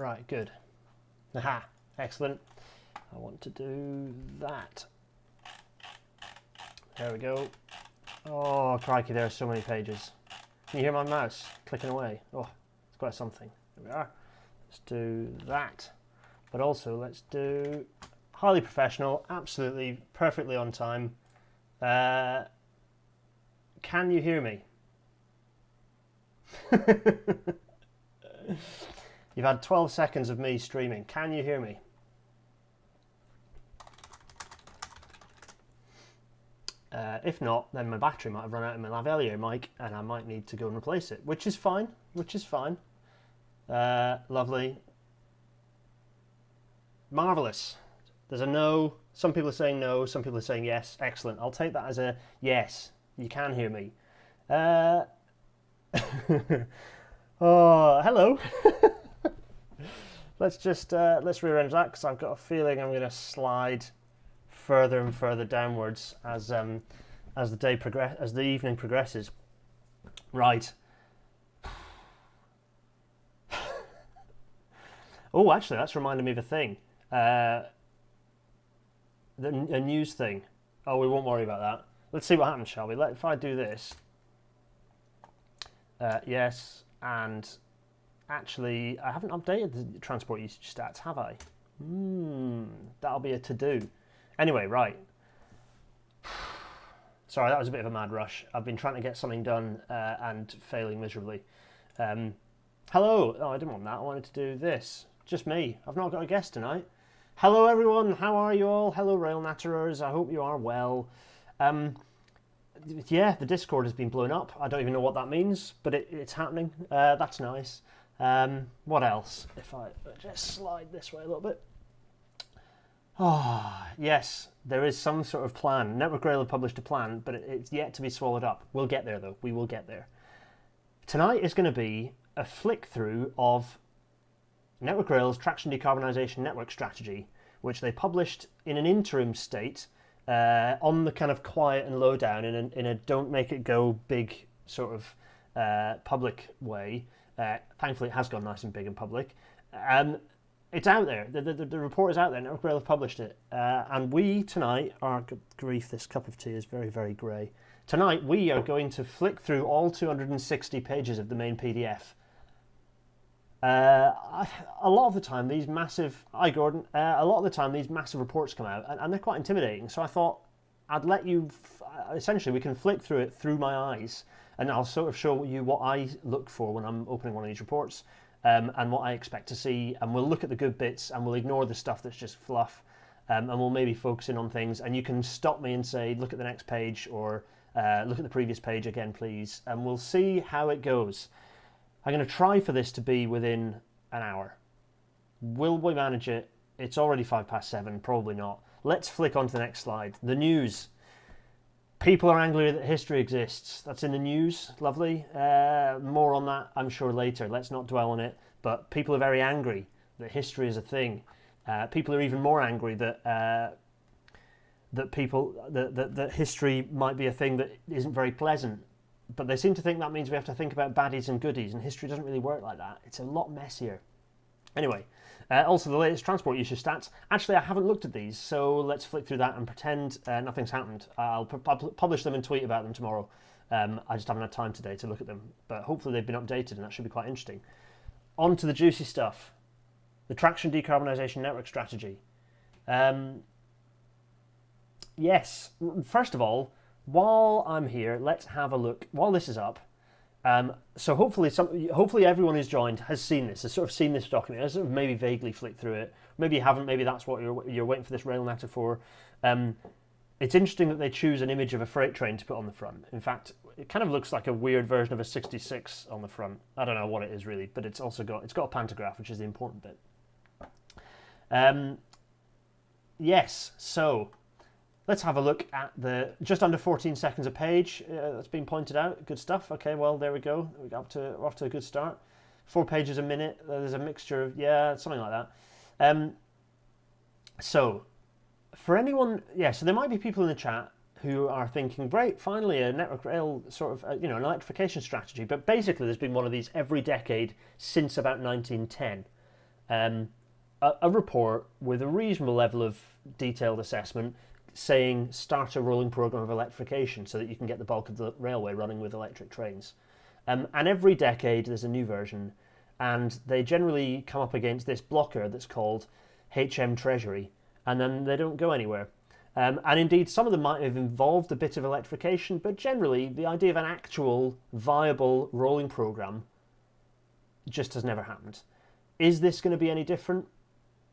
Right, good. Aha, excellent. I want to do that. There we go. Oh, crikey, there are so many pages. Can you hear my mouse clicking away? Oh, it's quite something. There we are. Let's do that. But also, let's do highly professional, absolutely perfectly on time. Can you hear me? You've had 12 seconds of me streaming. Can you hear me? If not, then my battery might have run out of my lavalier mic and I might need to go and replace it, which is fine, lovely. Marvellous. There's a no. Some people are saying no, some people are saying yes. Excellent. I'll take that as a yes. You can hear me. Oh, hello. Let's rearrange that because I've got a feeling I'm going to slide further and further downwards as the evening progresses. Right. Oh, actually, that's reminded me of a thing. A news thing. Oh, we won't worry about that. Let's see what happens, shall we? If I do this. Yes, and actually, I haven't updated the transport usage stats, have I? That'll be a to-do. Anyway, right. Sorry, that was a bit of a mad rush. I've been trying to get something done and failing miserably. Hello. Oh, I didn't want that. I wanted to do this. Just me. I've not got a guest tonight. Hello, everyone. How are you all? Hello, Rail Natterers. I hope you are well. Yeah, the Discord has been blown up. I don't even know what that means, but it's happening. That's nice. What else? If I just slide this way a little bit. Ah, yes, there is some sort of plan. Network Rail have published a plan, but it's yet to be swallowed up. We'll get there, though. We will get there. Tonight is going to be a flick through of Network Rail's Traction Decarbonisation Network Strategy, which they published in an interim state on the kind of quiet and low down in a don't make it go big sort of public way. Thankfully, it has gone nice and big and public. It's out there. The report is out there. Network Rail have published it. And we tonight are... Good grief, this cup of tea is very, very grey. Tonight, we are going to flick through all 260 pages of the main PDF. A lot of the time, these massive... Hi, Gordon. A lot of the time, these massive reports come out, and they're quite intimidating. So I thought I'd let you... Essentially, we can flick through it through my eyes, and I'll sort of show you what I look for when I'm opening one of these reports. And what I expect to see, and we'll look at the good bits and we'll ignore the stuff that's just fluff, and we'll maybe focus in on things, and you can stop me and say look at the next page or look at the previous page again please, and we'll see how it goes. I'm going to try for this to be within an hour. Will we manage it? It's already 7:05, probably not. Let's flick on to the next slide. The news. People are angry that history exists. That's in the news. Lovely. More on that, I'm sure, later. Let's not dwell on it. But people are very angry that history is a thing. People are even more angry that that history might be a thing that isn't very pleasant. But they seem to think that means we have to think about baddies and goodies, and history doesn't really work like that. It's a lot messier. Anyway, also the latest transport usage stats. Actually, I haven't looked at these, so let's flick through that and pretend nothing's happened. I'll publish them and tweet about them tomorrow. I just haven't had time today to look at them, but hopefully they've been updated, and that should be quite interesting. On to the juicy stuff. The Traction Decarbonisation Network Strategy. Yes, first of all, while I'm here, let's have a look. While this is up, so hopefully everyone who's joined has seen this, has sort of seen this document, has sort of maybe vaguely flicked through it. Maybe you haven't. Maybe that's what you're waiting for this rail natter for. It's interesting that they choose an image of a freight train to put on the front. In fact, it kind of looks like a weird version of a 66 on the front. I don't know what it is really, but it's got a pantograph, which is the important bit. Yes, so let's have a look at the just under 14 seconds a page. That's been pointed out. Good stuff. Okay, well there we go. We're off to a good start. 4 pages a minute. There's a mixture of something like that. So for anyone, so there might be people in the chat who are thinking, great, finally a network rail sort of an electrification strategy. But basically, there's been one of these every decade since about 1910. a report with a reasonable level of detailed assessment saying start a rolling programme of electrification so that you can get the bulk of the railway running with electric trains. And every decade there's a new version, and they generally come up against this blocker that's called HM Treasury, and then they don't go anywhere. And indeed, some of them might have involved a bit of electrification, but generally the idea of an actual viable rolling programme just has never happened. Is this going to be any different?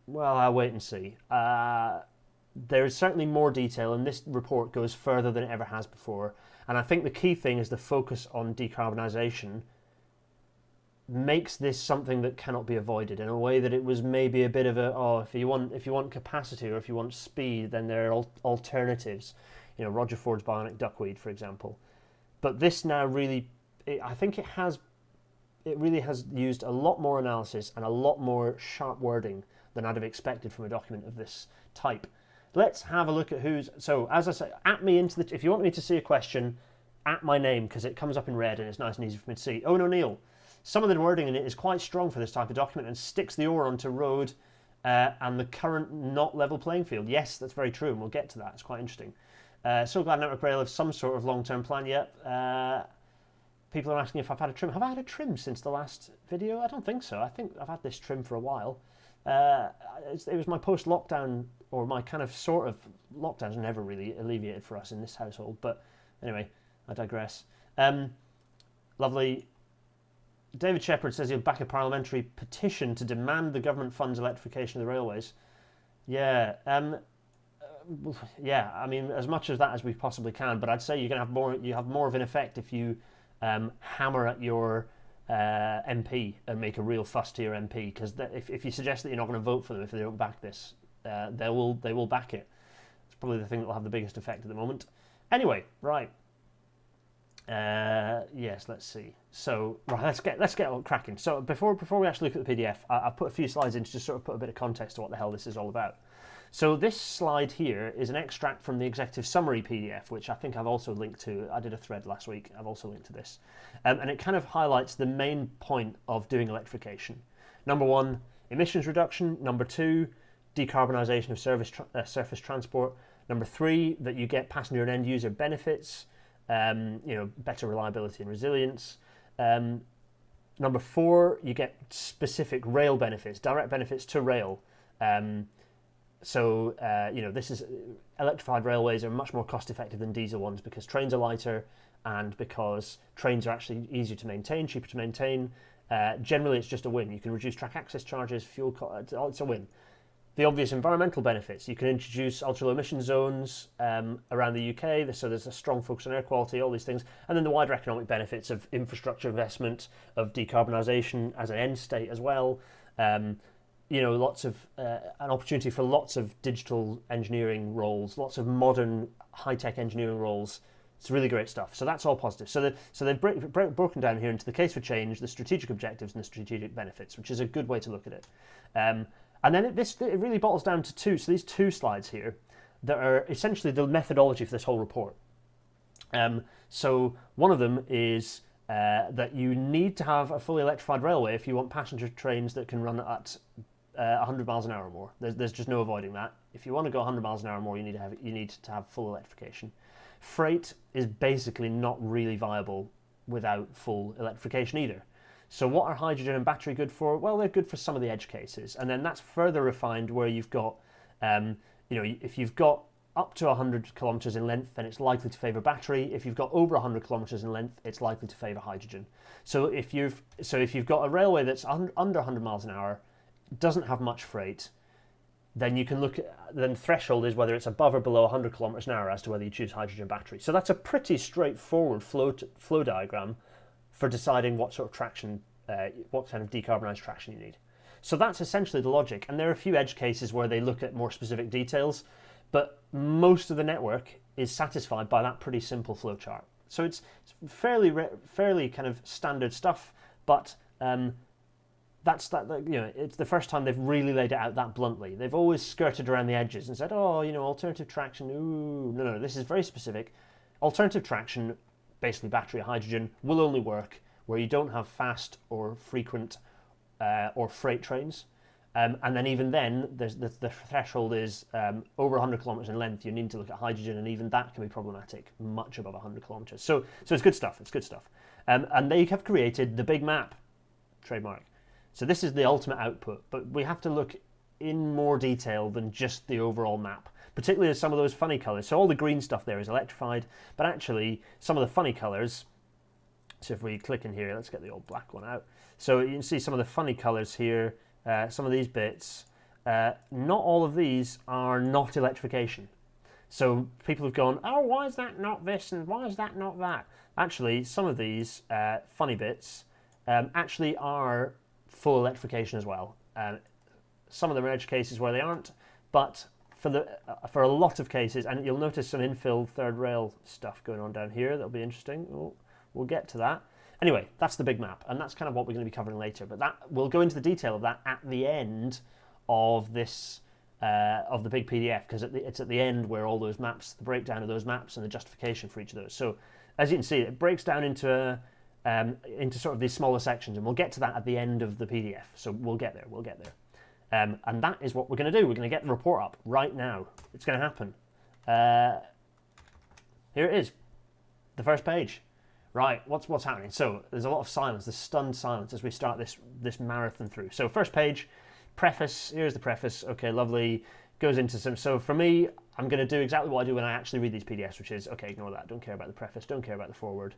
Well, I'll wait and see. There is certainly more detail, and this report goes further than it ever has before. And I think the key thing is the focus on decarbonisation makes this something that cannot be avoided in a way that it was maybe a bit of a, if you want capacity or if you want speed, then there are alternatives. You know, Roger Ford's bionic duckweed, for example. But this now really, I think it really has used a lot more analysis and a lot more sharp wording than I'd have expected from a document of this type. Let's have a look at who's... So, as I say, if you want me to see a question, at my name, because it comes up in red and it's nice and easy for me to see. Owen O'Neill. Some of the wording in it is quite strong for this type of document and sticks the oar onto road and the current not level playing field. Yes, that's very true, and we'll get to that. It's quite interesting. So glad Network Rail have some sort of long-term plan yet. People are asking if I've had a trim. Have I had a trim since the last video? I don't think so. I think I've had this trim for a while. It was my post-lockdown, or my kind of sort of lockdowns never really alleviated for us in this household. But anyway, I digress. Lovely. David Shepherd says he'll back a parliamentary petition to demand the government funds electrification of the railways. Yeah, yeah. I mean, as much of that as we possibly can. But I'd say you're going to have more. You have more of an effect if you hammer at your MP and make a real fuss to your MP, because if you suggest that you're not going to vote for them if they don't back this, they will back it. It's probably the thing that will have the biggest effect at the moment. Anyway, right. Yes, let's see. So right, let's get cracking. So before we actually look at the PDF, I've put a few slides in to just sort of put a bit of context to what the hell this is all about. So this slide here is an extract from the executive summary PDF, which I think I've also linked to. I did a thread last week. I've also linked to this, and it kind of highlights the main point of doing electrification. Number one, emissions reduction. Number two, decarbonisation of surface transport. Number three, that you get passenger and end user benefits. Better reliability and resilience. Number four, you get specific rail benefits, direct benefits to rail. This is electrified railways are much more cost effective than diesel ones because trains are lighter and because trains are actually easier to maintain, cheaper to maintain. Generally, it's just a win. You can reduce track access charges, fuel costs, it's a win. The obvious environmental benefits. You can introduce ultra-low emission zones around the UK, so there's a strong focus on air quality, all these things. And then the wider economic benefits of infrastructure investment, of decarbonisation as an end state as well. Lots of an opportunity for lots of digital engineering roles, lots of modern high-tech engineering roles. It's really great stuff. So that's all positive. So they've broken down here into the case for change, the strategic objectives, and the strategic benefits, which is a good way to look at it. And then it really boils down to two. So these two slides here that are essentially the methodology for this whole report. So one of them is that you need to have a fully electrified railway if you want passenger trains that can run at 100 miles an hour or more. There's just no avoiding that. If you want to go 100 miles an hour or more, you need to have full electrification. Freight is basically not really viable without full electrification either. So what are hydrogen and battery good for? Well, they're good for some of the edge cases. And then that's further refined where you've got, if you've got up to 100 kilometres in length, then it's likely to favour battery. If you've got over 100 kilometres in length, it's likely to favour hydrogen. So if you've got a railway that's under 100 miles an hour, doesn't have much freight, then you can look at, then the threshold is whether it's above or below 100 kilometres an hour as to whether you choose hydrogen battery. So that's a pretty straightforward flow diagram for deciding what sort of traction, what kind of decarbonised traction you need. So that's essentially the logic. And there are a few edge cases where they look at more specific details, but most of the network is satisfied by that pretty simple flowchart. So it's fairly kind of standard stuff, but it's the first time they've really laid it out that bluntly. They've always skirted around the edges and said, alternative traction, ooh, no, this is very specific. Alternative traction, basically battery or hydrogen, will only work where you don't have fast or frequent or freight trains. And then even then, the threshold is over 100 kilometers in length. You need to look at hydrogen, and even that can be problematic, much above 100 kilometers. So it's good stuff. It's good stuff. And they have created the big map, trademark. So this is the ultimate output, but we have to look in more detail than just the overall map, particularly as some of those funny colors. So all the green stuff there is electrified, but actually some of the funny colors. So if we click in here, let's get the old black one out. So you can see some of the funny colors here. Some of these bits, not all of these are not electrification. So people have gone, oh, why is that not this and why is that not that? Actually, some of these funny bits actually are full electrification as well. Some of them are edge cases where they aren't, but for a lot of cases, and you'll notice some infill third rail stuff going on down here. That'll be interesting. We'll get to that. Anyway, that's the big map, and that's kind of what we're going to be covering later. But that we'll go into the detail of that at the end of this of the big PDF, because it's at the end where all those maps, the breakdown of those maps, and the justification for each of those. So as you can see, it breaks down into sort of these smaller sections, and we'll get to that at the end of the PDF. So we'll get there. We'll get there. And that is what we're going to do. We're going to get the report up right now. It's going to happen. Here it is, the first page. Right, what's happening? So there's a lot of silence, there's stunned silence as we start this marathon through. So first page, preface. Here's the preface. Okay, lovely. Goes into some. So for me, I'm going to do exactly what I do when I actually read these PDFs, which is okay. Ignore that. Don't care about the preface. Don't care about the foreword.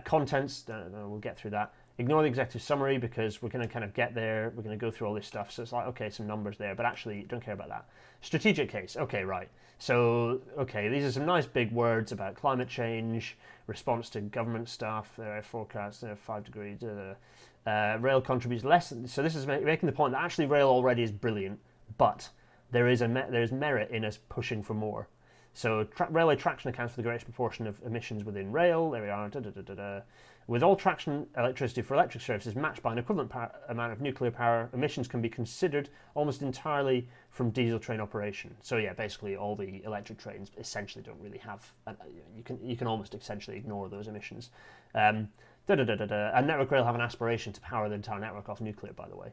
Contents. No, we'll get through that. Ignore the executive summary because we're going to kind of get there. We're going to go through all this stuff. So it's like, okay, some numbers there, but actually don't care about that. Strategic case. Okay, right. So, okay, these are some nice big words about climate change, response to government stuff, forecasts, 5 degrees, rail contributes less. So this is making the point that actually rail already is brilliant, but there is merit in us pushing for more. So railway traction accounts for the greatest proportion of emissions within rail. There we are. With all traction electricity for electric services matched by an equivalent amount of nuclear power, emissions can be considered almost entirely from diesel train operation. So yeah, basically all the electric trains essentially don't really have. You can almost essentially ignore those emissions. And Network Rail have an aspiration to power the entire network off nuclear, by the way.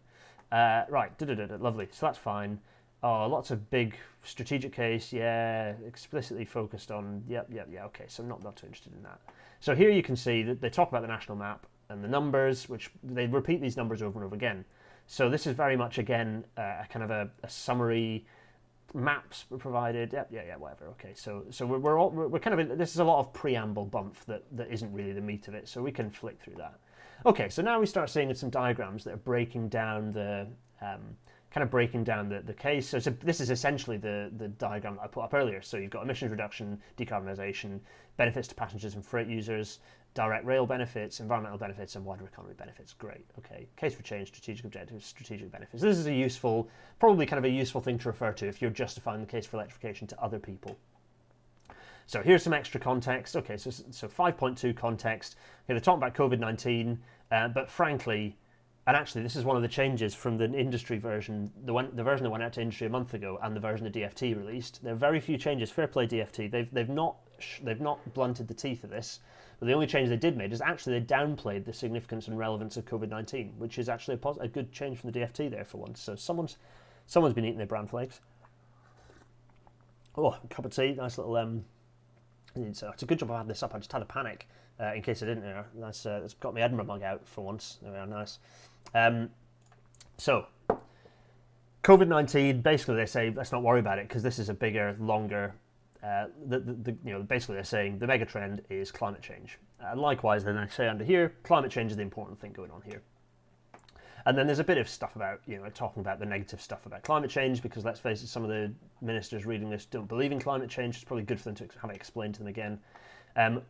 Right, lovely. So that's fine. Oh, lots of big strategic case, yeah, explicitly focused on, yep, okay, so I'm not too interested in that. So here you can see that they talk about the national map and the numbers, which they repeat these numbers over and over again. So this is very much, again, a kind of a summary, maps were provided, yeah, whatever, okay. So we're kind of, this is a lot of preamble bump that isn't really the meat of it, so we can flick through that. Okay, so now we start seeing some diagrams that are breaking down the case. So this is essentially the diagram that I put up earlier. So you've got emissions reduction, decarbonisation, benefits to passengers and freight users, direct rail benefits, environmental benefits, and wider economy benefits. Great. Okay. Case for change, strategic objectives, strategic benefits. This is probably kind of a useful thing to refer to if you're justifying the case for electrification to other people. So here's some extra context. Okay, so 5.2 context. Okay, they're talking about COVID-19, but frankly, and actually, this is one of the changes from the industry version, the version that went out to industry a month ago, and the version of DFT released. There are very few changes. Fair play DFT. They've not blunted the teeth of this, but the only change they did make is actually they downplayed the significance and relevance of COVID-19, which is actually a good change from the DFT there for once. So someone's been eating their bran flakes. Oh, a cup of tea, nice little. So it's a good job I had this up. I just had a panic in case I didn't. Nice. It's got my Edinburgh mug out for once. There we are. Nice. So COVID-19, basically they say let's not worry about it because this is a bigger, longer. Basically they're saying the mega trend is climate change. And likewise, then they say under here, climate change is the important thing going on here. And then there's a bit of stuff about, talking about the negative stuff about climate change, because let's face it, some of the ministers reading this don't believe in climate change. It's probably good for them to have it explained to them again.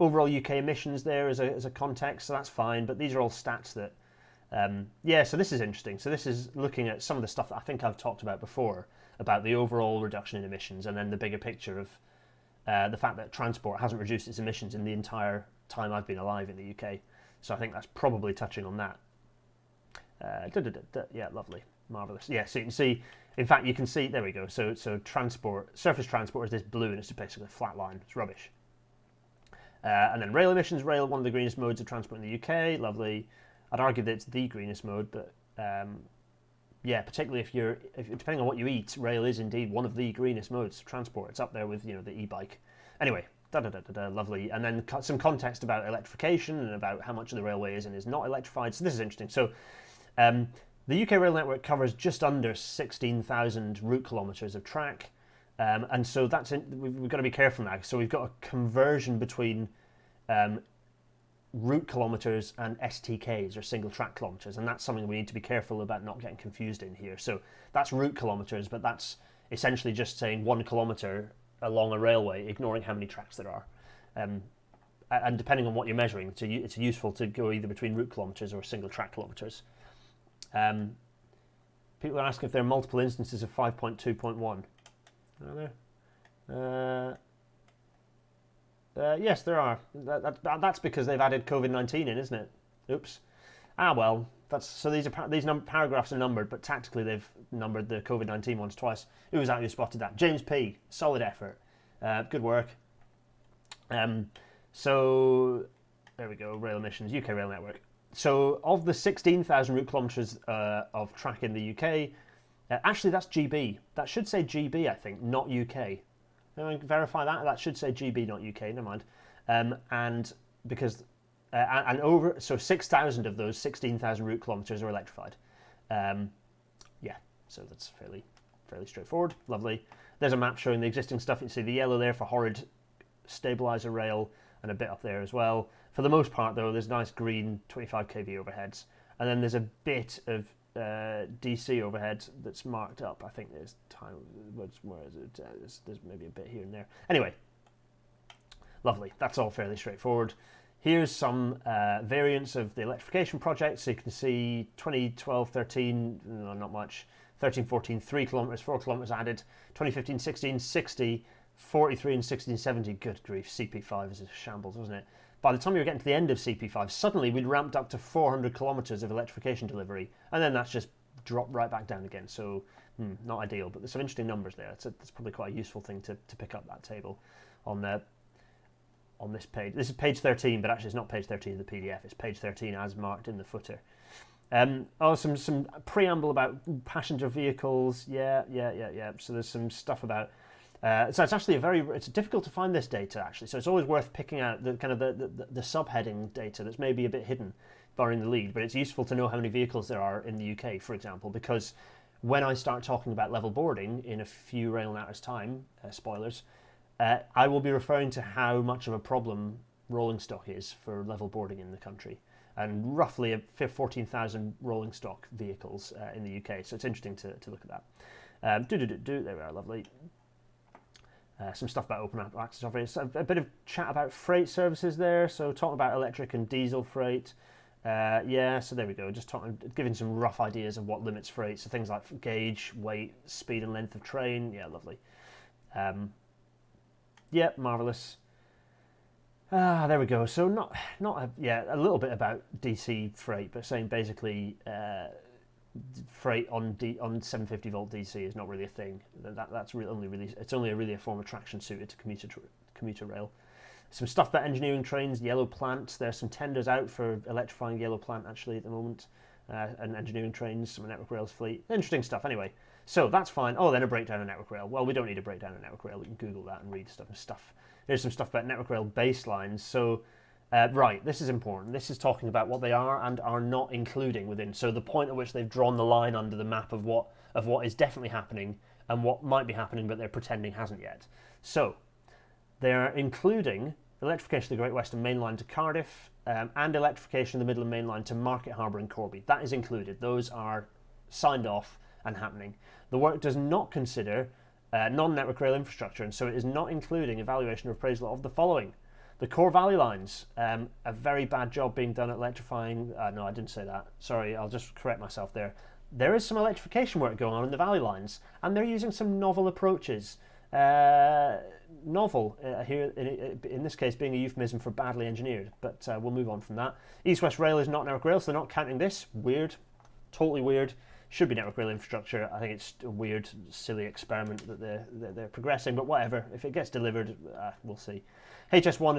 Overall UK emissions there as a context, so that's fine, but these are all stats that, so this is interesting. So this is looking at some of the stuff that I think I've talked about before, about the overall reduction in emissions, and then the bigger picture of the fact that transport hasn't reduced its emissions in the entire time I've been alive in the UK. So I think that's probably touching on that. Yeah, lovely, marvelous. Yeah, so you can see. In fact, you can see. There we go. So transport, surface transport is this blue, and it's just basically a flat line. It's rubbish. And then rail emissions. Rail, one of the greenest modes of transport in the UK. Lovely. I'd argue that it's the greenest mode, but yeah, particularly if depending on what you eat, rail is indeed one of the greenest modes of transport. It's up there with the e-bike. Anyway, lovely. And then some context about electrification and about how much of the railway is and is not electrified. So this is interesting. So the UK rail network covers just under 16,000 route kilometres of track. And so we've got to be careful now. So we've got a conversion between route kilometres and STKs, or single track kilometres, and that's something we need to be careful about not getting confused in here. So that's route kilometres, but that's essentially just saying 1 kilometre along a railway, ignoring how many tracks there are. And depending on what you're measuring, it's useful to go either between route kilometres or single track kilometres. People are asking if there are multiple instances of 5.2.1. Are there? Yes, there are. That's because they've added COVID-19 in, isn't it? Oops. Well, so these paragraphs are numbered, but tactically they've numbered the COVID-19 ones twice. Who was that who spotted that? James P. Solid effort. Good work. So there we go. Rail emissions, UK rail network. So of the 16,000 route kilometres of track in the UK, actually that's GB. That should say GB, I think, not UK. Can I verify that? That should say GB, not UK. Never mind. And because so 6,000 of those 16,000 route kilometres are electrified. Yeah, so that's fairly straightforward. Lovely. There's a map showing the existing stuff. You can see the yellow there for horrid stabiliser rail, and a bit up there as well. For the most part, though, there's nice green 25 kV overheads, and then there's a bit of DC overhead that's marked up. I think there's where is it? There's maybe a bit here and there. Anyway, lovely. That's all fairly straightforward. Here's some variants of the electrification project. So you can see 2012-13, no, not much. 13-14, 3 kilometres, 4 kilometres added. 2015-16, 60, 43 and 16-70. Good grief, CP5 is a shambles, wasn't it? By the time you were getting to the end of CP5, suddenly we'd ramped up to 400 kilometres of electrification delivery, and then that's just dropped right back down again. So, not ideal, but there's some interesting numbers there. It's probably quite a useful thing to pick up that table on this page. This is page 13, but actually it's not page 13 of the PDF. It's page 13 as marked in the footer. Some preamble about passenger vehicles. Yeah. So there's some stuff about. So it's actually it's difficult to find this data actually. So it's always worth picking out the kind of the subheading data that's maybe a bit hidden, barring the lead. But it's useful to know how many vehicles there are in the UK, for example, because when I start talking about level boarding in a few rail natters time, spoilers, I will be referring to how much of a problem rolling stock is for level boarding in the country, and roughly 14,000 rolling stock vehicles in the UK. So it's interesting to look at that. There we are, lovely. Some stuff about open access offerings, a bit of chat about freight services there. So talking about electric and diesel freight. So there we go. Just giving some rough ideas of what limits freight. So things like gauge, weight, speed and length of train. Yeah, lovely. Marvellous. There we go. So a little bit about DC freight, but saying basically freight on 750 volt DC is not really a thing. It's only really a form of traction suited to commuter rail. Some stuff about engineering trains, yellow plant. There's some tenders out for electrifying yellow plant actually at the moment, and engineering trains, some Network Rail's fleet. Interesting stuff. Anyway, so that's fine. Oh, then a breakdown of Network Rail. Well, we don't need a breakdown of Network Rail. We can Google that and read stuff. There's some stuff about Network Rail baselines. So. Right, this is important. This is talking about what they are and are not including within. So the point at which they've drawn the line under the map of what is definitely happening and what might be happening, but they're pretending hasn't yet. So they are including electrification of the Great Western Main Line to Cardiff and electrification of the Midland Main Line to Market Harbour and Corby. That is included. Those are signed off and happening. The work does not consider non-network rail infrastructure, and so it is not including evaluation or appraisal of the following. The core valley lines, a very bad job being done at electrifying. No, I didn't say that. Sorry, I'll just correct myself there. There is some electrification work going on in the valley lines, and they're using some novel approaches. Novel, here in this case being a euphemism for badly engineered, but we'll move on from that. East-West Rail is not Network Rail, so they're not counting this. Weird. Totally weird. Should be network rail infrastructure. I think it's a weird, silly experiment that they're progressing, but whatever. If it gets delivered, we'll see. HS1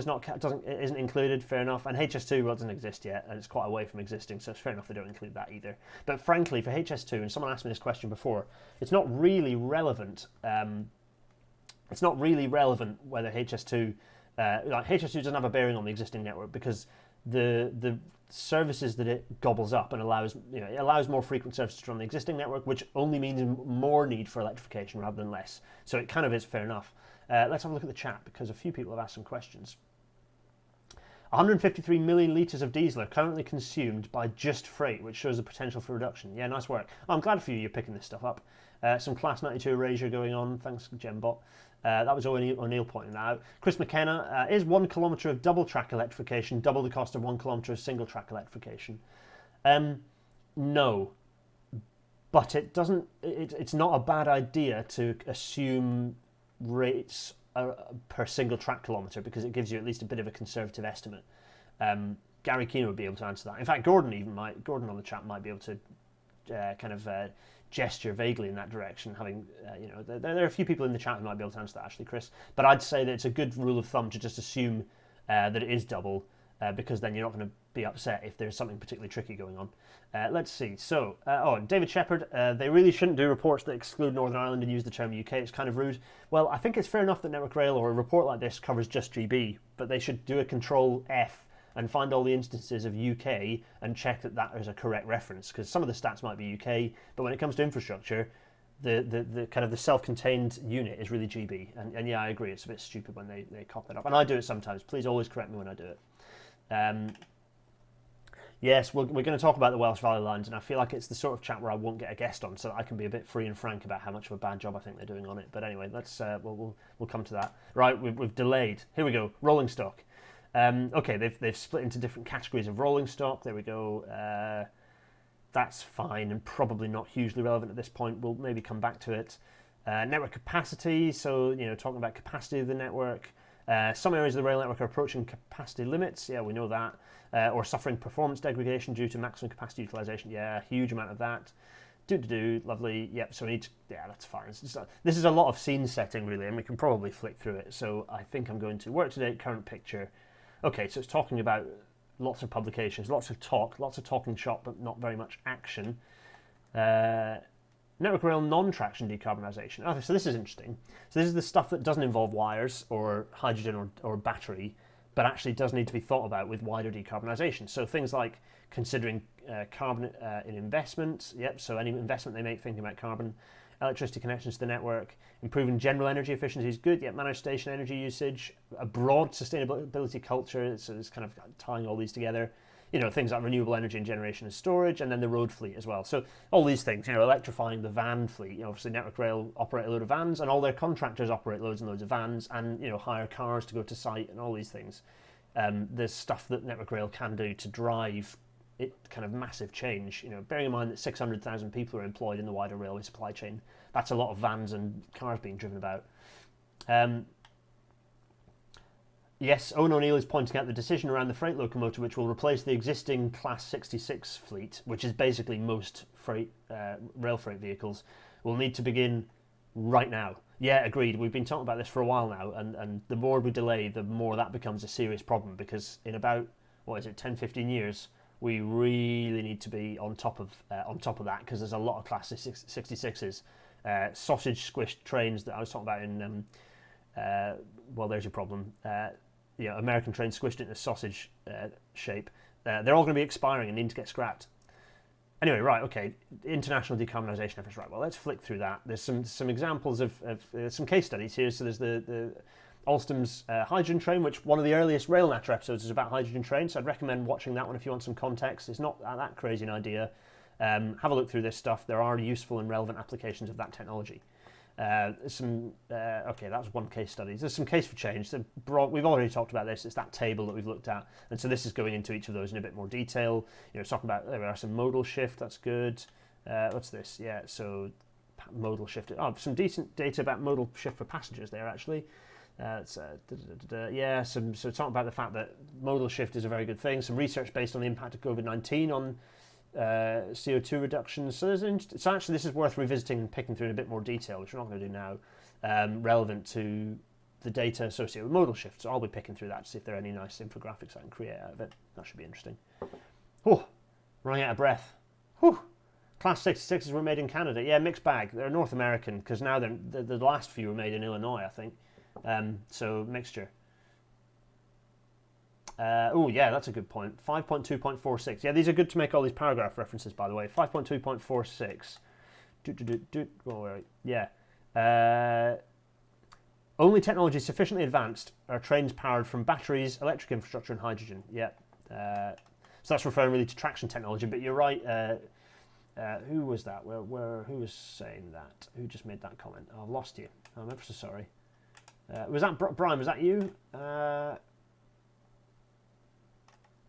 isn't included, fair enough, and HS2 doesn't exist yet, and it's quite away from existing, so it's fair enough they don't include that either. But frankly, for HS2, and someone asked me this question before, it's not really relevant. It's not really relevant whether HS2 HS2 doesn't have a bearing on the existing network because the services that it gobbles up and allows it allows more frequent services to run the existing network, which only means more need for electrification rather than less. So it kind of is fair enough. Let's have a look at the chat because a few people have asked some questions. 153 million litres of diesel are currently consumed by just freight, which shows the potential for reduction. Yeah, nice work. I'm glad for you, you're picking this stuff up. Some Class 92 erasure going on, thanks Gembot. That was O'Neill pointing that out. Chris McKenna, is 1 kilometre of double track electrification double the cost of 1 kilometre of single track electrification? No, but it doesn't. It's not a bad idea to assume rates per single track kilometre because it gives you at least a bit of a conservative estimate. Gary Keener would be able to answer that. In fact, Gordon on the chat might be able to gesture vaguely in that direction. Having there are a few people in the chat who might be able to answer that actually, Chris. But I'd say that it's a good rule of thumb to just assume that it is double because then you're not going to be upset if there's something particularly tricky going on. Let's see. So, David Shepherd, they really shouldn't do reports that exclude Northern Ireland and use the term UK. It's kind of rude. Well, I think it's fair enough that Network Rail or a report like this covers just GB, but they should do a Control F and find all the instances of UK and check that that is a correct reference, because some of the stats might be UK, but when it comes to infrastructure, the kind of the self-contained unit is really GB. And yeah, I agree, it's a bit stupid when they cop that up. And I do it sometimes. Please always correct me when I do it. Yes, we're going to talk about the Welsh Valley Lines, and I feel like it's the sort of chat where I won't get a guest on, so I can be a bit free and frank about how much of a bad job I think they're doing on it. But anyway, let's we'll come to that. Right, we've delayed. Here we go. Rolling stock. Okay, they've split into different categories of rolling stock. There we go. That's fine and probably not hugely relevant at this point. We'll maybe come back to it. Network capacity. So talking about capacity of the network. Some areas of the rail network are approaching capacity limits. Yeah, we know that. Or suffering performance degradation due to maximum capacity utilization. Yeah, huge amount of that. Lovely. Yep, so we need to, yeah, that's fine. This is a lot of scene setting, really, and we can probably flick through it. So I think I'm going to work to date, current picture. Okay, so it's talking about lots of publications, lots of talking shop, but not very much action. Network rail non-traction decarbonisation. Okay, so this is interesting. So this is the stuff that doesn't involve wires or hydrogen or battery, but actually does need to be thought about with wider decarbonisation. So things like considering carbon in investment, yep, so any investment they make thinking about carbon, electricity connections to the network, improving general energy efficiency is good, yet managed station energy usage, a broad sustainability culture, so it's kind of tying all these together, things like renewable energy and generation and storage, and then the road fleet as well. So all these things, electrifying the van fleet, obviously Network Rail operate a load of vans, and all their contractors operate loads and loads of vans, and hire cars to go to site and all these things. There's stuff that Network Rail can do to drive it kind of massive change, bearing in mind that 600,000 people are employed in the wider railway supply chain. That's a lot of vans and cars being driven about. Yes, Owen O'Neill is pointing out the decision around the freight locomotive, which will replace the existing Class 66 fleet, which is basically most rail freight vehicles, will need to begin right now. Yeah, agreed. We've been talking about this for a while now, and the more we delay, the more that becomes a serious problem, because in about, 10-15 years, we really need to be on top of that, because there's a lot of Class 66s, sausage squished trains that I was talking about in. There's your problem. American trains squished into sausage shape. They're all going to be expiring and need to get scrapped. Anyway, right, okay. International decarbonisation efforts. Right, well, let's flick through that. There's some examples of some case studies here. So there's the Alstom's hydrogen train, which one of the earliest Rail Natter episodes is about hydrogen trains. So I'd recommend watching that one if you want some context. It's not that crazy an idea. Have a look through this stuff. There are useful and relevant applications of that technology. That's one case study. There's some case for change. We've already talked about this. It's that table that we've looked at, and so this is going into each of those in a bit more detail. It's talking about there are some modal shift. That's good. What's this? Yeah, so modal shift. Some decent data about modal shift for passengers there actually. So talking about the fact that modal shift is a very good thing. Some research based on the impact of COVID-19 on CO2 reductions. So so actually this is worth revisiting and picking through in a bit more detail, which we're not going to do now, relevant to the data associated with modal shifts. So I'll be picking through that to see if there are any nice infographics I can create out of it. That should be interesting. Oh, running out of breath. Whew. Class 66s were made in Canada. Yeah, mixed bag. They're North American because now the last few were made in Illinois, I think. So mixture. Oh, yeah, that's a good point. 5.2.46. Yeah, these are good to make all these paragraph references, by the way. 5.2.46. Yeah. Only technology sufficiently advanced are trains powered from batteries, electric infrastructure, and hydrogen. Yeah. So that's referring really to traction technology, but you're right. Who was that? Who was saying that? Who just made that comment? Oh, I've lost you. I'm ever so sorry. Was that Brian? Was that you? Oh,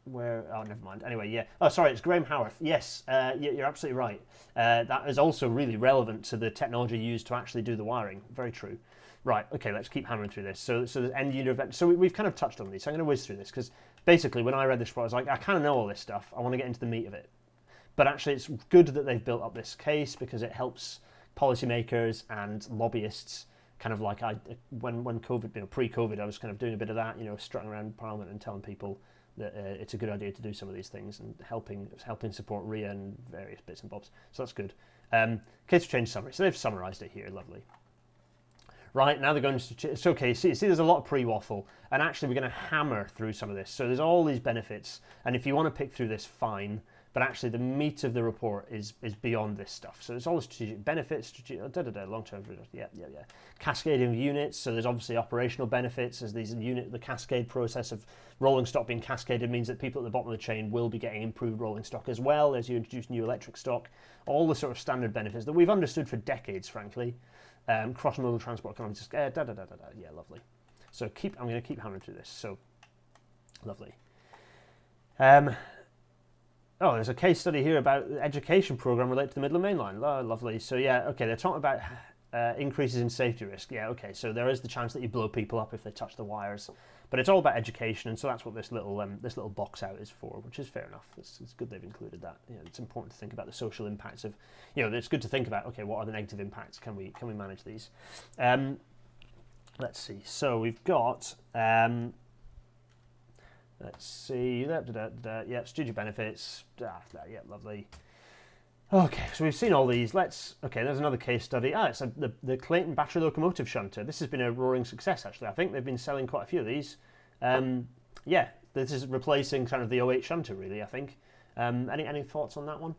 never mind. Anyway, yeah. Oh, sorry, it's Graham Howarth. Yes, you're absolutely right. That is also really relevant to the technology used to actually do the wiring. Very true. Right, okay, let's keep hammering through this. So the end user event. So we've kind of touched on these. So I'm going to whiz through this because basically when I read this report, I was like, I kind of know all this stuff. I want to get into the meat of it. But actually, it's good that they've built up this case because it helps policymakers and lobbyists. Kind of like when COVID, pre-COVID, I was kind of doing a bit of that, strutting around Parliament and telling people that it's a good idea to do some of these things and helping support RIA and various bits and bobs. So that's good. Case for change summary. So they've summarised it here, lovely. Right, now they're going to... It's okay, see there's a lot of pre-waffle, and actually we're going to hammer through some of this. So there's all these benefits, and if you want to pick through this, fine. But actually the meat of the report is beyond this stuff. So there's all the strategic benefits, long-term, yeah. Cascading of units, so there's obviously operational benefits as the cascade process of rolling stock being cascaded means that people at the bottom of the chain will be getting improved rolling stock as well as you introduce new electric stock. All the sort of standard benefits that we've understood for decades, frankly. Cross-modal transport economics, yeah, lovely. So I'm going to keep hammering through this, so lovely. Oh, there's a case study here about the education program related to the Midland Main Line. Oh, lovely. So yeah, okay, they're talking about increases in safety risk. Yeah, okay, so there is the chance that you blow people up if they touch the wires, but it's all about education, and so that's what this little box out is for, which is fair enough. It's good they've included that. It's important to think about the social impacts of, it's good to think about, okay, what are the negative impacts? Can we manage these? Let's see. So we've got. Let's see, yeah, studio benefits, yeah, lovely. Okay, so we've seen all these. Okay, there's another case study. It's the Clayton battery locomotive shunter. This has been a roaring success, actually. I think they've been selling quite a few of these. Yeah, this is replacing kind of the '08 shunter, really, I think. Any thoughts on that one?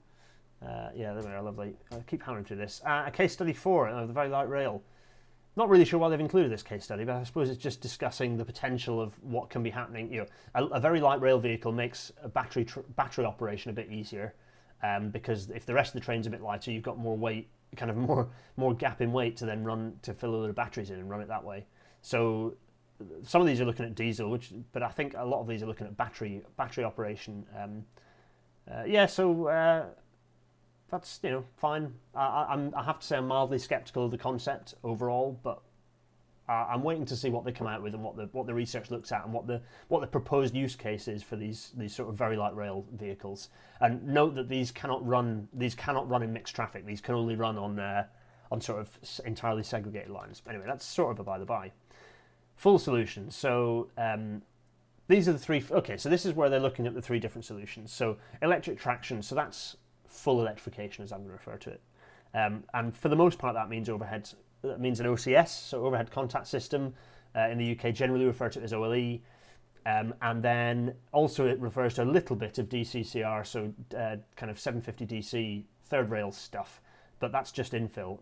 Yeah, there we are, lovely. I'll keep hammering through this. A case study 4, the very light rail. Not really sure why they've included this case study, but I suppose it's just discussing the potential of what can be happening. A very light rail vehicle makes a battery operation a bit easier, because if the rest of the train's a bit lighter, you've got more weight, kind of more gap in weight to then run to fill all the batteries in and run it that way. So some of these are looking at diesel, but I think a lot of these are looking at battery operation. That's fine. I have to say I'm mildly sceptical of the concept overall, but I'm waiting to see what they come out with and what the research looks at and what the proposed use case is for these sort of very light rail vehicles. And note that these cannot run in mixed traffic. These can only run on sort of entirely segregated lines. But anyway, that's sort of a by the by. Full solutions. So these are the three. Okay, so this is where they're looking at the three different solutions. So electric traction. So that's full electrification, as I'm going to refer to it, and for the most part that means overhead. That means an OCS, so overhead contact system. In the UK, generally referred to it as OLE, and then also it refers to a little bit of DCCR, so kind of 750 DC third rail stuff, but that's just infill.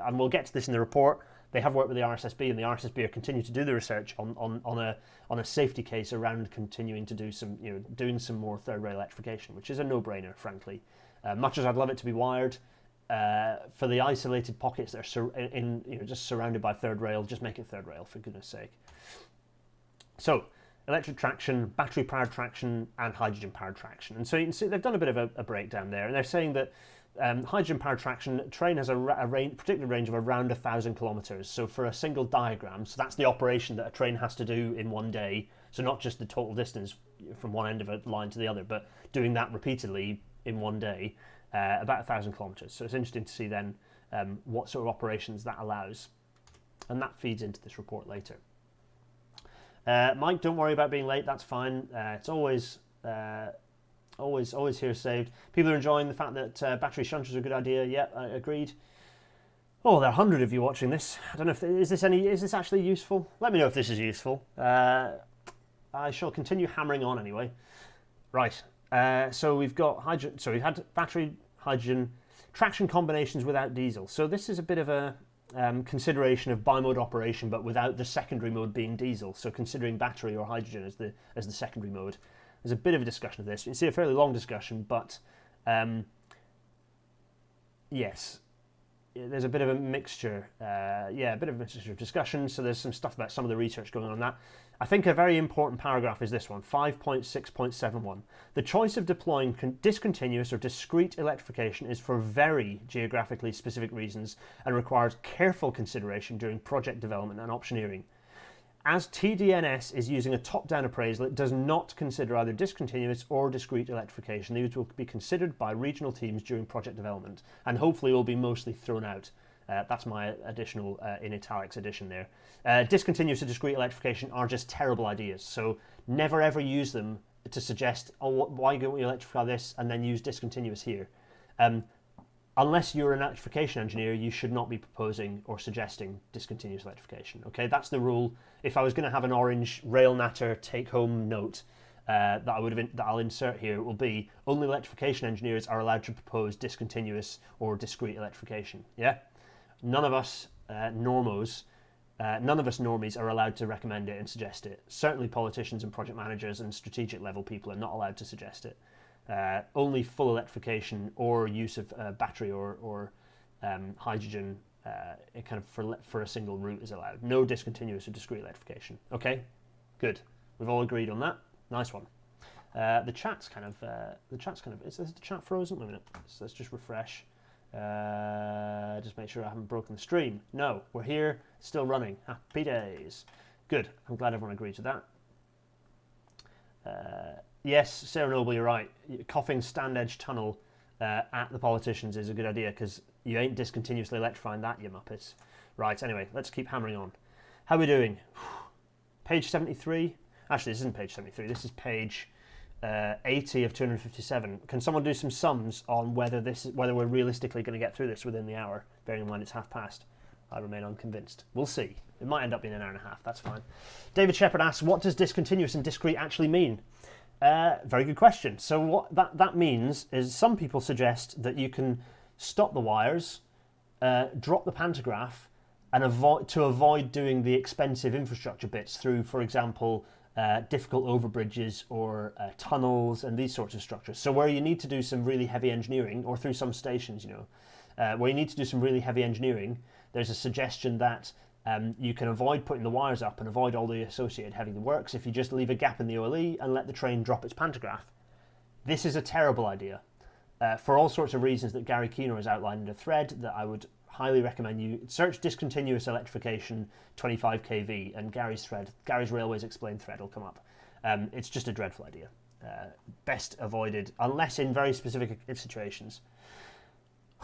And we'll get to this in the report. They have worked with the RSSB, and the RSSB are continuing to do the research on a safety case around continuing to do doing some more third rail electrification, which is a no-brainer, frankly. Much as I'd love it to be wired, for the isolated pockets that are just surrounded by third rail, just make it third rail, for goodness sake. So electric traction, battery powered traction, and hydrogen powered traction. And so you can see they've done a bit of a breakdown there, and they're saying that hydrogen powered traction train has a particular range of around 1,000 kilometers. So for a single diagram, so that's the operation that a train has to do in one day. So not just the total distance from one end of a line to the other, but doing that repeatedly in one day, about 1,000 kilometres. So it's interesting to see then what sort of operations that allows. And that feeds into this report later. Mike, don't worry about being late. That's fine. It's always here saved. People are enjoying the fact that battery shunters are a good idea. Yep, agreed. Oh, there are 100 of you watching this. I don't know if is this actually useful? Let me know if this is useful. I shall continue hammering on anyway. Right. So we've got hydrogen. So we've had battery, hydrogen, traction combinations without diesel. So this is a bit of a consideration of bimode operation, but without the secondary mode being diesel. So considering battery or hydrogen as the secondary mode. There's a bit of a discussion of this. You can see a fairly long discussion, but yes, there's a bit of a mixture. A bit of a mixture of discussion. So there's some stuff about some of the research going on that. I think a very important paragraph is this one, 5.6.71. The choice of deploying discontinuous or discrete electrification is for very geographically specific reasons and requires careful consideration during project development and optioneering. As TDNS is using a top-down appraisal, it does not consider either discontinuous or discrete electrification. These will be considered by regional teams during project development and hopefully will be mostly thrown out. That's my additional, in italics, addition there. Discontinuous and discrete electrification are just terrible ideas, so never ever use them to suggest, oh, why don't we electrify this and then use discontinuous here. Unless you're an electrification engineer, you should not be proposing or suggesting discontinuous electrification. Okay, that's the rule. If I was going to have an orange rail natter take-home note that I'll insert here, it will be only electrification engineers are allowed to propose discontinuous or discrete electrification. Yeah, none of us normies are allowed to recommend it and suggest it. Certainly, politicians and project managers and strategic level people are not allowed to suggest it. Only full electrification or use of battery or hydrogen kind of for a single route is allowed. No discontinuous or discrete electrification. Okay, good. We've all agreed on that. Nice one. The chat's kind of is the chat frozen? Wait a minute. So let's just refresh. Just make sure I haven't broken the stream. No, we're here, still running. Happy days. Good. I'm glad everyone agrees with that. Yes, Sarah Noble, you're right. Coughing stand edge tunnel at the politicians is a good idea because you ain't discontinuously electrifying that, you muppets. Right, anyway, let's keep hammering on. How are we doing? Page 73? Actually, this isn't page 73. This is page 80 of 257. Can someone do some sums on whether we're realistically going to get through this within the hour, bearing in mind it's 5:30? I remain unconvinced. We'll see. It might end up being an hour and a half. That's fine. David Shepard asks, what does discontinuous and discrete actually mean? Very good question. So what that means is some people suggest that you can stop the wires, drop the pantograph, and avoid doing the expensive infrastructure bits through, for example, difficult overbridges or tunnels and these sorts of structures. So where you need to do some really heavy engineering, or through some stations, where you need to do some really heavy engineering, there's a suggestion that you can avoid putting the wires up and avoid all the associated heavy works if you just leave a gap in the OLE and let the train drop its pantograph. This is a terrible idea for all sorts of reasons that Gary Keener has outlined in a thread that I would highly recommend you search discontinuous electrification 25 kV and Gary's Railways Explained thread will come up. It's just a dreadful idea. Best avoided unless in very specific situations.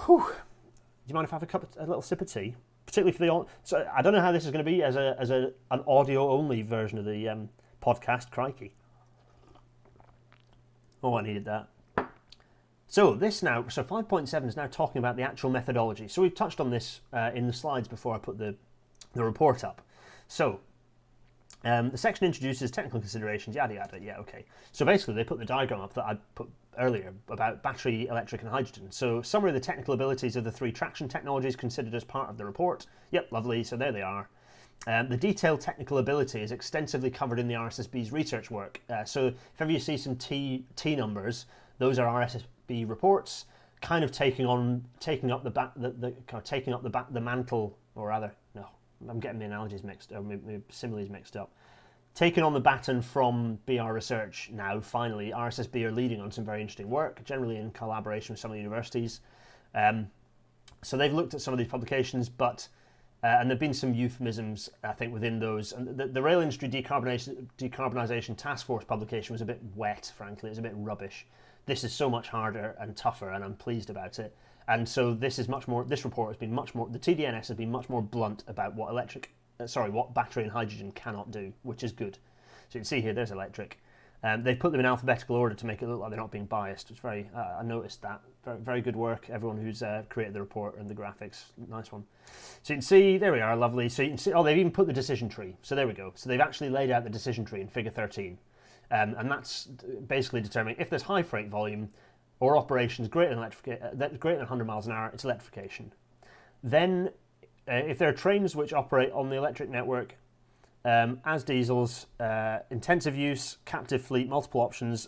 Whew. Do you mind if I have a little sip of tea? Particularly for the so I don't know how this is going to be as an audio only version of the podcast. Crikey! Oh, I needed that. So 5.7 is now talking about the actual methodology. So we've touched on this in the slides before I put the report up. So the section introduces technical considerations, yada yada. Yeah, okay. So basically, they put the diagram up that I put earlier about battery, electric, and hydrogen. So summary of the technical abilities of the three traction technologies considered as part of the report. Yep, lovely. So there they are. The detailed technical ability is extensively covered in the RSSB's research work. So if ever you see some T numbers, those are RSSB reports, kind of taking up the mantle, or rather, no, I'm getting the analogies mixed, or my similes mixed up. Taking on the baton from BR Research now, finally, RSSB are leading on some very interesting work, generally in collaboration with some of the universities. So they've looked at some of these publications, but and there have been some euphemisms, I think, within those. And the Rail Industry Decarbonisation Task Force publication was a bit wet, frankly. It was a bit rubbish. This is so much harder and tougher, and I'm pleased about it. And so this report has been much more, the TDNS has been much more blunt about what what battery and hydrogen cannot do, which is good. So you can see here, there's electric. They've put them in alphabetical order to make it look like they're not being biased. It's very, I noticed that. Very, very good work, everyone who's created the report and the graphics. Nice one. So you can see, there we are, lovely. So you can see, oh, they've even put the decision tree. So there we go. So they've actually laid out the decision tree in figure 13. And that's basically determining if there's high freight volume or operations greater than 100 miles an hour, it's electrification. Then, if there are trains which operate on the electric network as diesels, intensive use, captive fleet, multiple options,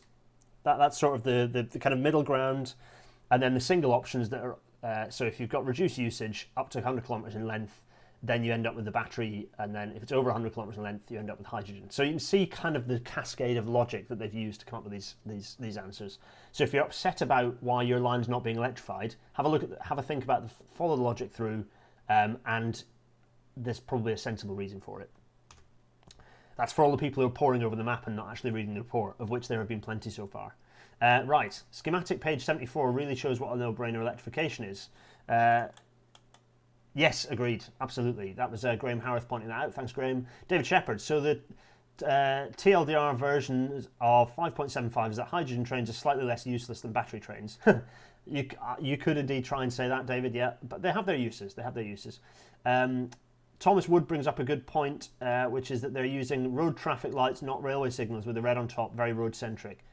that's sort of the kind of middle ground. And then the single options that are, so if you've got reduced usage up to 100 kilometres in length, then you end up with the battery, and then if it's over 100 kilometres in length, you end up with hydrogen. So you can see kind of the cascade of logic that they've used to come up with these answers. So if you're upset about why your line's not being electrified, have a think about follow the logic through, and there's probably a sensible reason for it. That's for all the people who are poring over the map and not actually reading the report, of which there have been plenty so far. Right, schematic page 74 really shows what a no-brainer electrification is. Yes, agreed, absolutely. That was Graham Howarth pointing that out. Thanks, Graham. David Shepherd. So the TLDR version of 5.75 is that hydrogen trains are slightly less useless than battery trains. You could indeed try and say that, David, yeah, but they have their uses. They have their uses. Thomas Wood brings up a good point, which is that they're using road traffic lights, not railway signals, with the red on top, very road-centric.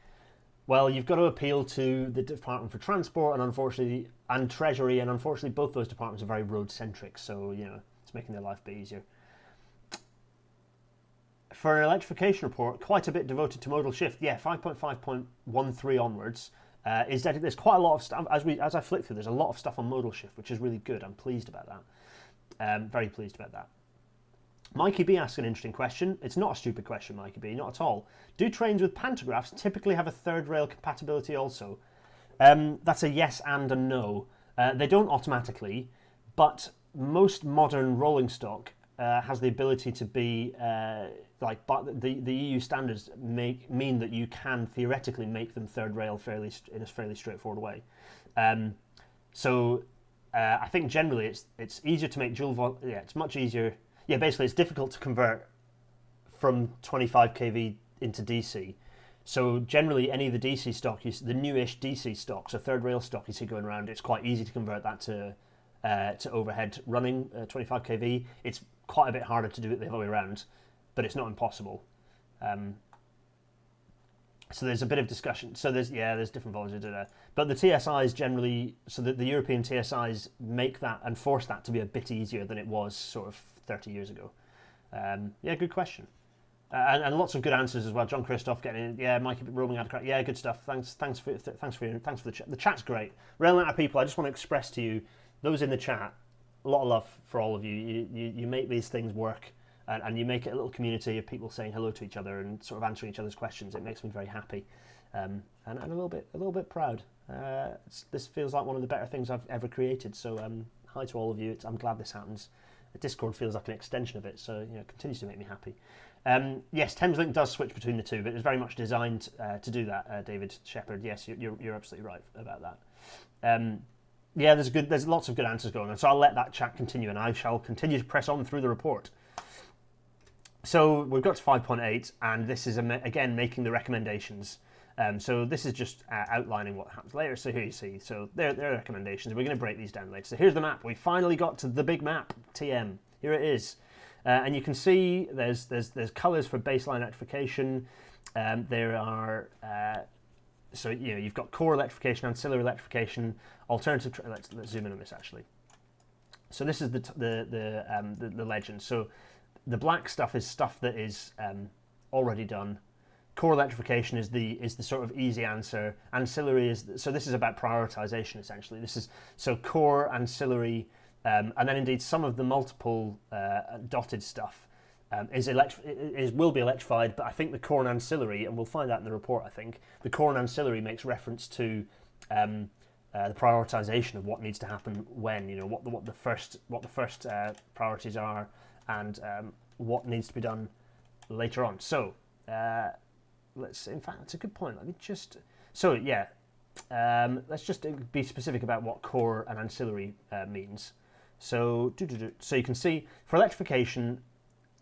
Well, you've got to appeal to the Department for Transport and Treasury, and unfortunately both those departments are very road-centric, so, you know, it's making their life a bit easier. For an electrification report, quite a bit devoted to modal shift. Yeah, 5.5.13 onwards is dedicated. There's quite a lot of stuff, as I flick through, there's a lot of stuff on modal shift, which is really good. I'm pleased about that. Very pleased about that. Mikey B asks an interesting question. It's not a stupid question, Mikey B, not at all. Do trains with pantographs typically have a third rail compatibility also? That's a yes and a no. They don't automatically, but most modern rolling stock has the ability to be, but the EU standards mean that you can theoretically make them third rail in a fairly straightforward way. I think generally it's easier to make it's much easier. Yeah, basically it's difficult to convert from 25 kV into DC. So generally any of the DC stock, the newish DC stock, so third rail stock you see going around, it's quite easy to convert that to overhead running 25 kV. It's quite a bit harder to do it the other way around, but it's not impossible. So there's a bit of discussion. So there's different voltages, but the TSIs generally, so that the European TSIs make that and force that to be a bit easier than it was sort of 30 years ago. Yeah, good question. And lots of good answers as well. John Christoph getting in. Yeah, Mike roaming out of crack. Yeah, good stuff. Thanks for the chat. The chat's great. Railing out of people. I just want to express to you, those in the chat, a lot of love for all of you. You make these things work, and you make it a little community of people saying hello to each other and sort of answering each other's questions. It makes me very happy, and a little bit proud. This feels like one of the better things I've ever created. So hi to all of you. I'm glad this happens. Discord feels like an extension of it, so it continues to make me happy. Yes, Thameslink does switch between the two, but it's very much designed to do that. David Shepherd, yes, you're absolutely right about that. Yeah, there's lots of good answers going on, so I'll let that chat continue, and I shall continue to press on through the report. So we've got to 5.8, and this is again making the recommendations. So this is just outlining what happens later. So here you see, so there are recommendations. We're going to break these down later. So here's the map. We finally got to the big map, TM. Here it is. And you can see there's colours for baseline electrification. There are so you've got core electrification, ancillary electrification, alternative. Let's zoom in on this actually. So this is the legend. So the black stuff is stuff that is already done. Core electrification is the sort of easy answer. Ancillary so this is about prioritization essentially. This is so core, ancillary, and then indeed some of the multiple dotted stuff will be electrified. But I think the core and ancillary, and we'll find out in the report. I think the core and ancillary makes reference to the prioritization of what needs to happen when, what the first priorities are, and what needs to be done later on. So. In fact, that's a good point. Let me just. So yeah, let's just be specific about what core and ancillary means. So you can see for electrification,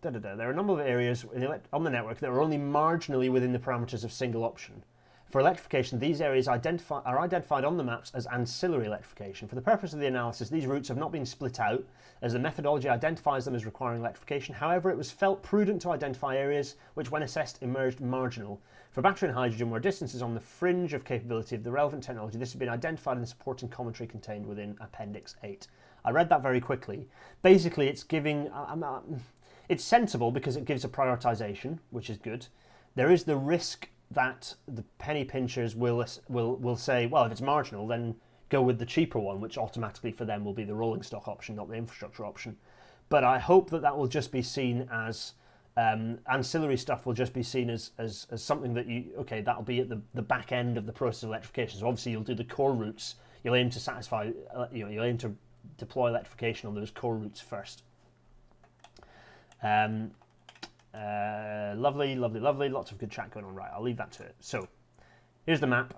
there are a number of areas on the network that are only marginally within the parameters of single option. For electrification, these areas are identified on the maps as ancillary electrification. For the purpose of the analysis, these routes have not been split out, as the methodology identifies them as requiring electrification. However, it was felt prudent to identify areas which, when assessed, emerged marginal. For battery and hydrogen, where distance is on the fringe of capability of the relevant technology, this has been identified in the supporting commentary contained within Appendix 8. I read that very quickly. Basically, it's giving... it's sensible because it gives a prioritisation, which is good. There is the risk that the penny pinchers will say, well, if it's marginal, then go with the cheaper one, which automatically for them will be the rolling stock option, not the infrastructure option. But I hope that will just be seen as ancillary stuff will just be seen as something that that'll be at the back end of the process of electrification. So obviously you'll do the core routes. You'll aim to satisfy, you'll aim to deploy electrification on those core routes first. Lovely. Lots of good chat going on. Right, I'll leave that to it. So, here's the map.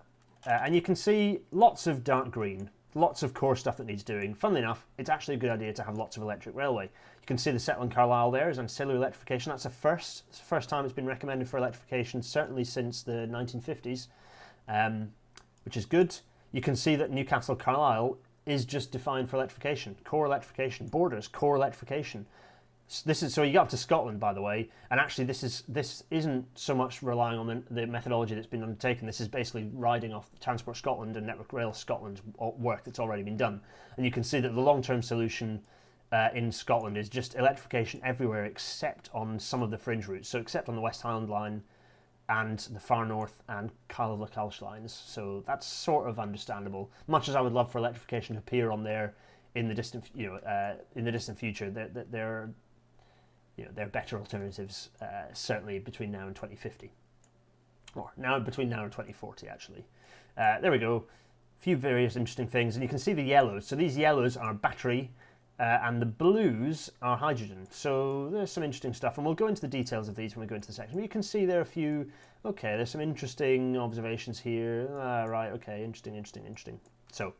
And you can see lots of dark green, lots of core stuff that needs doing. Funnily enough, it's actually a good idea to have lots of electric railway. You can see the Settle and Carlisle there is ancillary electrification. That's a first. It's the first time it's been recommended for electrification, certainly since the 1950s, which is good. You can see that Newcastle Carlisle is just defined for electrification. Core electrification. Borders, core electrification. So you get up to Scotland, by the way, and actually this isn't so much relying on the methodology that's been undertaken. This is basically riding off Transport Scotland and Network Rail Scotland's work that's already been done. And you can see that the long-term solution in Scotland is just electrification everywhere except on some of the fringe routes. So except on the West Highland line and the Far North and Kyle of the Calsh lines. So that's sort of understandable. Much as I would love for electrification to appear on there in the distant future, there are better alternatives, certainly between now and 2050. Or between now and 2040, actually. There we go. A few various interesting things. And you can see the yellows. So these yellows are battery, and the blues are hydrogen. So there's some interesting stuff. And we'll go into the details of these when we go into the section. But you can see there are a few... Okay, there's some interesting observations here. Right, okay, interesting. So,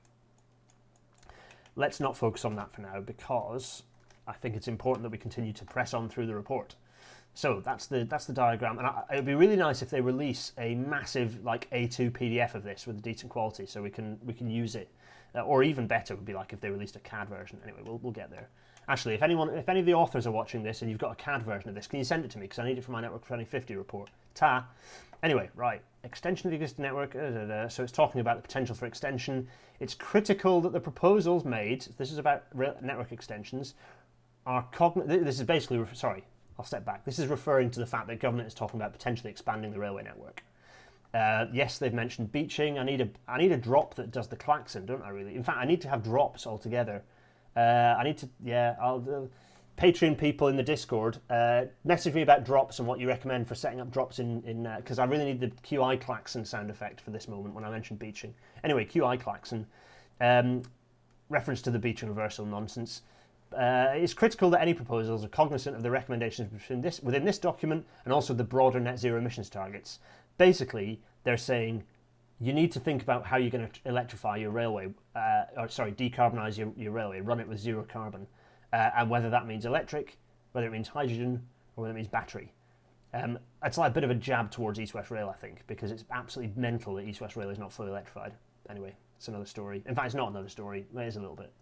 let's not focus on that for now, because I think it's important that we continue to press on through the report. So that's the diagram, and it would be really nice if they release a massive like A2 PDF of this with a decent quality, so we can use it. Or even better would be like if they released a CAD version. Anyway, we'll get there. Actually, if any of the authors are watching this and you've got a CAD version of this, can you send it to me? Because I need it for my Network 2050 report. Anyway, right. Extension of the existing network. So it's talking about the potential for extension. It's critical that the proposals made, this is about network extensions, this is basically, sorry, I'll step back. This is referring to the fact that government is talking about potentially expanding the railway network. Yes, they've mentioned beaching. I need a drop that does the klaxon, don't I really? In fact, I need to have drops altogether. Patreon people in the Discord, message me about drops and what you recommend for setting up drops in because I really need the QI klaxon sound effect for this moment when I mentioned beaching. Anyway, QI klaxon, reference to the beaching reversal nonsense. It's critical that any proposals are cognizant of the recommendations within this document and also the broader net zero emissions targets. Basically, they're saying you need to think about how you're going to electrify your railway, decarbonise your railway, run it with zero carbon, and whether that means electric, whether it means hydrogen, or whether it means battery. It's like a bit of a jab towards East West Rail, I think, because it's absolutely mental that East West Rail is not fully electrified. Anyway, it's another story. In fact, it's not another story. It is a little bit.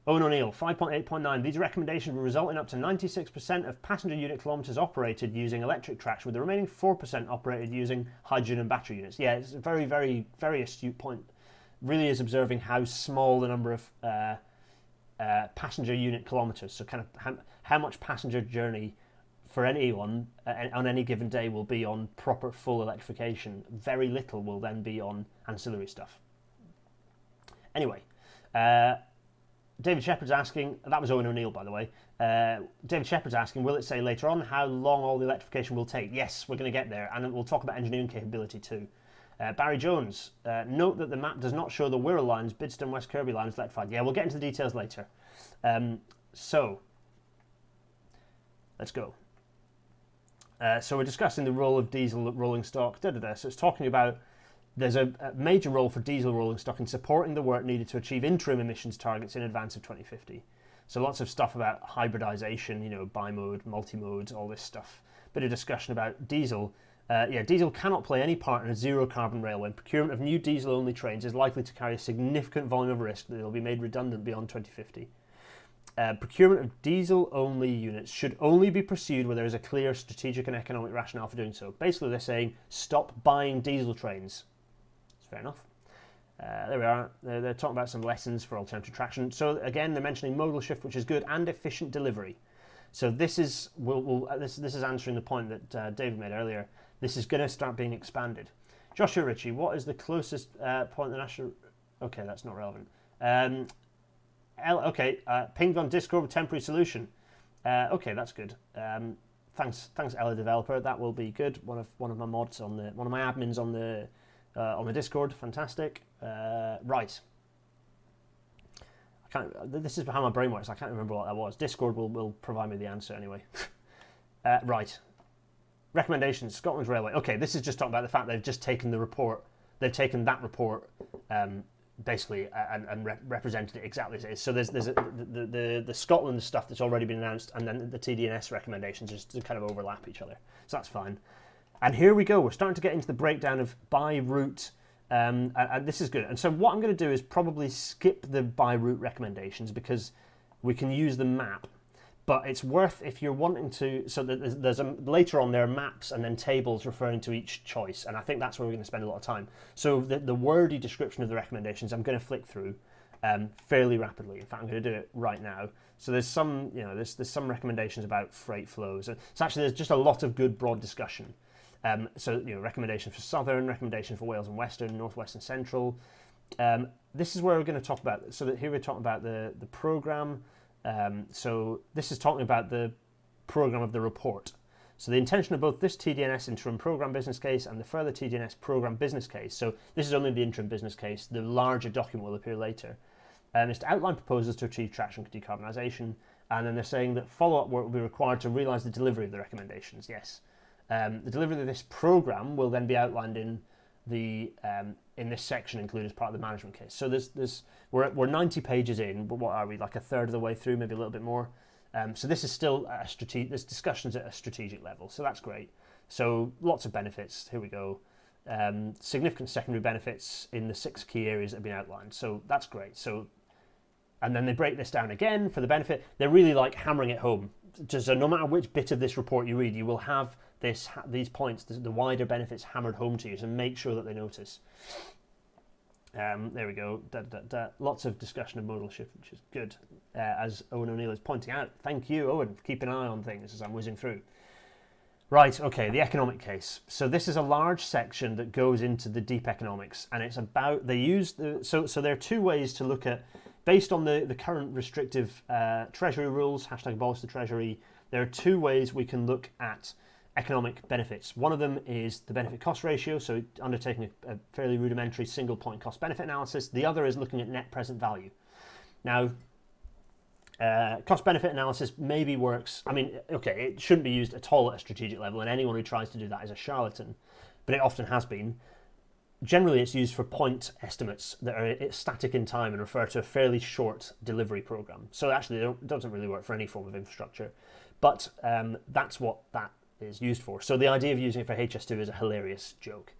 Owen O'Neill, 5.8.9. These recommendations will result in up to 96% of passenger unit kilometres operated using electric tracks, with the remaining 4% operated using hydrogen and battery units. Yeah, it's a very, very, very astute point. Really is observing how small the number of passenger unit kilometres, so kind of how much passenger journey for anyone on any given day will be on proper full electrification. Very little will then be on ancillary stuff. Anyway, David Shepherd's asking, that was Owen O'Neill, by the way. David Shepherd's asking, will it say later on how long all the electrification will take? Yes, we're going to get there, and we'll talk about engineering capability too. Barry Jones, note that the map does not show the Wirral lines, Bidston West Kirby lines electrified. Yeah, we'll get into the details later. So, let's go. So we're discussing the role of diesel rolling stock, So it's talking about There's a major role for diesel rolling stock in supporting the work needed to achieve interim emissions targets in advance of 2050. So lots of stuff about hybridization, bimode, multi-mode, all this stuff. Bit of discussion about diesel. Diesel cannot play any part in a zero-carbon railway. Procurement of new diesel-only trains is likely to carry a significant volume of risk that will be made redundant beyond 2050. Procurement of diesel-only units should only be pursued where there is a clear strategic and economic rationale for doing so. Basically, they're saying, stop buying diesel trains. It's fair enough. There we are. They're talking about some lessons for alternative traction. So again, they're mentioning modal shift, which is good, and efficient delivery. So this is this is answering the point that David made earlier. This is going to start being expanded. Joshua Ritchie, what is the closest point the national? Okay, that's not relevant. Pinged on Discord with temporary solution. Okay, that's good. Thanks, Ella Developer. That will be good. One of my mods on one of my admins on the Discord. Fantastic. Right. This is how my brain works. I can't remember what that was. Discord will provide me the answer anyway. Right. Recommendations. Scotland's Railway. Okay, this is just talking about the fact they've just taken the report. They've taken that report basically and represented it exactly as it is. So there's the Scotland stuff that's already been announced, and then the TDNS recommendations just to kind of overlap each other. So that's fine. And here we go. We're starting to get into the breakdown of by route. And this is good. And so what I'm going to do is probably skip the by route recommendations because we can use the map. But it's worth, if you're wanting to, so there's later on there are maps and then tables referring to each choice, and I think that's where we're going to spend a lot of time. So the wordy description of the recommendations I'm going to flick through fairly rapidly. In fact, I'm going to do it right now. So there's some, there's some recommendations about freight flows. So actually there's just a lot of good broad discussion. Recommendations for Southern, recommendations for Wales and Western, North West and Central. This is where we're going to talk about, so that here we're talking about the programme. So this is talking about the programme of the report. So the intention of both this TDNS interim programme business case and the further TDNS programme business case, so this is only the interim business case, the larger document will appear later, is to outline proposals to achieve traction for decarbonisation, and then they're saying that follow-up work will be required to realise the delivery of the recommendations, yes. The delivery of this programme will then be outlined in this section included as part of the management case. So we're 90 pages in, but what are we, like a third of the way through, maybe a little bit more. So this is still this discussion's at a strategic level, so that's great. So lots of benefits. Here we go. Significant secondary benefits in the 6 key areas that have been outlined. So that's great. So, and then they break this down again for the benefit. They're really like hammering it home. So no matter which bit of this report you read, you will have these points, the wider benefits hammered home to you, so make sure that they notice. There we go. Lots of discussion of modal shift, which is good, as Owen O'Neill is pointing out. Thank you, Owen, for keeping an eye on things as I'm whizzing through. Right, okay, the economic case. So this is a large section that goes into the deep economics, and it's about, so there are 2 ways to look at, based on the current restrictive Treasury rules, #abolish the Treasury, there are 2 ways we can look at economic benefits. One of them is the benefit cost ratio, so undertaking a fairly rudimentary single point cost benefit analysis. The other is looking at net present value. Now, cost benefit analysis maybe works, it shouldn't be used at all at a strategic level, and anyone who tries to do that is a charlatan, but it often has been. Generally, it's used for point estimates that are static in time and refer to a fairly short delivery program. So actually, it doesn't really work for any form of infrastructure, but that's what that is used for. So the idea of using it for HS2 is a hilarious joke.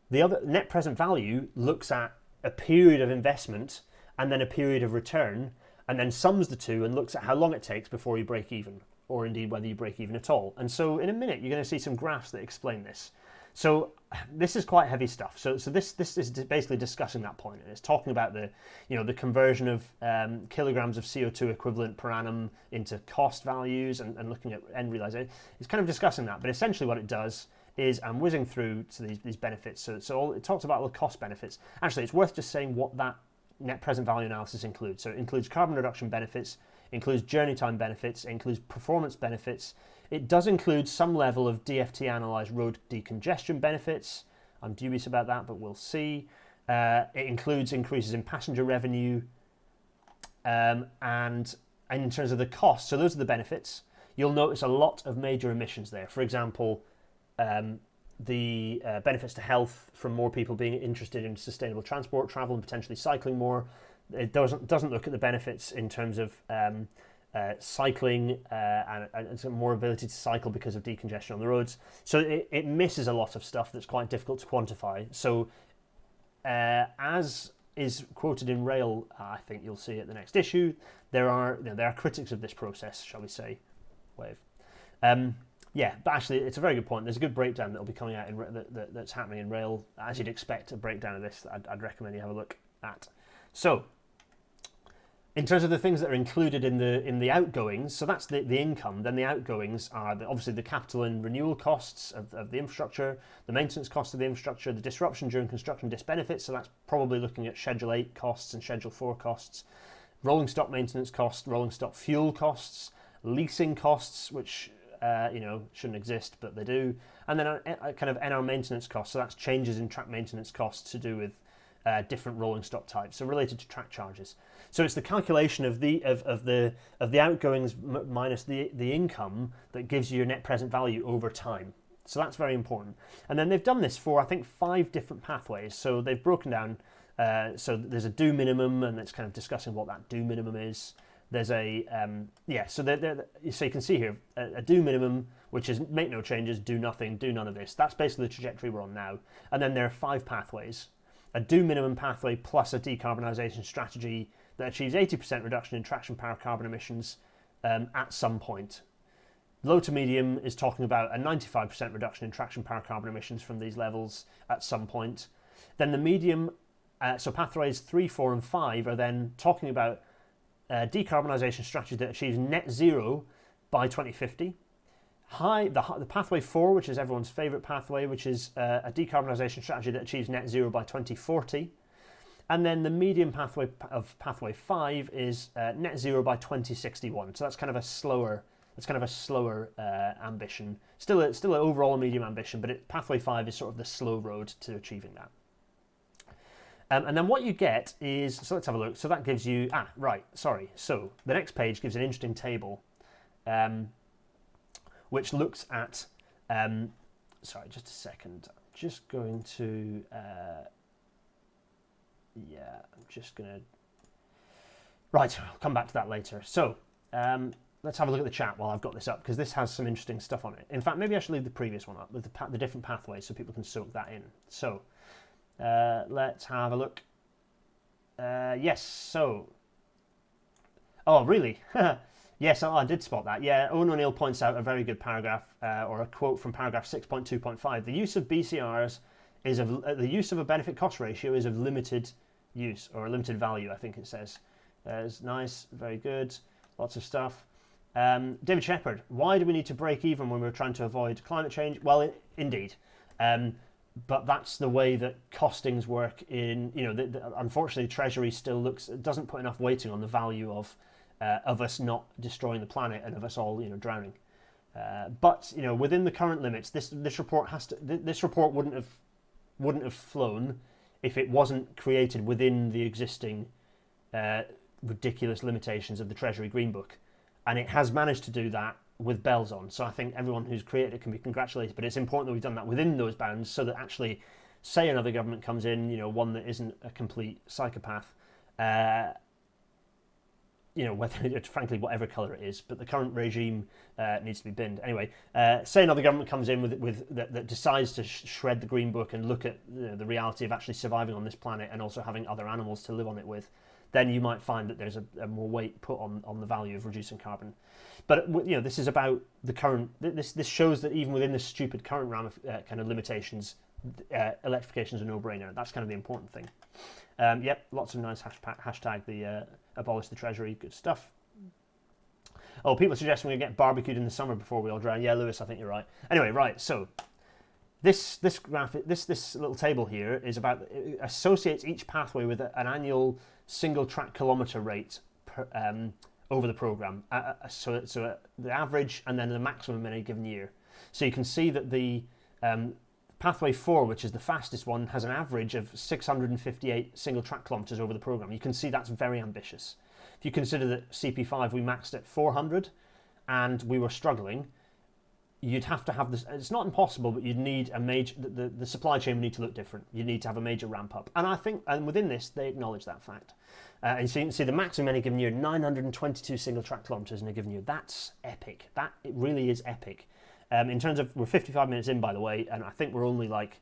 The other, net present value, looks at a period of investment and then a period of return, and then sums the two and looks at how long it takes before you break even, or indeed whether you break even at all. And so in a minute you're going to see some graphs that explain this. So this is quite heavy stuff. So this is basically discussing that point, and it's talking about the conversion of kilograms of CO2 equivalent per annum into cost values and looking at end realization. It's kind of discussing that, but essentially what it does is, I'm whizzing through to these benefits. So it talks about all the cost benefits. Actually, it's worth just saying what that net present value analysis includes. So it includes carbon reduction benefits, includes journey time benefits, includes performance benefits. It does include some level of DFT analysed road decongestion benefits. I'm dubious about that, but we'll see. It includes increases in passenger revenue, and in terms of the cost, so those are the benefits. You'll notice a lot of major emissions there. For example, the benefits to health from more people being interested in sustainable transport, travel, and potentially cycling more. It doesn't look at the benefits in terms of cycling and some more ability to cycle because of decongestion on the roads. So it misses a lot of stuff that's quite difficult to quantify. So as is quoted in Rail, I think you'll see at the next issue, there are critics of this process, shall we say, Wave. Yeah, but actually, it's a very good point. There's a good breakdown that will be coming out that's happening in Rail, as you'd expect. A breakdown of this, I'd recommend you have a look at. So, in terms of the things that are included in the outgoings, so that's the income. Then the outgoings are obviously the capital and renewal costs of the infrastructure, the maintenance costs of the infrastructure, the disruption during construction disbenefits. So that's probably looking at Schedule 8 costs and Schedule 4 costs, rolling stock maintenance costs, rolling stock fuel costs, leasing costs, which shouldn't exist, but they do. And then a kind of NR maintenance costs. So that's changes in track maintenance costs to do with different rolling stock types, so related to track charges. So it's the calculation of the outgoings minus the income that gives you your net present value over time. So that's very important. And then they've done this for, I think, 5 different pathways. So they've broken down. So there's a do minimum, and it's kind of discussing what that do minimum is. There's a so you can see here a do minimum, which is make no changes, do nothing, do none of this. That's basically the trajectory we're on now. And then there are 5 pathways: a do minimum pathway plus a decarbonisation strategy that achieves 80% reduction in traction power carbon emissions at some point. Low to medium is talking about a 95% reduction in traction power carbon emissions from these levels at some point. Then the medium, so pathways 3, 4, and 5 are then talking about decarbonisation strategy that achieves net zero by 2050. The pathway 4, which is everyone's favourite pathway, which is a decarbonisation strategy that achieves net zero by 2040. And then the medium pathway of pathway 5 is net zero by 2061. So that's kind of a slower ambition. Still an overall medium ambition, but pathway 5 is sort of the slow road to achieving that. And then what you get is, so let's have a look. So that gives you, So the next page gives an interesting table, which looks at, sorry, just a second. I'm just going to, right, I'll come back to that later. So let's have a look at the chat while I've got this up, because this has some interesting stuff on it. In fact, maybe I should leave the previous one up with the different pathways so people can soak that in. So, let's have a look. Yes, so... Oh, really? Yes, I did spot that. Yeah, Owen O'Neill points out a very good paragraph, or a quote from paragraph 6.2.5. The use of BCRs is the use of a benefit cost ratio is of limited use, or limited value, I think it says. It's nice, very good, lots of stuff. David Shepherd, why do we need to break even when we're trying to avoid climate change? Well, indeed. But that's the way that costings work in, unfortunately, Treasury still doesn't put enough weighting on the value of us not destroying the planet and of us all, drowning. But within the current limits, this report wouldn't have flown if it wasn't created within the existing ridiculous limitations of the Treasury Green Book, and it has managed to do that with bells on. So I think everyone who's created it can be congratulated, but it's important that we've done that within those bounds so that actually, say another government comes in, one that isn't a complete psychopath, whether frankly whatever colour it is, but the current regime needs to be binned. Anyway, say another government comes in that decides to shred the Green Book and look at the reality of actually surviving on this planet and also having other animals to live on it with, then you might find that there's a more weight put on the value of reducing carbon. But this is about the current. This shows that even within the stupid current kind of limitations, electrification is a no-brainer. That's kind of the important thing. Yep, lots of nice hashtag the abolish the Treasury, good stuff. Oh, people suggesting we get barbecued in the summer before we all drown. Yeah, Lewis, I think you're right. Anyway, right. So this graphic, this little table here is about associates each pathway with an annual single track kilometre rate over the programme. So the average and then the maximum in a given year. So you can see that the pathway 4, which is the fastest one, has an average of 658 single track kilometres over the programme. You can see that's very ambitious. If you consider that CP5 we maxed at 400 and we were struggling, you'd have to have this. It's not impossible, but you'd need a major. The supply chain would need to look different. You need to have a major ramp up, and I think, and within this, they acknowledge that fact. And so you can see the maximum in any given year, 922 single track kilometres in a given year. That's epic. That it really is epic. In terms of, we're 55 minutes in, by the way, and I think we're only like,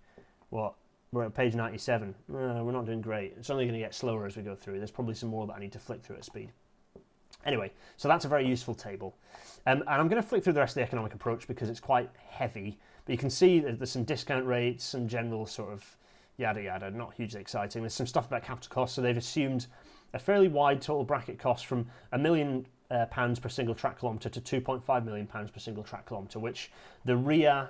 what? We're at page 97. We're not doing great. It's only going to get slower as we go through. There's probably some more that I need to flick through at speed. Anyway, so that's a very useful table. And I'm going to flick through the rest of the economic approach because it's quite heavy. But you can see that there's some discount rates, some general sort of yada yada, not hugely exciting. There's some stuff about capital costs. So they've assumed a fairly wide total bracket cost from £1 million per single track kilometre to £2.5 million per single track kilometre, which the RIA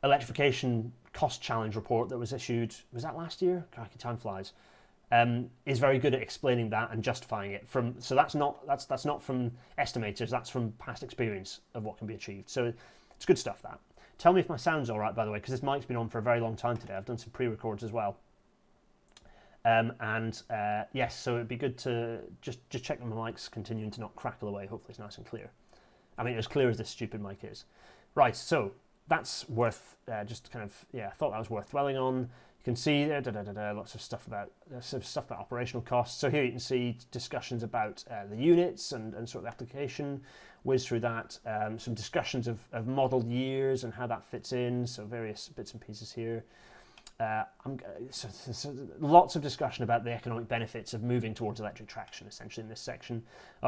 Electrification Cost Challenge report that was issued, was that last year? Crikey, time flies. Is very good at explaining that and justifying it. So that's not from estimators, that's from past experience of what can be achieved. So it's good stuff, that. Tell me if my sound's all right, by the way, because this mic's been on for a very long time today. I've done some pre-records as well. Yes, so it'd be good to just check that my mic's continuing to not crackle away. Hopefully it's nice and clear. I mean, as clear as this stupid mic is. Right, so that's worth just kind of, I thought that was worth dwelling on. You can see there, lots of stuff about operational costs. So here you can see discussions about the units and sort of the application. Whiz through that. Some discussions of model years and how that fits in. So various bits and pieces here. So lots of discussion about the economic benefits of moving towards electric traction, essentially, in this section.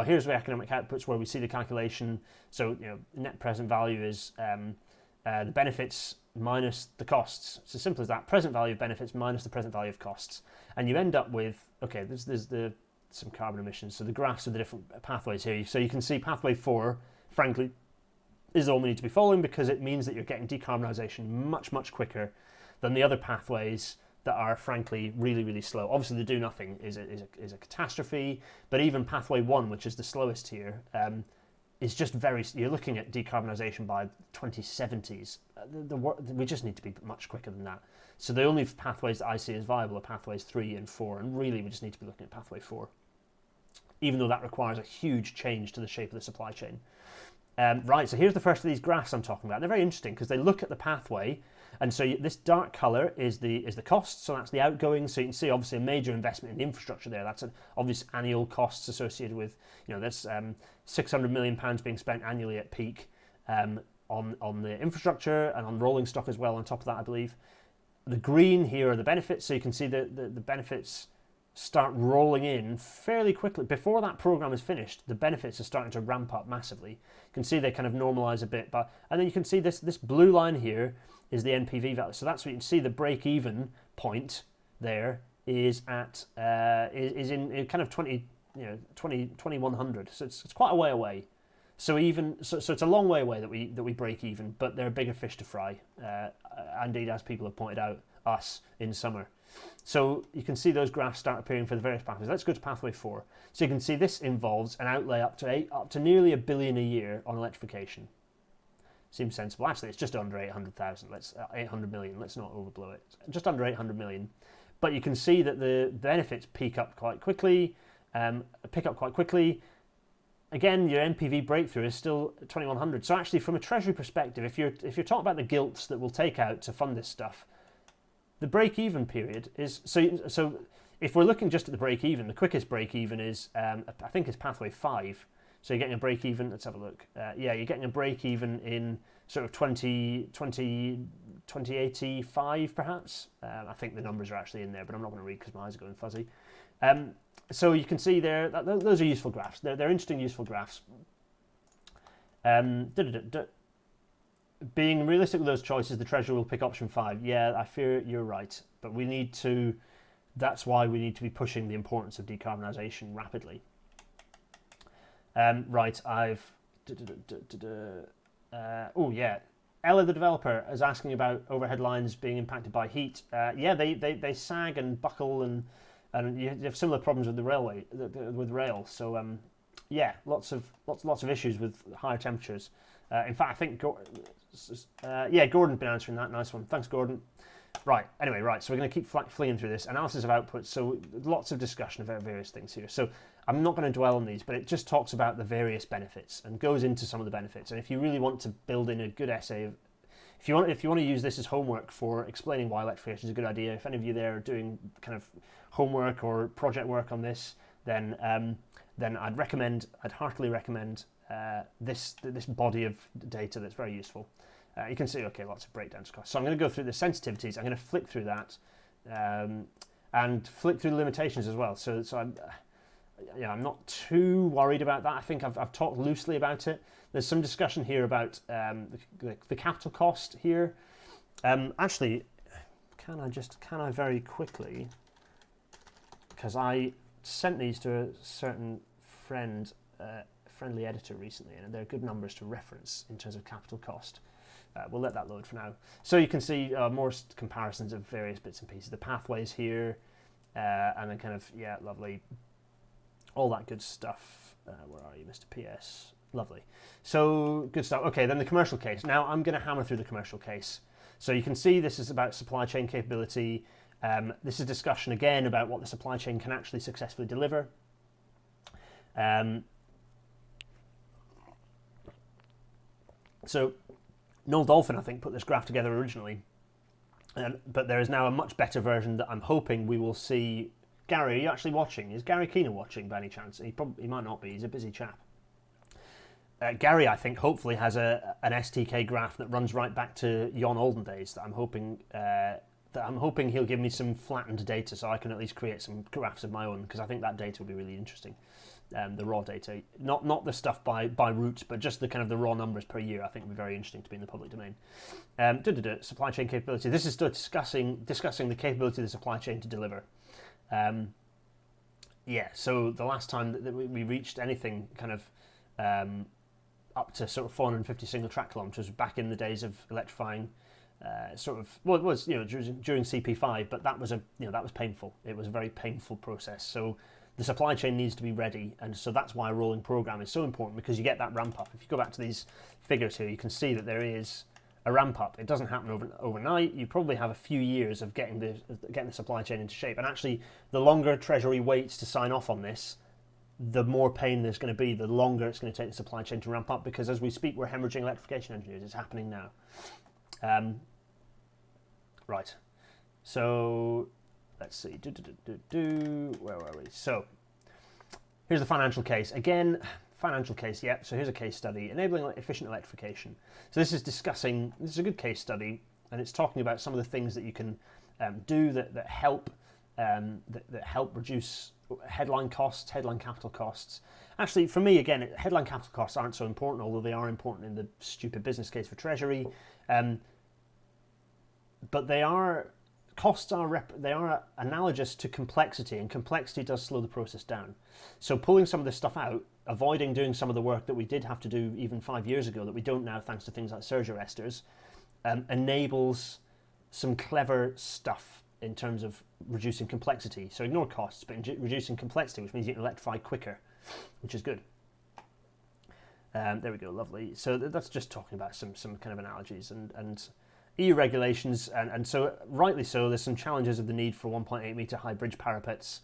Here's the economic outputs where we see the calculation. So, net present value is the benefits minus the costs. It's as simple as that. Present value of benefits minus the present value of costs. And you end up with, okay, there's some carbon emissions. So the graphs of the different pathways here. So you can see pathway 4, frankly, is the one we need to be following because it means that you're getting decarbonisation much, much quicker than the other pathways that are, frankly, really, really slow. Obviously, the do nothing is a catastrophe, but even pathway 1, which is the slowest here, is just you're looking at decarbonisation by 2070s. We just need to be much quicker than that. So the only pathways that I see as viable are pathways 3 and 4, and really we just need to be looking at pathway 4, even though that requires a huge change to the shape of the supply chain. Right, so here's the first of these graphs I'm talking about. They're very interesting because they look at the pathway, and so this dark colour is the cost, so that's the outgoing. So you can see obviously a major investment in the infrastructure there. That's an obvious annual costs associated with, there's £600 million being spent annually at peak on the infrastructure and on rolling stock as well on top of that, I believe. The green here are the benefits, so you can see the benefits start rolling in fairly quickly. Before that program is finished, the benefits are starting to ramp up massively. You can see they kind of normalise a bit, and then you can see this blue line here is the NPV value. So that's what you can see. The break-even point there is at is in kind of 2100. So it's quite a way away. So it's a long way away that we break even, but there are bigger fish to fry. Indeed, as people have pointed out, us in summer. So you can see those graphs start appearing for the various pathways. Let's go to pathway 4. So you can see this involves an outlay up to nearly $1 billion a year on electrification. Seems sensible. Actually, it's just under 800,000. 800 million. Let's not overblow it. Just under 800 million. But you can see that the benefits pick up quite quickly. Again, your NPV breakthrough is still 2100. So actually, from a treasury perspective, if you're talking about the gilts that we'll take out to fund this stuff, the break-even period is so. If we're looking just at the break-even, the quickest break-even is I think it's pathway 5. So you're getting a break-even. Let's have a look. You're getting a break-even in sort of 2085, perhaps. I think the numbers are actually in there, but I'm not going to read because my eyes are going fuzzy. So you can see there, those are useful graphs. They're interesting, useful graphs. Being realistic with those choices, the Treasury will pick option 5. Yeah, I fear you're right. But that's why we need to be pushing the importance of decarbonisation rapidly. Right, Ella, the developer, is asking about overhead lines being impacted by heat. They sag and buckle, and you have similar problems with the railway, with rail. So lots of issues with higher temperatures. In fact, I think Gordon's been answering that. Nice one, thanks, Gordon. Right, anyway, right, so we're going to keep flinging through this. Analysis of outputs, so lots of discussion about various things here. So I'm not going to dwell on these, but it just talks about the various benefits and goes into some of the benefits. And if you really want to build in a good essay, if you want to use this as homework for explaining why electrification is a good idea, if any of you there are doing kind of homework or project work on this, then I'd heartily recommend this body of data that's very useful. You can see, okay, lots of breakdowns costs. So I'm going to go through the sensitivities. I'm going to flick through that and flick through the limitations as well. So I'm not too worried about that. I think I've talked loosely about it. There's some discussion here about the capital cost here. Actually, can I very quickly, because I sent these to a certain friendly editor recently, and they're good numbers to reference in terms of capital cost. We'll let that load for now. So you can see more comparisons of various bits and pieces. The pathways here, and then kind of, yeah, lovely. All that good stuff. Where are you, Mr. PS? Lovely. So, good stuff. Okay, then the commercial case. Now, I'm going to hammer through the commercial case. So you can see this is about supply chain capability. This is discussion, again, about what the supply chain can actually successfully deliver. So Noel Dolphin, I think, put this graph together originally, but there is now a much better version that I'm hoping we will see. Gary, are you actually watching? Is Gary Keener watching by any chance? He might not be. He's a busy chap. Gary, I think, hopefully has an STK graph that runs right back to yon olden days. That I'm hoping he'll give me some flattened data so I can at least create some graphs of my own, because I think that data will be really interesting. The raw data, not the stuff by root, but just the kind of the raw numbers per year, I think would be very interesting to be in the public domain. Supply chain capability. This is discussing the capability of the supply chain to deliver. So the last time that we reached anything kind of up to sort of 450 single track kilometers was back in the days of electrifying. It was during CP5, but that was painful. It was a very painful process. So the supply chain needs to be ready, and so that's why a rolling program is so important, because you get that ramp up. If you go back to these figures here, you can see that there is a ramp up. It doesn't happen overnight. You probably have a few years of getting the supply chain into shape. And actually, the longer Treasury waits to sign off on this, the more pain there's going to be, the longer it's going to take the supply chain to ramp up, because as we speak, we're hemorrhaging electrification engineers. It's happening now. Right. So let's see. Where were we? So here's the financial case. Again, financial case, yep. So here's a case study, enabling efficient electrification. So this is a good case study, and it's talking about some of the things that you can do that help reduce headline costs, headline capital costs. Actually, for me, again, headline capital costs aren't so important, although they are important in the stupid business case for Treasury. But they are analogous to complexity, and complexity does slow the process down. So pulling some of this stuff out, avoiding doing some of the work that we did have to do even 5 years ago that we don't now thanks to things like surge arresters, enables some clever stuff in terms of reducing complexity. So ignore costs, but reducing complexity, which means you can electrify quicker, which is good. There we go, lovely. So that's just talking about some kind of analogies and EU regulations, and so rightly so. There's some challenges of the need for 1.8 meter high bridge parapets.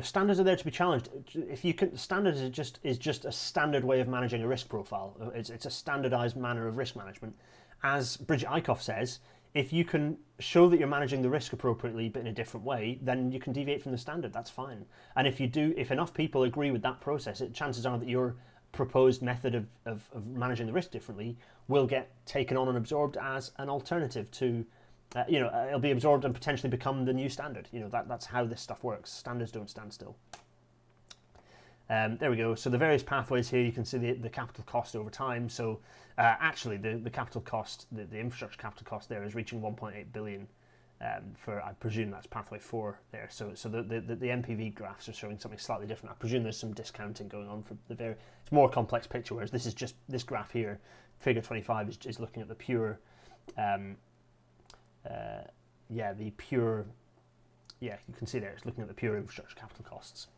Standards are there to be challenged. If you can, standards is just a standard way of managing a risk profile. It's a standardized manner of risk management. As Bridget Eickhoff says, if you can show that you're managing the risk appropriately but in a different way, then you can deviate from the standard. That's fine. And if enough people agree with that process, chances are that your proposed method of managing the risk differently will get taken on and absorbed as an alternative to, it'll be absorbed and potentially become the new standard. That's how this stuff works. Standards don't stand still. There we go. So the various pathways here, you can see the capital cost over time. So actually, the capital cost, the infrastructure capital cost there is reaching 1.8 billion for, I presume that's pathway 4 there. So the MPV graphs are showing something slightly different. I presume there's some discounting going on for it's a more complex picture, whereas this is just this graph here, figure 25 is looking at the pure, you can see there, it's looking at the pure infrastructure capital costs.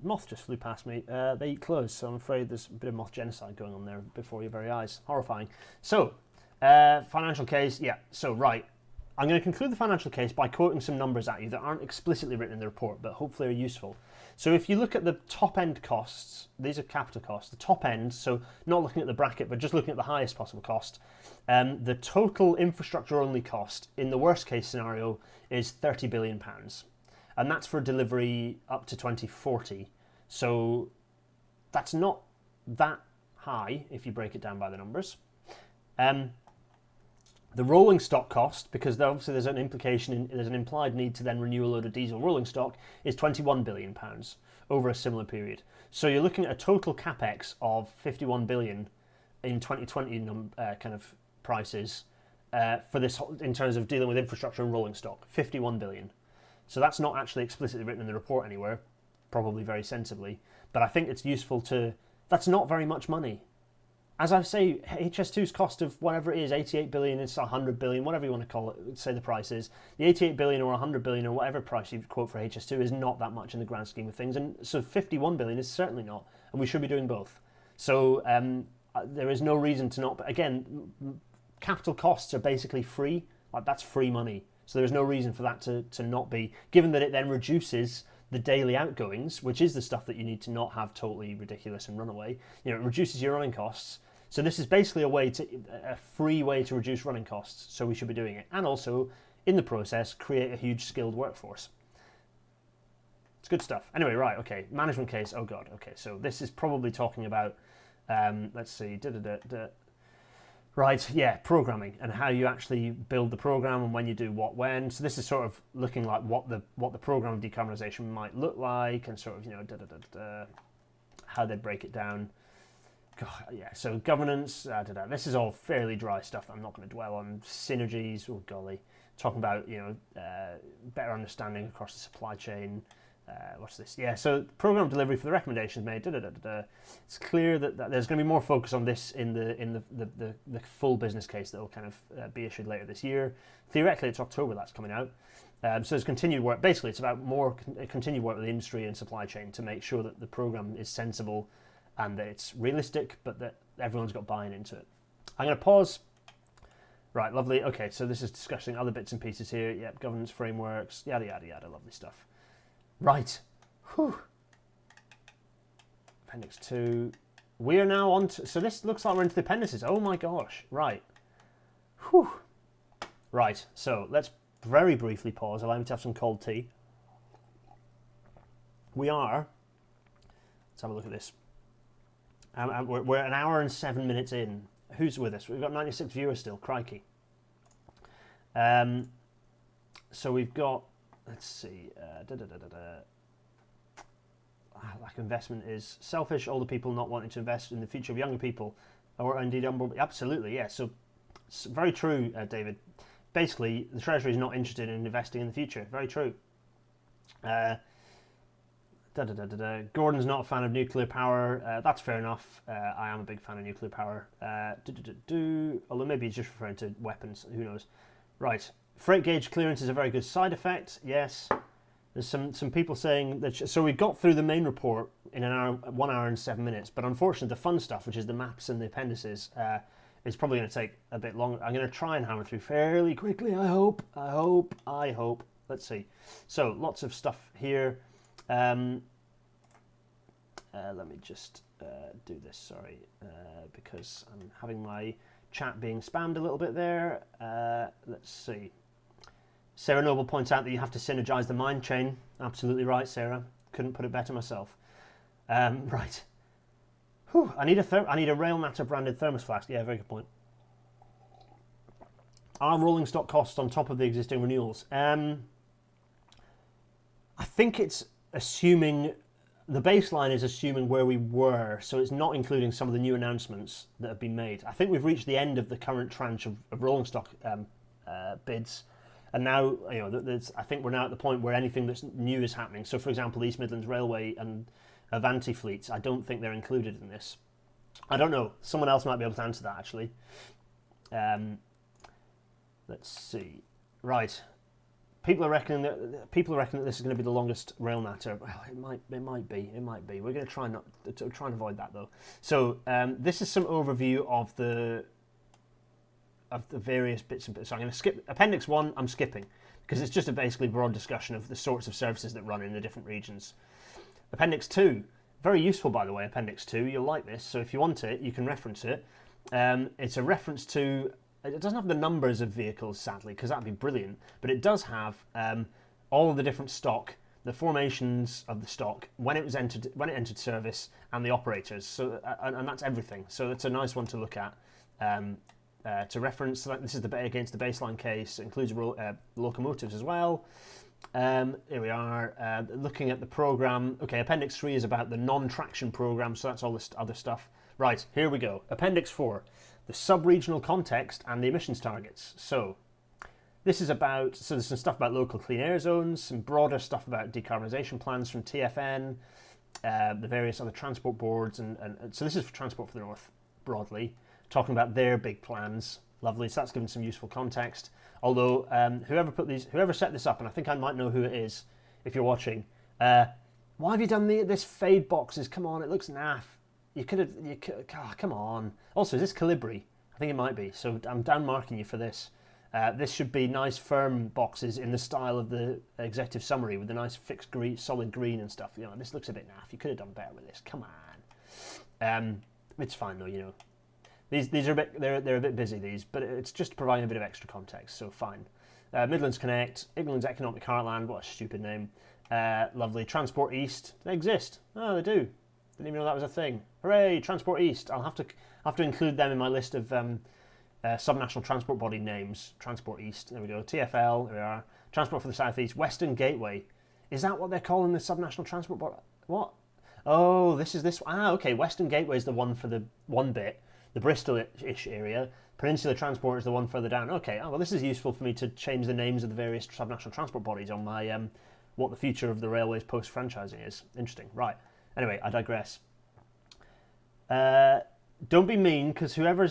Moth just flew past me. They eat clothes, so I'm afraid there's a bit of moth genocide going on there before your very eyes. Horrifying. So, Financial case, yeah. So, right. I'm going to conclude the financial case by quoting some numbers at you that aren't explicitly written in the report, but hopefully are useful. So if you look at the top end costs, these are capital costs, the top end, so not looking at the bracket, but just looking at the highest possible cost, the total infrastructure only cost in the worst case scenario is £30 billion. And that's for delivery up to 2040. So that's not that high if you break it down by the numbers. The rolling stock cost, because obviously there's an implication, there's an implied need to then renew a load of diesel rolling stock, is £21 billion over a similar period. So you're looking at a total capex of 51 billion in 2020 kind of prices for this in terms of dealing with infrastructure and rolling stock. 51 billion. So that's not actually explicitly written in the report anywhere, probably very sensibly. But I think it's useful to. That's not very much money. As I say, HS2's cost of whatever it is, 88 billion, it's 100 billion, whatever you want to call it, say the price is. The 88 billion or 100 billion or whatever price you quote for HS2 is not that much in the grand scheme of things. And so 51 billion is certainly not. And we should be doing both. So there is no reason to not. But again, capital costs are basically free. Like that's free money. So there's no reason for that to not be, given that it then reduces the daily outgoings, which is the stuff that you need to not have totally ridiculous and run away. You know, it reduces your running costs. So this is basically a free way to reduce running costs, so we should be doing it. And also, in the process, create a huge skilled workforce. It's good stuff. Anyway, right, okay, management case, oh god, okay, so this is probably talking about, let's see, right, yeah, programming and how you actually build the program and when you do what when. So this is sort of looking like what the program of decarbonisation might look like and sort of, you know, how they break it down. God, yeah, so governance, this is all fairly dry stuff that I'm not going to dwell on. Synergies, oh golly, talking about, you know, better understanding across the supply chain. What's this? Yeah, so program delivery for the recommendations made. It's clear that there's going to be more focus on this in the full business case that will kind of be issued later this year. Theoretically, it's October that's coming out. So there's continued work. Basically, it's about more continued work with the industry and supply chain to make sure that the program is sensible and that it's realistic, but that everyone's got buy-in into it. I'm going to pause. Right, lovely. Okay, so this is discussing other bits and pieces here. Yep, governance frameworks, yada, yada, yada. Lovely stuff. Right. Whew. Appendix 2. We are now on to... So this looks like we're into the appendices. Oh my gosh. Right. Whew. Right, so let's very briefly pause. Allow me to have some cold tea. We are... Let's have a look at this. We're an hour and 7 minutes in. Who's with us? We've got 96 viewers still. Crikey. So we've got... Let's see. Lack of investment is selfish. Older people not wanting to invest in the future of younger people, or indeed, absolutely, yeah. So, very true, David. Basically, the Treasury is not interested in investing in the future. Very true. Gordon's not a fan of nuclear power. That's fair enough. I am a big fan of nuclear power. Although maybe he's just referring to weapons. Who knows? Right. Freight gauge clearance is a very good side effect. Yes. There's some people saying that. So we got through the main report in 1 hour and 7 minutes. But unfortunately, the fun stuff, which is the maps and the appendices, is probably going to take a bit longer. I'm going to try and hammer through fairly quickly. I hope. Let's see. So lots of stuff here. Let me just do this. Sorry, because I'm having my chat being spammed a little bit there. Let's see. Sarah Noble points out that you have to synergize the mind chain. Absolutely right, Sarah. Couldn't put it better myself. Right. Whew, I need a Rail Matter branded thermos flask. Yeah, very good point. Are rolling stock costs on top of the existing renewals? I think it's assuming the baseline is assuming where we were, so it's not including some of the new announcements that have been made. I think we've reached the end of the current tranche of rolling stock bids. And now, you know, I think we're now at the point where anything that's new is happening. So, for example, East Midlands Railway and Avanti fleets, I don't think they're included in this. I don't know. Someone else might be able to answer that, actually. Let's see. Right. People are reckoning that this is going to be the longest rail matter. Well, it might be. We're going to try and avoid that, though. So, this is some overview of the of the various bits and bits. So I'm going to skip Appendix 1. I'm skipping because it's just a basically broad discussion of the sorts of services that run in the different regions. Appendix 2, very useful, by the way. Appendix 2, you'll like this. So if you want it, you can reference it. It's a reference to. It doesn't have the numbers of vehicles, sadly, because that'd be brilliant. But it does have all of the different stock, the formations of the stock when it entered service, and the operators. So and that's everything. So it's a nice one to look at to reference. So this is against the baseline case. It includes locomotives as well. Here we are looking at the program. Okay, Appendix 3 is about the non-traction program. So that's all this other stuff. Right, here we go. Appendix 4. The sub-regional context and the emissions targets. So this is about, so there's some stuff about local clean air zones, some broader stuff about decarbonisation plans from TfN, the various other transport boards, and so this is for Transport for the North broadly, talking about their big plans. Lovely, so that's given some useful context. Although whoever set this up, and I think I might know who it is if you're watching, why have you done this fade boxes? Come on, it looks naff. You could, oh, come on. Also, is this Calibri? I think it might be. So I'm down marking you for this. This should be nice firm boxes in the style of the executive summary with a nice fixed green, solid green and stuff. You know, this looks a bit naff. You could have done better with this. Come on. It's fine though. You know, these are a bit. They're a bit busy these, but it's just providing a bit of extra context. So fine. Midlands Connect, England's Economic Heartland. What a stupid name. Lovely. Transport East. They exist. Oh, they do. Didn't even know that was a thing. Hooray! Transport East. I'll have to include them in my list of subnational transport body names. Transport East. There we go. TfL. There we are. Transport for the South East. Western Gateway. Is that what they're calling the subnational transport body? What? Oh, this is this. Ah, okay. Western Gateway is the one for the one bit, the Bristol-ish area. Peninsular Transport is the one further down. Okay. Oh, well, this is useful for me to change the names of the various subnational transport bodies on my what the future of the railways post-franchising is. Interesting. Right. Anyway, I digress. Don't be mean, because whoever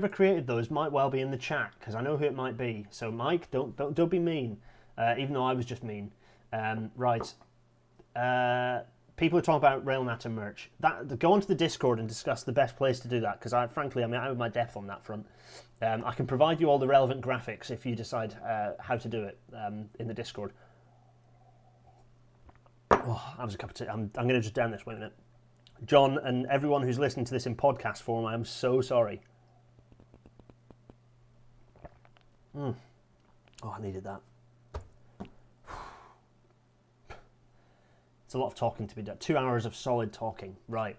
created those might well be in the chat, because I know who it might be. So Mike, don't be mean, even though I was just mean. Right. People are talking about RailNATA merch. Go onto the Discord and discuss the best place to do that, because frankly, I'm out of my depth on that front. I can provide you all the relevant graphics if you decide how to do it in the Discord. Oh, that was a cup of tea. I'm going to just down this. Wait a minute. John and everyone who's listening to this in podcast form, I am so sorry. Oh, I needed that. It's a lot of talking to be done. 2 hours of solid talking. Right.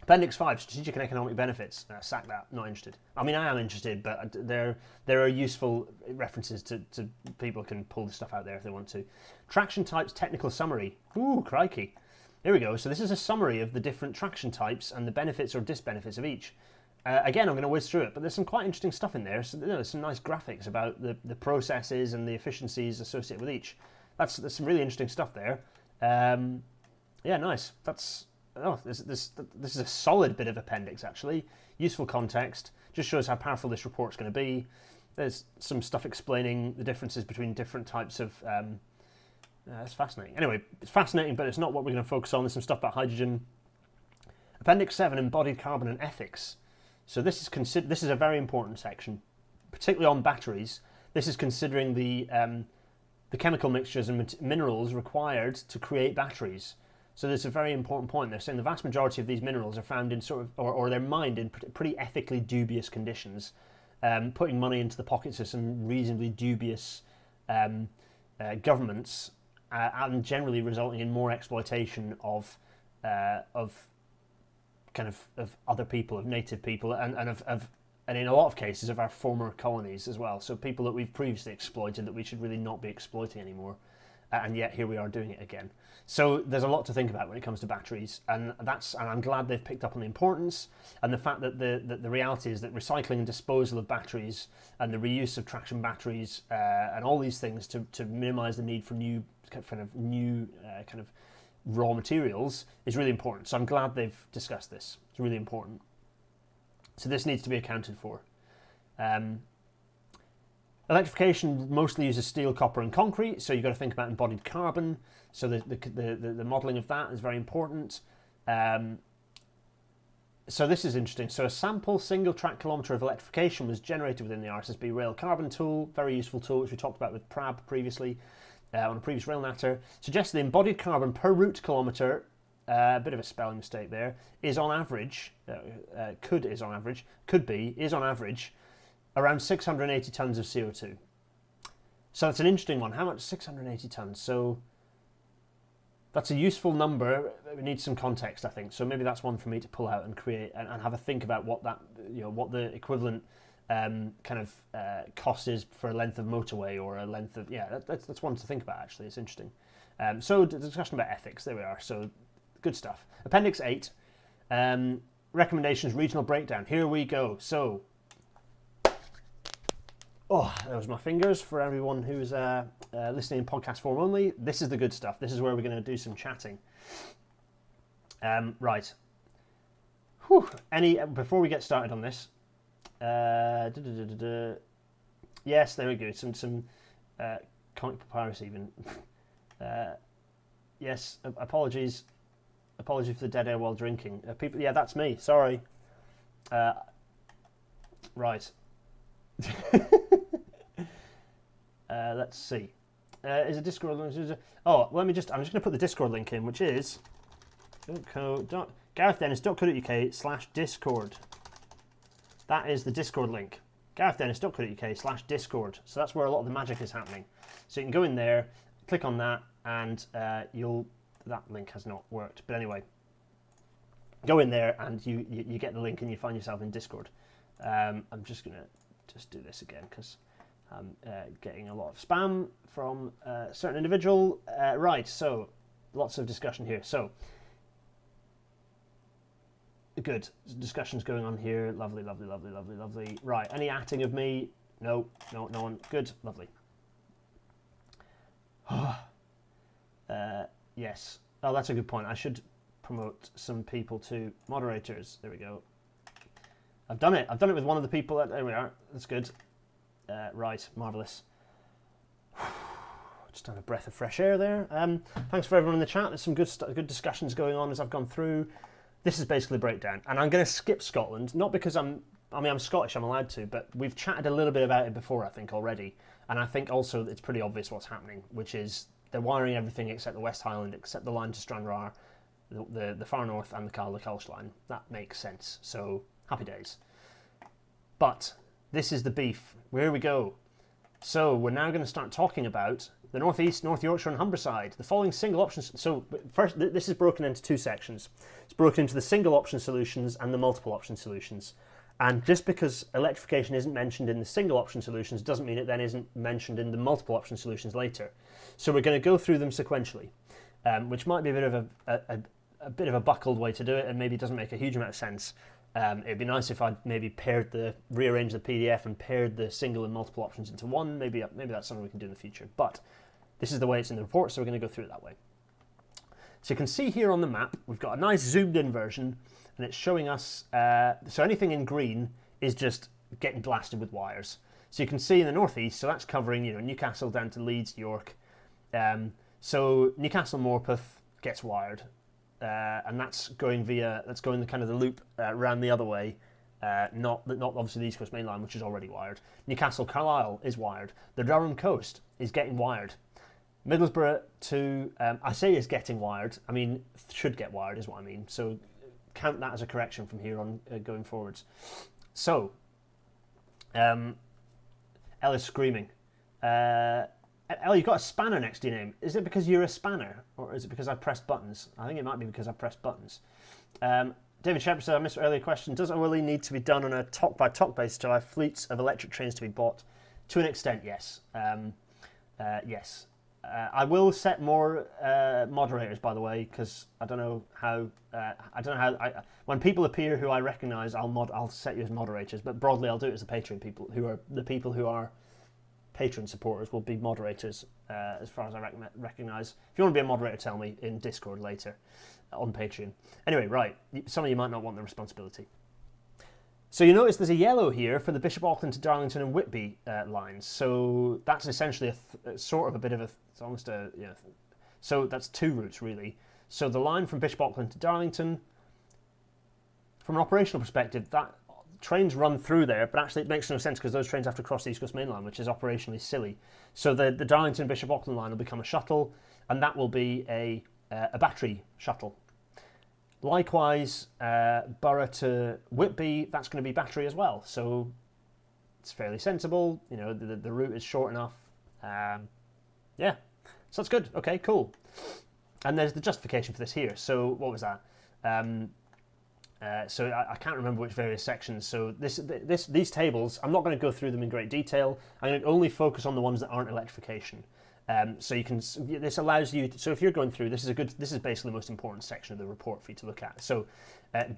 Appendix 5, Strategic and Economic Benefits. Sack that. Not interested. I mean, I am interested, but there are useful references to people who can pull the stuff out there if they want to. Traction Types Technical Summary. Ooh, crikey. Here we go. So this is a summary of the different traction types and the benefits or disbenefits of each. Again, I'm going to whiz through it, but there's some quite interesting stuff in there. So there's some nice graphics about the processes and the efficiencies associated with each. There's some really interesting stuff there. Yeah, nice. This is a solid bit of appendix, actually. Useful context. Just shows how powerful this report's going to be. There's some stuff explaining the differences between different types of... it's fascinating. Anyway, it's fascinating, but it's not what we're going to focus on. There's some stuff about hydrogen. Appendix 7, Embodied Carbon and Ethics. So this is a very important section, particularly on batteries. This is considering the chemical mixtures and minerals required to create batteries. So there's a very important point. They're saying the vast majority of these minerals are found in or they're mined in pretty ethically dubious conditions, putting money into the pockets of some reasonably dubious governments, and generally resulting in more exploitation of other people, of native people, and in a lot of cases of our former colonies as well. So people that we've previously exploited that we should really not be exploiting anymore. And yet here we are doing it again. So there's a lot to think about when it comes to batteries, and I'm glad they've picked up on the importance and the fact that the reality is that recycling and disposal of batteries and the reuse of traction batteries and all these things to minimise the need for new raw materials is really important. So I'm glad they've discussed this. It's really important. So this needs to be accounted for. Electrification mostly uses steel, copper and concrete, so you've got to think about embodied carbon. So the modelling of that is very important. So this is interesting. So a sample single track kilometre of electrification was generated within the RSSB rail carbon tool, very useful tool, which we talked about with PRAB previously on a previous rail natter. Suggests the embodied carbon per route kilometre, a bit of a spelling mistake there, is on average, is on average, around 680 tonnes of CO2. So that's an interesting one. How much? 680 tonnes. So that's a useful number. We need some context, I think. So maybe that's one for me to pull out and create and have a think about what that, what the equivalent cost is for a length of motorway or a length of, that's one to think about, actually. It's interesting. So the discussion about ethics, there we are. So good stuff. Appendix 8, recommendations, regional breakdown. Here we go. So, there was my fingers for everyone who's listening in podcast form only. This is the good stuff. This is where we're going to do some chatting. Right. Whew. Before we get started on this, yes, there we go. Some comic papyrus even. Yes, apologies for the dead air while drinking. People, yeah, that's me. Sorry. Right. Let's see. Is a Discord link? Oh, I'm just going to put the Discord link in, which is GarethDennis.co.uk/Discord. That is the Discord link. GarethDennis.co.uk/Discord. So that's where a lot of the magic is happening. So you can go in there, click on that, and that link has not worked. But anyway, go in there and you get the link and you find yourself in Discord. I'm just going to do this again because I'm getting a lot of spam from a certain individual. Right, so lots of discussion here. So, good. Discussions going on here. Lovely, lovely, lovely, lovely, lovely. Right, any acting of me? No one. Good, lovely. Yes. Oh, that's a good point. I should promote some people to moderators. There we go. I've done it with one of the people. There we are. That's good. Right, marvellous. Just have a breath of fresh air there. Thanks for everyone in the chat. There's some good discussions going on as I've gone through. This is basically a breakdown. And I'm going to skip Scotland, not because I'm Scottish, I'm allowed to, but we've chatted a little bit about it before, I think, already. And I think also it's pretty obvious what's happening, which is they're wiring everything except the West Highland, except the line to Stranraer, the far north, and the Carl-the-Kelch line. That makes sense. So, happy days. But this is the beef. Where we go. So we're now going to start talking about the North East, North Yorkshire and Humberside. The following single options. So first, this is broken into two sections. It's broken into the single option solutions and the multiple option solutions. And just because electrification isn't mentioned in the single option solutions doesn't mean it then isn't mentioned in the multiple option solutions later. So we're going to go through them sequentially, which might be a bit of a buckled way to do it, and maybe doesn't make a huge amount of sense. It'd be nice if I'd maybe rearranged the PDF and paired the single and multiple options into one. Maybe that's something we can do in the future. But this is the way it's in the report, so we're going to go through it that way. So you can see here on the map, we've got a nice zoomed-in version, and it's showing us. So anything in green is just getting blasted with wires. So you can see in the northeast, so that's covering Newcastle down to Leeds, York. So Newcastle Morpeth gets wired. And that's going the kind of the loop around the other way, not obviously the East Coast Main Line, which is already wired. Newcastle Carlisle is wired. The Durham Coast is getting wired. Middlesbrough to I say is getting wired. I mean should get wired is what I mean. So count that as a correction from here on going forwards. So Ella's screaming. Ella, you've got a spanner next to your name. Is it because you're a spanner? Or is it because I've pressed buttons? I think it might be because I've pressed buttons. David Shepard said, I missed an earlier question. Does OLE need to be done on a top-by-top basis to allow fleets of electric trains to be bought? To an extent, yes. Yes. I will set more moderators, by the way, because I don't know how... when people appear who I recognise, I'll set you as moderators. But broadly, I'll do it as the Patreon people, the people who are Patreon supporters will be moderators, as far as I recognise. If you want to be a moderator, tell me in Discord later on Patreon. Anyway, right, some of you might not want the responsibility. So you notice there's a yellow here for the Bishop Auckland to Darlington and Whitby lines. So that's essentially sort of a bit of it's almost a, so that's two routes really. So the line from Bishop Auckland to Darlington from an operational perspective, that trains run through there, but actually it makes no sense because those trains have to cross the East Coast Main Line, which is operationally silly. So the Darlington Bishop Auckland line will become a shuttle, and that will be a battery shuttle. Likewise, Borough to Whitby, that's going to be battery as well. So it's fairly sensible. You know, the route is short enough. Yeah, so that's good. Okay, cool. And there's the justification for this here. So what was that? So I can't remember which various sections. So these tables, I'm not going to go through them in great detail. I'm going to only focus on the ones that aren't electrification. So you can. This allows you. So if you're going through, this is basically the most important section of the report for you to look at. So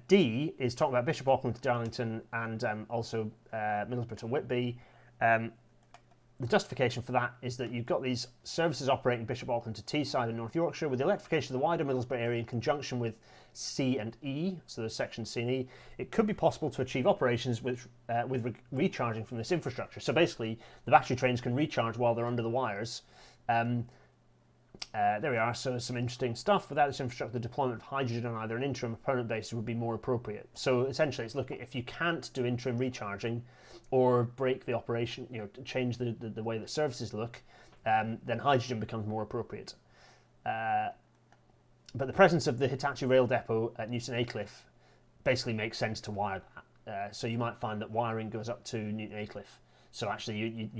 D is talking about Bishop Auckland to Darlington and also Middlesbrough to Whitby. The justification for that is that you've got these services operating Bishop Auckland to Teesside in North Yorkshire with the electrification of the wider Middlesbrough area in conjunction with C and E, so there's sections C and E, it could be possible to achieve operations with recharging from this infrastructure. So basically, the battery trains can recharge while they're under the wires. There we are, so some interesting stuff. Without this infrastructure, the deployment of hydrogen on either an interim or permanent basis would be more appropriate. So essentially, it's looking if you can't do interim recharging or break the operation, you know, to change the way that services look, then hydrogen becomes more appropriate. But the presence of the Hitachi rail depot at Newton Aycliffe basically makes sense to wire that. So you might find that wiring goes up to Newton Aycliffe. So actually,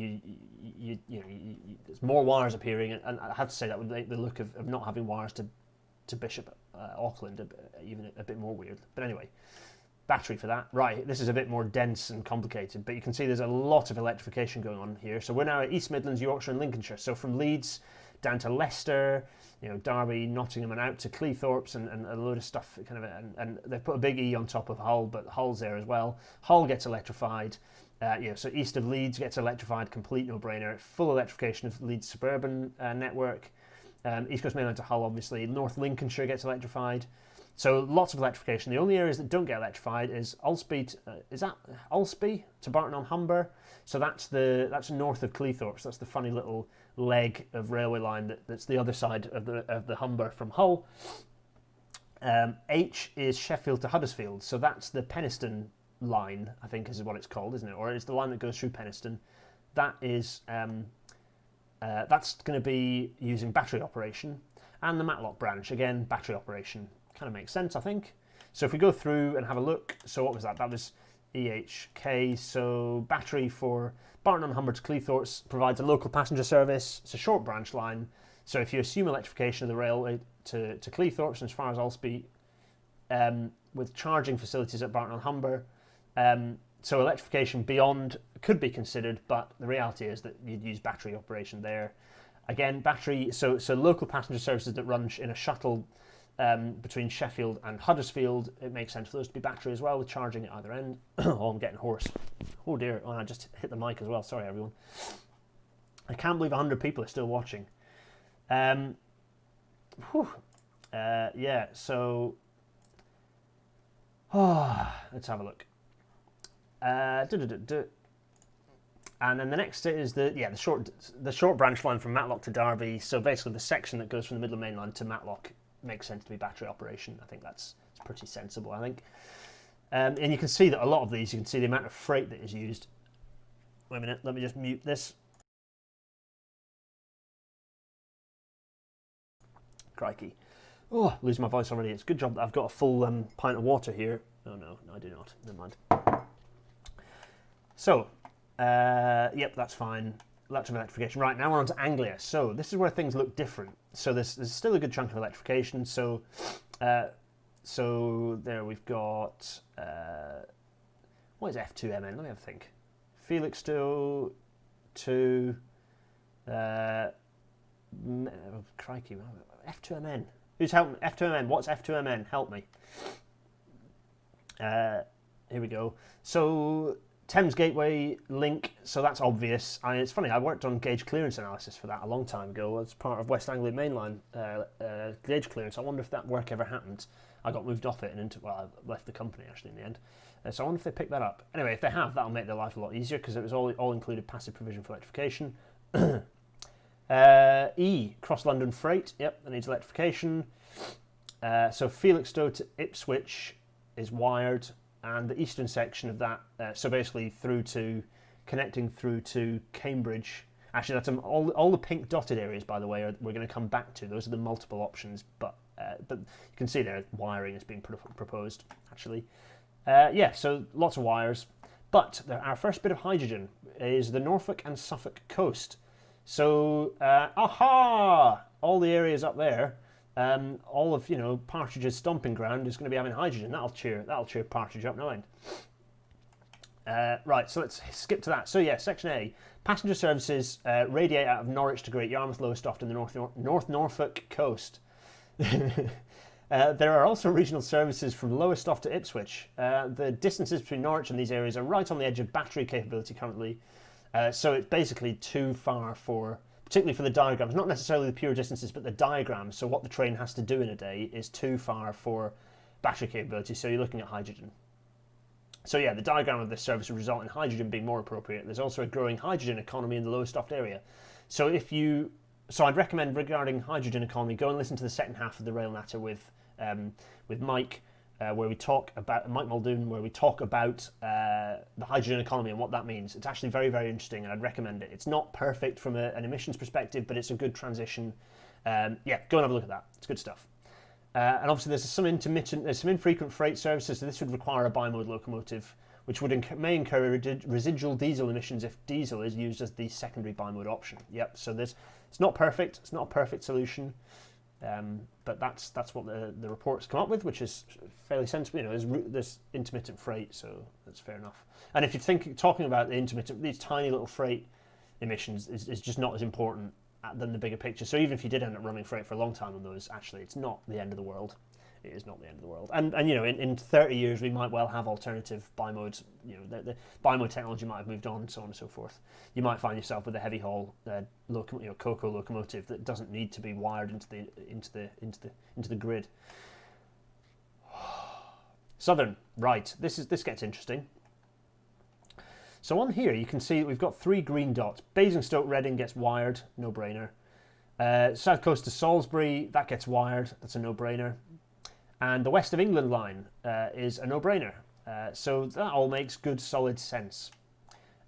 there's more wires appearing, and I have to say that would make the look of not having wires to Bishop Auckland even a bit more weird. But anyway, battery for that. Right, this is a bit more dense and complicated, but you can see there's a lot of electrification going on here. So we're now at East Midlands, Yorkshire and Lincolnshire. So from Leeds down to Leicester, Derby, Nottingham and out to Cleethorpes and a load of stuff and they've put a big E on top of Hull, but Hull's there as well. Hull gets electrified. So east of Leeds gets electrified, complete no-brainer. Full electrification of Leeds suburban network. East Coast Main Line to Hull, obviously. North Lincolnshire gets electrified. So lots of electrification. The only areas that don't get electrified is Alsby. Is that Alsby to Barton-on-Humber? So that's north of Cleethorpes. That's the funny little leg of railway line that's the other side of the Humber from Hull. H is Sheffield to Huddersfield. So that's the Penistone line, I think is what it's called, isn't it? Or it's the line that goes through Penistone. That is that's going to be using battery operation, and the Matlock branch again, battery operation. Kind of makes sense, I think. So if we go through and have a look, so what was that? That was EHK. So battery for Barton-on-Humber to Cleethorpes provides a local passenger service. It's a short branch line. So if you assume electrification of the railway to Cleethorpes and as far as Alsby, with charging facilities at Barton-on-Humber. So electrification beyond could be considered, but the reality is that you'd use battery operation there. Again, battery, so local passenger services that run in a shuttle between Sheffield and Huddersfield, it makes sense for those to be battery as well, with charging at either end. Oh, I'm getting hoarse. Oh dear, I just hit the mic as well. Sorry, everyone. I can't believe 100 people are still watching. Yeah, so let's have a look. And then the next is the short branch line from Matlock to Derby. So basically the section that goes from the Midland Main Line to Matlock makes sense to be battery operation. I think it's pretty sensible, I think. And you can see that a lot of these, you can see the amount of freight that is used. Wait a minute, let me just mute this. Crikey. Oh, losing my voice already. It's a good job that I've got a full pint of water here. Oh no, I do not. Never mind. So, yep, that's fine. Lots of electrification. Right, now we're on to Anglia. So this is where things look different. So there's still a good chunk of electrification. So, there we've got, what is F2MN? Let me have a think. Felixstowe to, crikey, F2MN. Who's helping? F2MN, what's F2MN? Help me. Here we go. So Thames Gateway link, so that's obvious. It's funny, I worked on gauge clearance analysis for that a long time ago as part of West Anglia Mainline gauge clearance. I wonder if that work ever happened. I got moved off it and I left the company actually in the end. So I wonder if they picked that up. Anyway, if they have, that'll make their life a lot easier because it was all included passive provision for electrification. E, Cross London Freight, yep, that needs electrification. So Felixstowe to Ipswich is wired. and the eastern section of that, so basically connecting through to Cambridge. Actually, that's all the pink dotted areas, by the way, we're going to come back to. Those are the multiple options, but you can see there wiring is being proposed, actually. Yeah, so lots of wires. But our first bit of hydrogen is the Norfolk and Suffolk coast. So, aha! All the areas up there, all of Partridge's stomping ground is going to be having hydrogen. That'll cheer Partridge up, no end. Right, so let's skip to that. So yeah, Section A, passenger services radiate out of Norwich to Great Yarmouth, Lowestoft, and the North Norfolk coast. There are also regional services from Lowestoft to Ipswich. The distances between Norwich and these areas are right on the edge of battery capability currently, so it's basically too far particularly for the diagrams, not necessarily the pure distances, but the diagrams, so what the train has to do in a day is too far for battery capability, so you're looking at hydrogen. So yeah, the diagram of this service would result in hydrogen being more appropriate. There's also a growing hydrogen economy in the Lowestoft area. So I'd recommend regarding hydrogen economy, go and listen to the second half of the Rail Natter with Mike, where we talk about Mike Muldoon, where we talk about the hydrogen economy and what that means. It's actually very, very interesting, and I'd recommend it. It's not perfect from an emissions perspective, but it's a good transition. Yeah, go and have a look at that. It's good stuff. And obviously there's some infrequent freight services, so this would require a bimode locomotive, which may incur residual diesel emissions if diesel is used as the secondary bimode option. Yep, so it's not perfect, it's not a perfect solution, but that's what the report's come up with, which is fairly sensible. There's intermittent freight, so that's fair enough. And if you're talking about these tiny little freight emissions is just not as important than the bigger picture. So even if you did end up running freight for a long time on those, actually it's not the end of the world. It is not the end of the world. And in 30 years we might well have alternative bimodes. The bimode technology might have moved on, so on and so forth. You might find yourself with a heavy haul CoCo locomotive that doesn't need to be wired into the grid. Southern, right. This gets interesting. So on here you can see that we've got 3 green dots. Basingstoke Reading gets wired, no brainer. South Coast to Salisbury, that gets wired, that's a no brainer. And the West of England line is a no brainer. So that all makes good solid sense.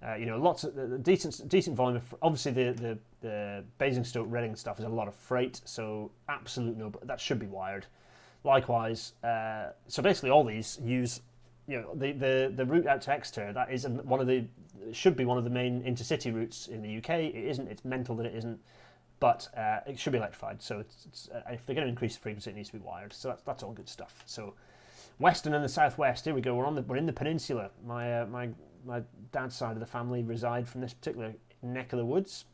Lots of decent volume. Obviously the Basingstoke Reading stuff is a lot of freight, so absolute no, that should be wired. Likewise, so basically all these use. The route out to Exeter, that is should be one of the main intercity routes in the UK. It isn't. It's mental that it isn't, but it should be electrified. So if they're going to increase the frequency, it needs to be wired. So that's all good stuff. So Western and the Southwest. Here we go. We're in the peninsula. My dad's side of the family reside from this particular neck of the woods.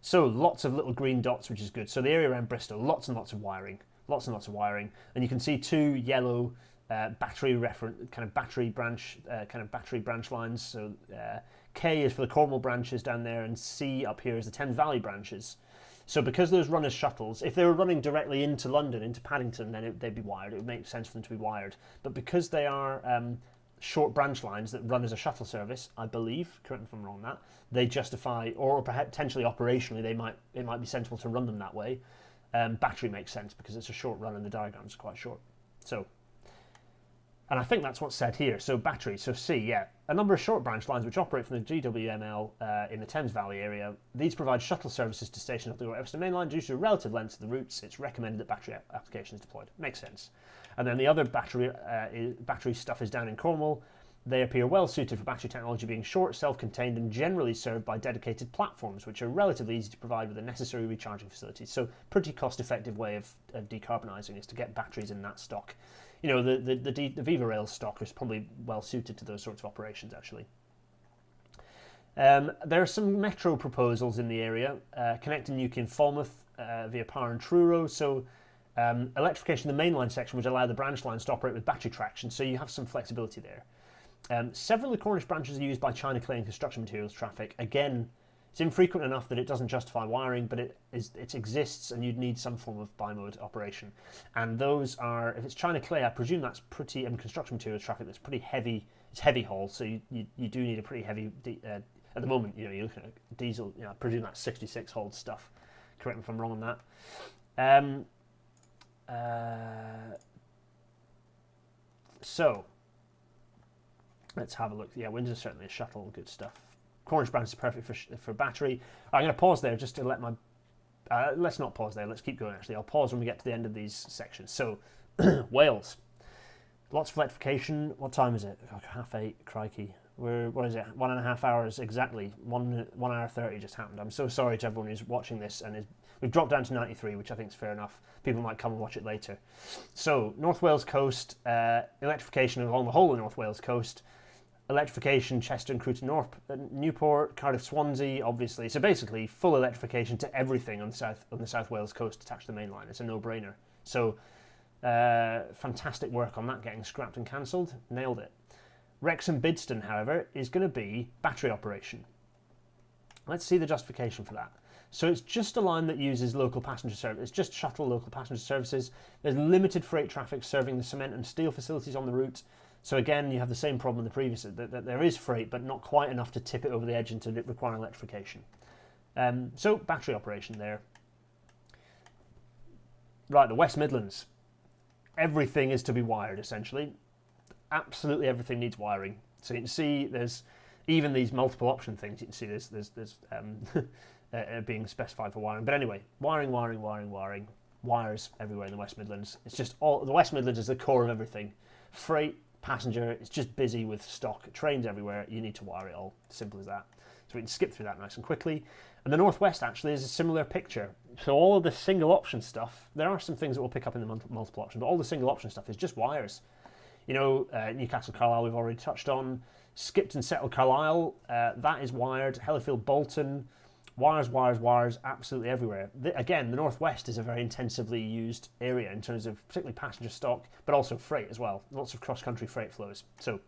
So lots of little green dots, which is good. So the area around Bristol, lots and lots of wiring, and you can see 2 yellow. Battery branch lines. So K is for the Cornwall branches down there, and C up here is the Thames Valley branches. So because those run as shuttles, if they were running directly into London, into Paddington, then they'd be wired. It would make sense for them to be wired. But because they are short branch lines that run as a shuttle service, I believe, correct me if I'm wrong on that, they justify, or perhaps potentially operationally, it might be sensible to run them that way. Battery makes sense because it's a short run and the diagrams are quite short. So. And I think that's what's said here. So battery, so C, yeah. A number of short branch lines which operate from the GWML in the Thames Valley area. These provide shuttle services to stations of the Great Western Main Line. Due to the relative lengths of the routes, it's recommended that battery application is deployed. Makes sense. And then the other battery stuff is down in Cornwall. They appear well suited for battery technology, being short, self-contained, and generally served by dedicated platforms, which are relatively easy to provide with the necessary recharging facilities. So pretty cost-effective way of decarbonising is to get batteries in that stock. The Viva Rail stock is probably well suited to those sorts of operations, actually. There are some metro proposals in the area, connecting Newquay and Falmouth via Par and Truro. So electrification of the mainline section would allow the branch lines to operate with battery traction, so you have some flexibility there. Several of the Cornish branches are used by China clay and construction materials traffic. Again, it's infrequent enough that it doesn't justify wiring, but it exists, and you'd need some form of bimode operation. And those are, if it's China clay, I presume that's pretty, and construction materials traffic, that's pretty heavy. It's heavy haul, so you do need a pretty heavy. At the moment, you're looking at diesel. I presume that's 66 hold stuff. Correct me if I'm wrong on that. So let's have a look. Yeah, Windsor's certainly a shuttle, good stuff. Cornish branch is perfect for battery. I'm going to pause there just to let my... let's not pause there, let's keep going actually. I'll pause when we get to the end of these sections. So, Wales. Lots of electrification. What time is it? Oh, 8:30, crikey. What is it? 1.5 hours exactly. 1 hour 30 just happened. I'm so sorry to everyone who's watching this, and we've dropped down to 93, which I think is fair enough. People might come and watch it later. So, North Wales coast, electrification along the whole of North Wales coast, electrification Chester and Cruton North, Newport, Cardiff, Swansea, obviously. So basically, full electrification to everything on the South Wales coast attached to the main line. It's a no-brainer. So, fantastic work on that, getting scrapped and cancelled. Nailed it. Wrexham Bidston, however, is going to be battery operation. Let's see the justification for that. So it's just a line that uses local passenger service. It's just shuttle local passenger services. There's limited freight traffic serving the cement and steel facilities on the route. So again, you have the same problem in the previous, that there is freight, but not quite enough to tip it over the edge into requiring electrification. So battery operation there. Right, the West Midlands. Everything is to be wired, essentially. Absolutely everything needs wiring. So you can see there's even these multiple option things. You can see there's being specified for wiring. But anyway, wiring, wires everywhere in the West Midlands. It's just the West Midlands is the core of everything. Freight, passenger, it's just busy with stock. Trains everywhere. You need to wire it all. Simple as that. So we can skip through that nice and quickly. And the Northwest actually is a similar picture. So all of the single option stuff, there are some things that we'll pick up in the multiple option, but all the single option stuff is just wires. You know, Newcastle Carlisle we've already touched on. Skipton Settle Carlisle, that is wired. Hellifield Bolton, wires, absolutely everywhere. Again, the Northwest is a very intensively used area in terms of particularly passenger stock, but also freight as well. Lots of cross-country freight flows. So,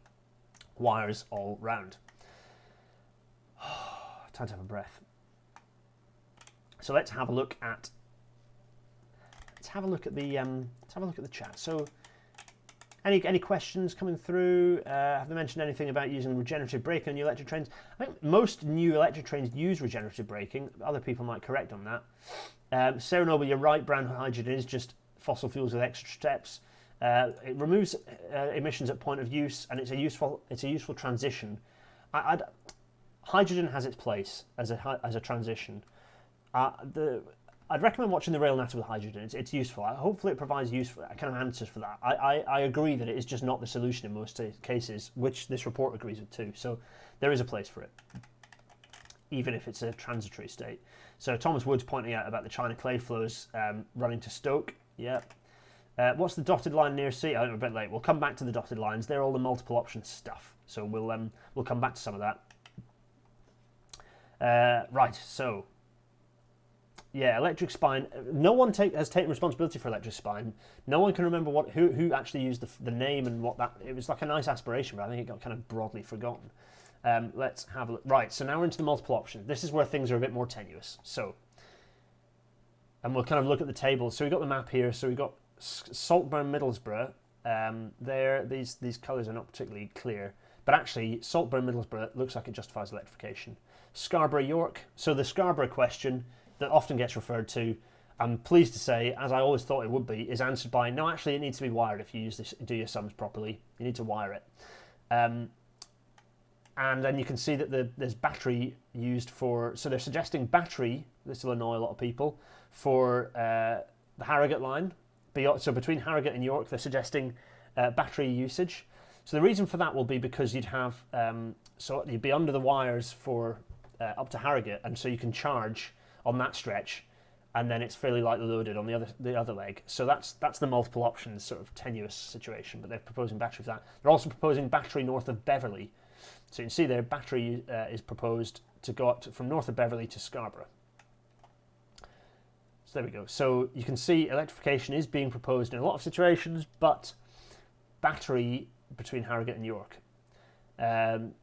wires all round. Time to have a breath. So let's have a look at the chat. So, any questions coming through? Have they mentioned anything about using regenerative braking on new electric trains? I think most new electric trains use regenerative braking. Other people might correct on that. Sarah Noble, you're right. Brown hydrogen is just fossil fuels with extra steps. It removes emissions at point of use, and it's a useful transition. Hydrogen has its place as a transition. I'd recommend watching the Rail Natter with hydrogen. It's useful. Hopefully it provides useful kind of answers for that. I agree that it is just not the solution in most cases, which this report agrees with too. So there is a place for it, even if it's a transitory state. So Thomas Wood's pointing out about the China clay flows running to Stoke. Yeah. What's the dotted line near sea? I'm a bit late. We'll come back to the dotted lines. They're all the multiple options stuff. So we'll come back to some of that. Right. So. Yeah, electric spine. No one has taken responsibility for electric spine. No one can remember who actually used the name and what that. It was like a nice aspiration, but I think it got kind of broadly forgotten. Let's have a look. Right, so now we're into the multiple options. This is where things are a bit more tenuous. So, and we'll kind of look at the table. So we've got the map here. So we've got Saltburn, Middlesbrough. There, these colours are not particularly clear, but actually Saltburn, Middlesbrough looks like it justifies electrification. Scarborough, York. So the Scarborough question that often gets referred to, I'm pleased to say, as I always thought it would be, is answered by, no, actually it needs to be wired if you do your sums properly. You need to wire it. And then you can see that there's battery used for, so they're suggesting battery, this will annoy a lot of people, for the Harrogate line. So between Harrogate and York, they're suggesting battery usage. So the reason for that will be because you'd have, so you'd be under the wires for up to Harrogate, and so you can charge on that stretch, and then it's fairly lightly loaded on the other leg. So that's the multiple options sort of tenuous situation, but they're proposing battery for that. They're also proposing battery north of Beverley. So you can see there, battery is proposed to go up from north of Beverley to Scarborough. So there we go. So you can see electrification is being proposed in a lot of situations, but battery between Harrogate and York.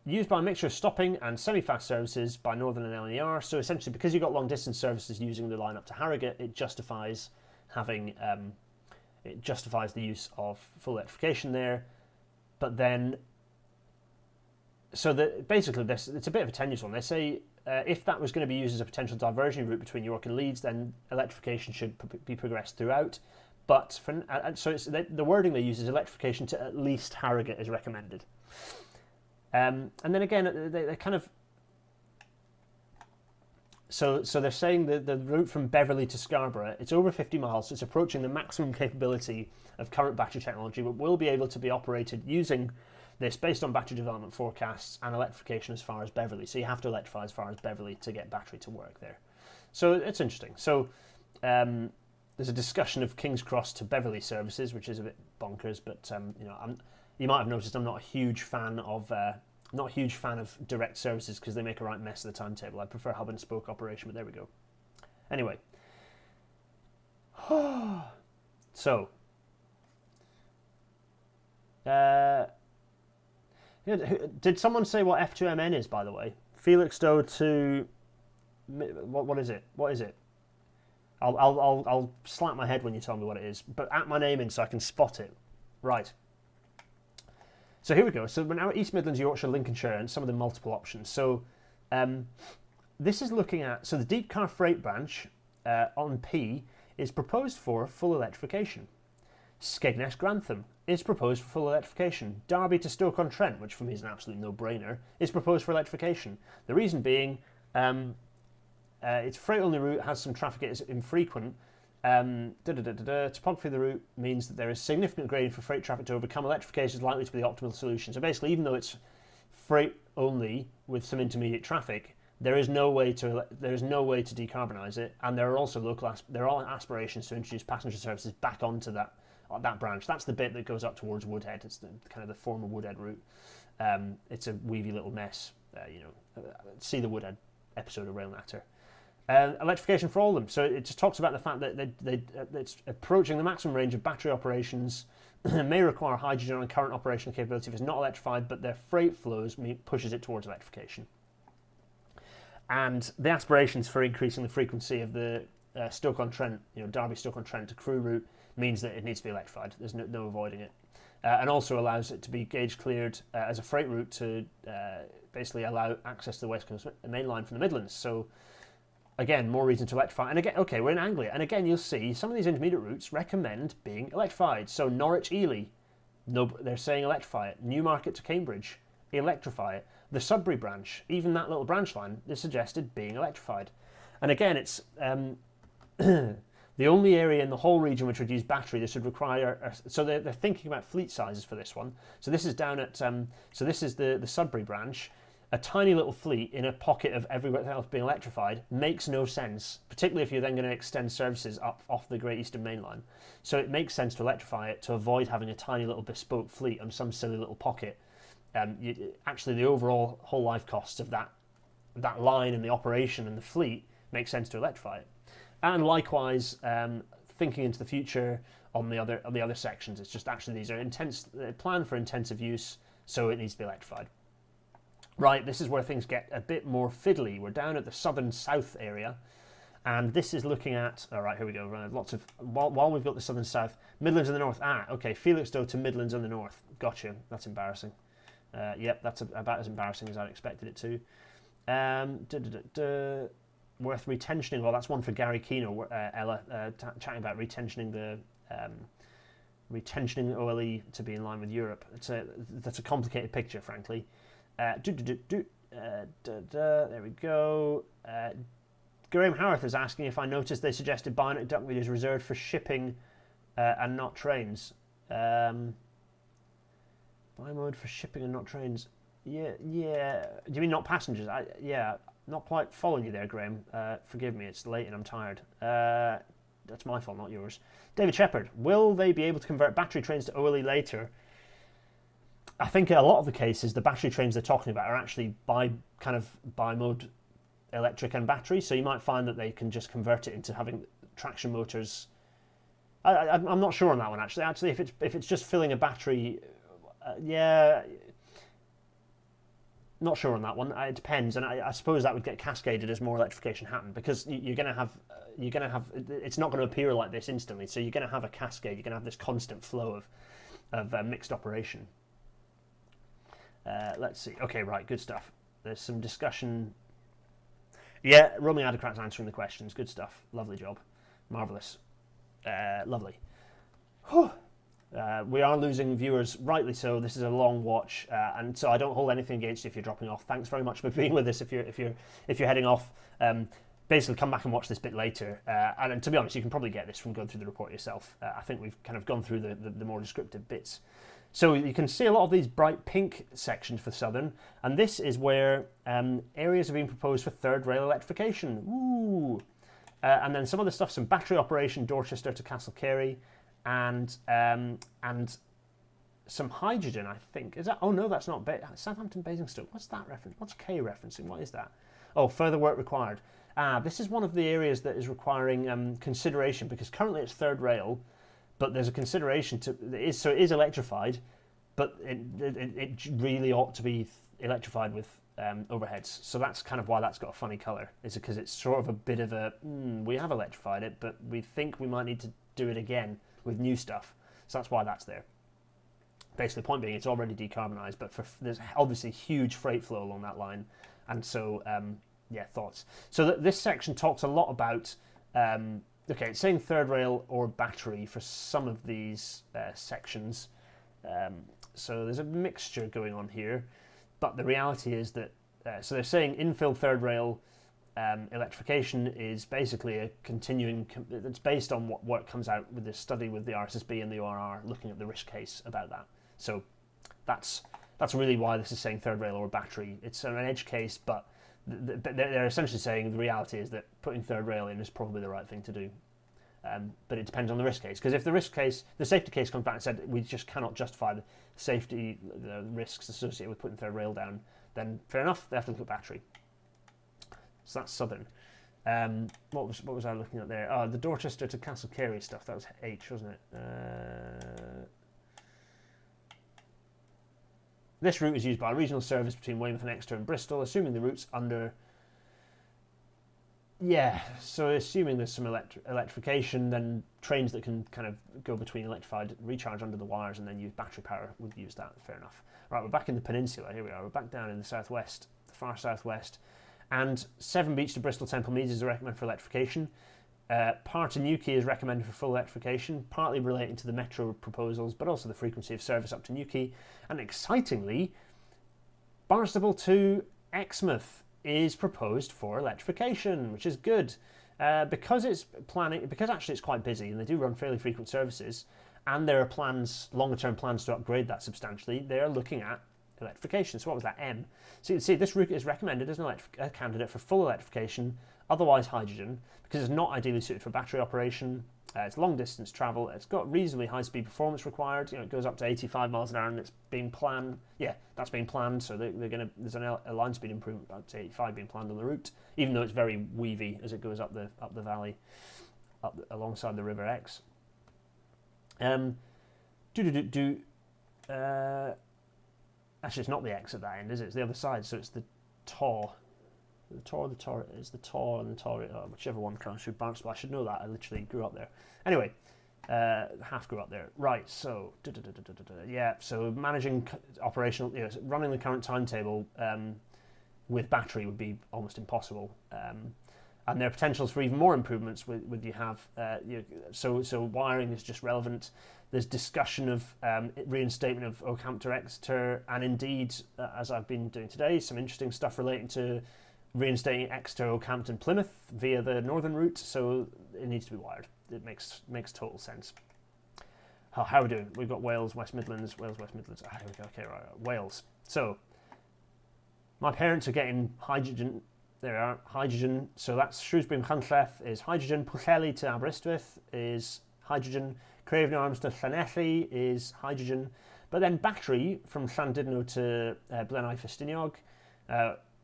Used by a mixture of stopping and semi-fast services by Northern and LNER. So essentially, because you've got long distance services using the line up to Harrogate, it justifies having the use of full electrification there. But then, so basically it's a bit of a tenuous one. They say if that was going to be used as a potential diversion route between York and Leeds, then electrification should be progressed throughout. but so the wording they use is electrification to at least Harrogate is recommended. And then again, they kind of... So they're saying that the route from Beverley to Scarborough, it's over 50 miles, so it's approaching the maximum capability of current battery technology, but will be able to be operated using this based on battery development forecasts and electrification as far as Beverley. So you have to electrify as far as Beverley to get battery to work there. So it's interesting. So there's a discussion of King's Cross to Beverley services, which is a bit bonkers, but you might have noticed I'm not a huge fan of direct services because they make a right mess of the timetable. I prefer hub and spoke operation, but there we go. Anyway, so did someone say what F2MN is, by the way? Felixstowe to what is it? What is it? I'll slap my head when you tell me what it is, but at my name in so I can spot it. Right. So here we go. So we're now at East Midlands, Yorkshire, Lincolnshire, and some of the multiple options. So this is looking at... So the Deep Car Freight branch on P is proposed for full electrification. Skegness Grantham is proposed for full electrification. Derby to Stoke-on-Trent, which for me is an absolute no-brainer, is proposed for electrification. The reason being it's freight-only route, has some traffic, it is infrequent. Topography of the route means that there is significant grading for freight traffic to overcome. Electrification is likely to be the optimal solution. So basically, even though it's freight only with some intermediate traffic, there is no way to decarbonise it, and there are also there are aspirations to introduce passenger services back onto that branch. That's the bit that goes up towards Woodhead. It's kind of the former Woodhead route. It's a weavy little mess. See the Woodhead episode of Rail Natter. Electrification for all of them. So it just talks about the fact that it's approaching the maximum range of battery operations, may require hydrogen and current operational capability if it's not electrified, but their freight flows pushes it towards electrification. And the aspirations for increasing the frequency of the Stoke-on-Trent, Derby Stoke-on-Trent to Crewe route means that it needs to be electrified. There's no avoiding it. And also allows it to be gauge cleared as a freight route to basically allow access to the West Coast main line from the Midlands. So again, more reason to electrify. And again, okay, we're in Anglia. And again, you'll see some of these intermediate routes recommend being electrified. So Norwich-Ely, no, they're saying electrify it. Newmarket to Cambridge, electrify it. The Sudbury branch, even that little branch line, is suggested being electrified. And again, it's the only area in the whole region which would use battery. This would require... So they're thinking about fleet sizes for this one. So this is down at... so this is the Sudbury branch. A tiny little fleet in a pocket of everywhere else being electrified makes no sense, particularly if you're then going to extend services up off the Great Eastern Main Line. So it makes sense to electrify it to avoid having a tiny little bespoke fleet on some silly little pocket. Actually, the overall whole life cost of that line and the operation and the fleet makes sense to electrify it. And likewise, thinking into the future on the other sections, it's just actually these are planned for intensive use, so it needs to be electrified. Right, this is where things get a bit more fiddly. We're down at the southern south area, and this is looking at... All right, here we go. Right, lots of... While we've got the southern south, Midlands in the north. Okay, Felixstowe to Midlands in the north. Gotcha. That's embarrassing. Yep, that's about as embarrassing as I'd expected it to. Worth retensioning. Well, that's one for Gary Keno, Ella, chatting about retensioning OLE to be in line with Europe. That's a complicated picture, frankly. There we go. Graham Howarth is asking if I noticed they suggested bionic ductweed is reserved for shipping and not trains. Bimode for shipping and not trains. Yeah. Do you mean not passengers? Yeah, not quite following you there, Graham. Forgive me, it's late and I'm tired. That's my fault, not yours. David Shepherd, will they be able to convert battery trains to OLE later? I think in a lot of the cases, the battery trains they're talking about are actually bi-mode electric and battery, so you might find that they can just convert it into having traction motors. I'm not sure on that one, actually. Actually, if it's just filling a battery, yeah, not sure on that one. It depends, and I suppose that would get cascaded as more electrification happened, because you're going to have it's not going to appear like this instantly, so you're going to have a cascade. You're going to have this constant flow of mixed operation. Let's see. Okay, right, good stuff. There's some discussion. Yeah, Romy Adekrat's answering the questions. Good stuff. Lovely job. Marvellous. Lovely. We are losing viewers, rightly so. This is a long watch, and so I don't hold anything against you if you're dropping off. Thanks very much for being with us. If you're heading off, basically come back and watch this bit later. And to be honest, you can probably get this from going through the report yourself. I think we've kind of gone through the more descriptive bits. So you can see a lot of these bright pink sections for Southern, and this is where areas are being proposed for third rail electrification. Ooh. And then some of the stuff, some battery operation, Dorchester to Castlecarey, and some hydrogen, I think. Is that? Oh no, that's not Southampton Basingstoke. What's that reference? What's K referencing? What is that? Oh, further work required. This is one of the areas that is requiring consideration, because currently it's third rail, but there's a consideration to it is electrified, but it really ought to be electrified with overheads. So that's kind of why that's got a funny colour. Is because it's sort of a bit of a we have electrified it, but we think we might need to do it again with new stuff. So that's why that's there. Basically, the point being, it's already decarbonised, but there's obviously huge freight flow along that line, and so yeah, thoughts. So this section talks a lot about okay, it's saying third rail or battery for some of these sections. So there's a mixture going on here, but the reality is that so they're saying infill third rail electrification is basically a continuing. It's based on what work comes out with this study with the RSSB and the ORR looking at the risk case about that. So that's really why this is saying third rail or battery. It's an edge case, but they're essentially saying the reality is that putting third rail in is probably the right thing to do. But it depends on the risk case, because if the safety case comes back and said we just cannot justify the risks associated with putting third rail down, then fair enough, they have to look at battery. So that's Southern. What was I looking at there? Oh, the Dorchester to Castlecarey stuff. That was H, wasn't it? This route is used by a regional service between Weymouth and Exeter and Bristol, assuming the route's under. Yeah, so assuming there's some electrification, then trains that can kind of go between electrified, recharge under the wires, and then use battery power would use that. Fair enough. Right, we're back in the peninsula. Here we are. We're back down in the southwest, the far southwest. And Severn Beach to Bristol Temple Meads is recommended for electrification. Par to Newquay is recommended for full electrification, partly relating to the metro proposals, but also the frequency of service up to Newquay. And excitingly, Barnstaple to Exmouth is proposed for electrification, which is good. Because actually it's quite busy and they do run fairly frequent services, and there are plans, longer term plans to upgrade that substantially, they are looking at electrification. So what was that, M? So you can see this route is recommended as a candidate for full electrification, otherwise hydrogen, because it's not ideally suited for battery operation. It's long distance travel. It's got reasonably high speed performance required. You know, it goes up to 85 miles an hour, and it's being planned. Yeah, that's being planned. So there's a line speed improvement up to 85 being planned on the route, even though it's very weavy as it goes up the valley, alongside the River Exe. Actually, it's not the X at that end, is it? It's the other side. So it's the Tor. The Tor is the Tor and the Tor, whichever one comes through Barnstaple. I should know that. I literally grew up there. Anyway, half grew up there. Right. So yeah. So managing operational, running the current timetable with battery would be almost impossible. And there are potentials for even more improvements with you have. So wiring is just relevant. There's discussion of reinstatement of Oakhampton Exeter, and indeed, as I've been doing today, some interesting stuff relating to reinstating Exeter, Oakhampton, Plymouth via the northern route. So it needs to be wired. It makes total sense. How are we doing? We've got Wales, West Midlands. Here we go. Okay, right. Wales. So my parents are getting hydrogen. There are hydrogen. So that's Shrewsbury and Llanlleth is hydrogen. Pwllheli to Aberystwyth is hydrogen. Craven Arms to Llanelli is hydrogen. But then battery from Llandudno to Blaenau Festiniog,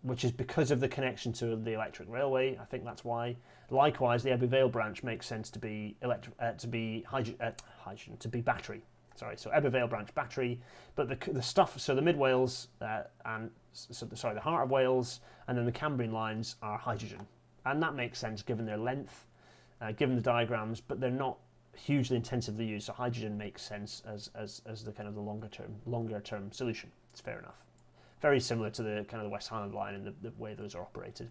which is because of the connection to the electric railway. I think that's why. Likewise, the Ebbw Vale branch makes sense to be battery. Sorry, so Ebbw Vale branch battery, but the stuff. So the Mid Wales the Heart of Wales, and then the Cambrian lines are hydrogen, and that makes sense given their length, given the diagrams, but they're not hugely intensively used. So hydrogen makes sense as the kind of the longer term solution. It's fair enough. Very similar to the kind of the West Highland line and the way those are operated.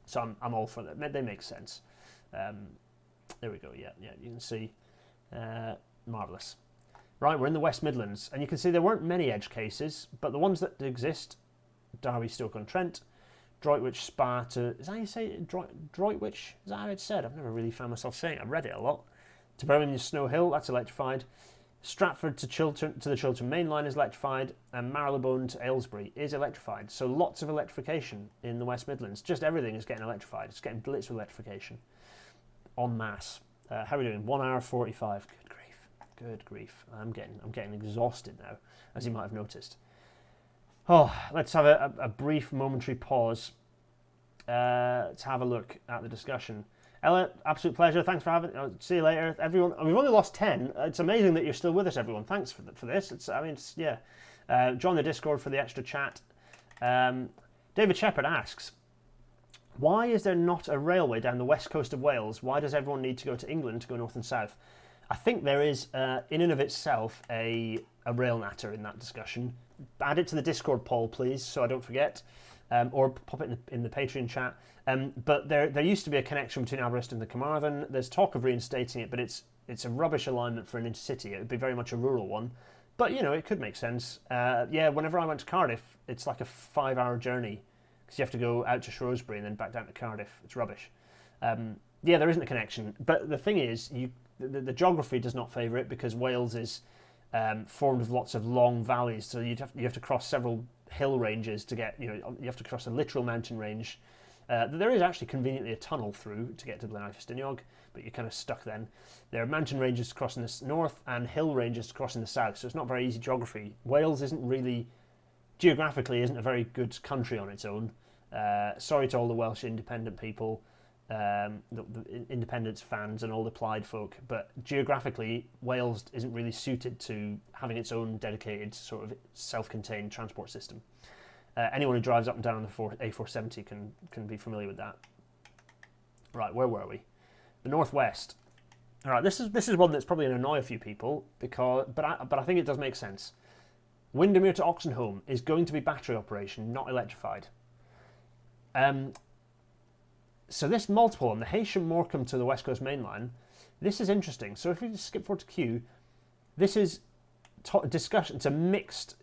So I'm all for that. They make sense. There we go. Yeah, you can see. Marvellous. Right, we're in the West Midlands, and you can see there weren't many edge cases, but the ones that exist, Derby, Stoke-on-Trent, Droitwich, Spa to... Is that how you say it? Droitwich? Is that how it's said? I've never really found myself saying it. I've read it a lot. To Birmingham, Snow Hill, that's electrified. Stratford to the Chiltern Main Line is electrified, and Marylebone to Aylesbury is electrified. So lots of electrification in the West Midlands. Just everything is getting electrified. It's getting blitzed with electrification. En masse. How are we doing? 1 hour 45. Good grief. Good grief. I'm getting exhausted now, as you might have noticed. Oh, let's have a brief momentary pause to have a look at the discussion. Ella, absolute pleasure. Thanks for having. See you later, everyone. We've only lost 10. It's amazing that you're still with us, everyone. Thanks for this. Join the Discord for the extra chat. David Shepherd asks, why is there not a railway down the west coast of Wales? Why does everyone need to go to England to go north and south? I think there is, in and of itself, a rail natter in that discussion. Add it to the Discord poll, please, so I don't forget. Or pop it in the Patreon chat. But there used to be a connection between Aberystwyth and Carmarthen. There's talk of reinstating it, but it's a rubbish alignment for an intercity. It would be very much a rural one. But, it could make sense. Whenever I went to Cardiff, it's like a 5-hour journey because you have to go out to Shrewsbury and then back down to Cardiff. It's rubbish. There isn't a connection. But the thing is, the geography does not favour it because Wales is formed of lots of long valleys. So you have to cross several hill ranges to get, you have to cross a literal mountain range. There is actually conveniently a tunnel through to get to Glen Ifestiniog, but you're kind of stuck then. There are mountain ranges to cross in the north and hill ranges to cross in the south, so it's not very easy geography. Wales geographically isn't a very good country on its own. Sorry to all the Welsh independent people, the independence fans and all the Plaid folk, but geographically Wales isn't really suited to having its own dedicated sort of self-contained transport system. Anyone who drives up and down on the A470 can be familiar with that. Right, where were we? The northwest. All right, this is one that's probably going to annoy a few people but I think it does make sense. Windermere to Oxenholme is going to be battery operation, not electrified. So this multiple on the Heysham Morecambe to the West Coast Main Line, this is interesting. So if we just skip forward to Q, this is discussion.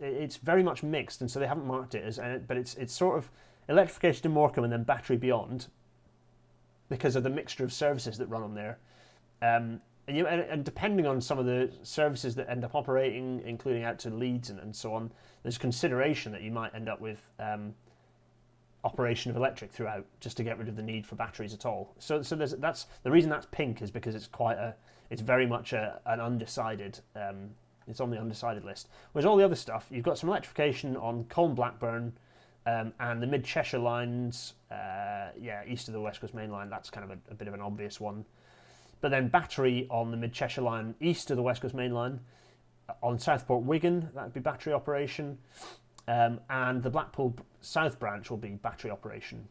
It's very much mixed, and so they haven't marked it as, but it's sort of electrification to Morecambe and then battery beyond, because of the mixture of services that run on there. And depending on some of the services that end up operating, including out to Leeds and so on, there's consideration that you might end up with operation of electric throughout, just to get rid of the need for batteries at all. So that's the reason that's pink is because it's very much an undecided. It's on the undecided list. Whereas all the other stuff, you've got some electrification on Colne Blackburn and the Mid Cheshire lines, east of the West Coast Main Line. That's kind of a bit of an obvious one. But then battery on the Mid Cheshire line east of the West Coast Main Line. On Southport Wigan, that would be battery operation. And the Blackpool South branch will be battery operation.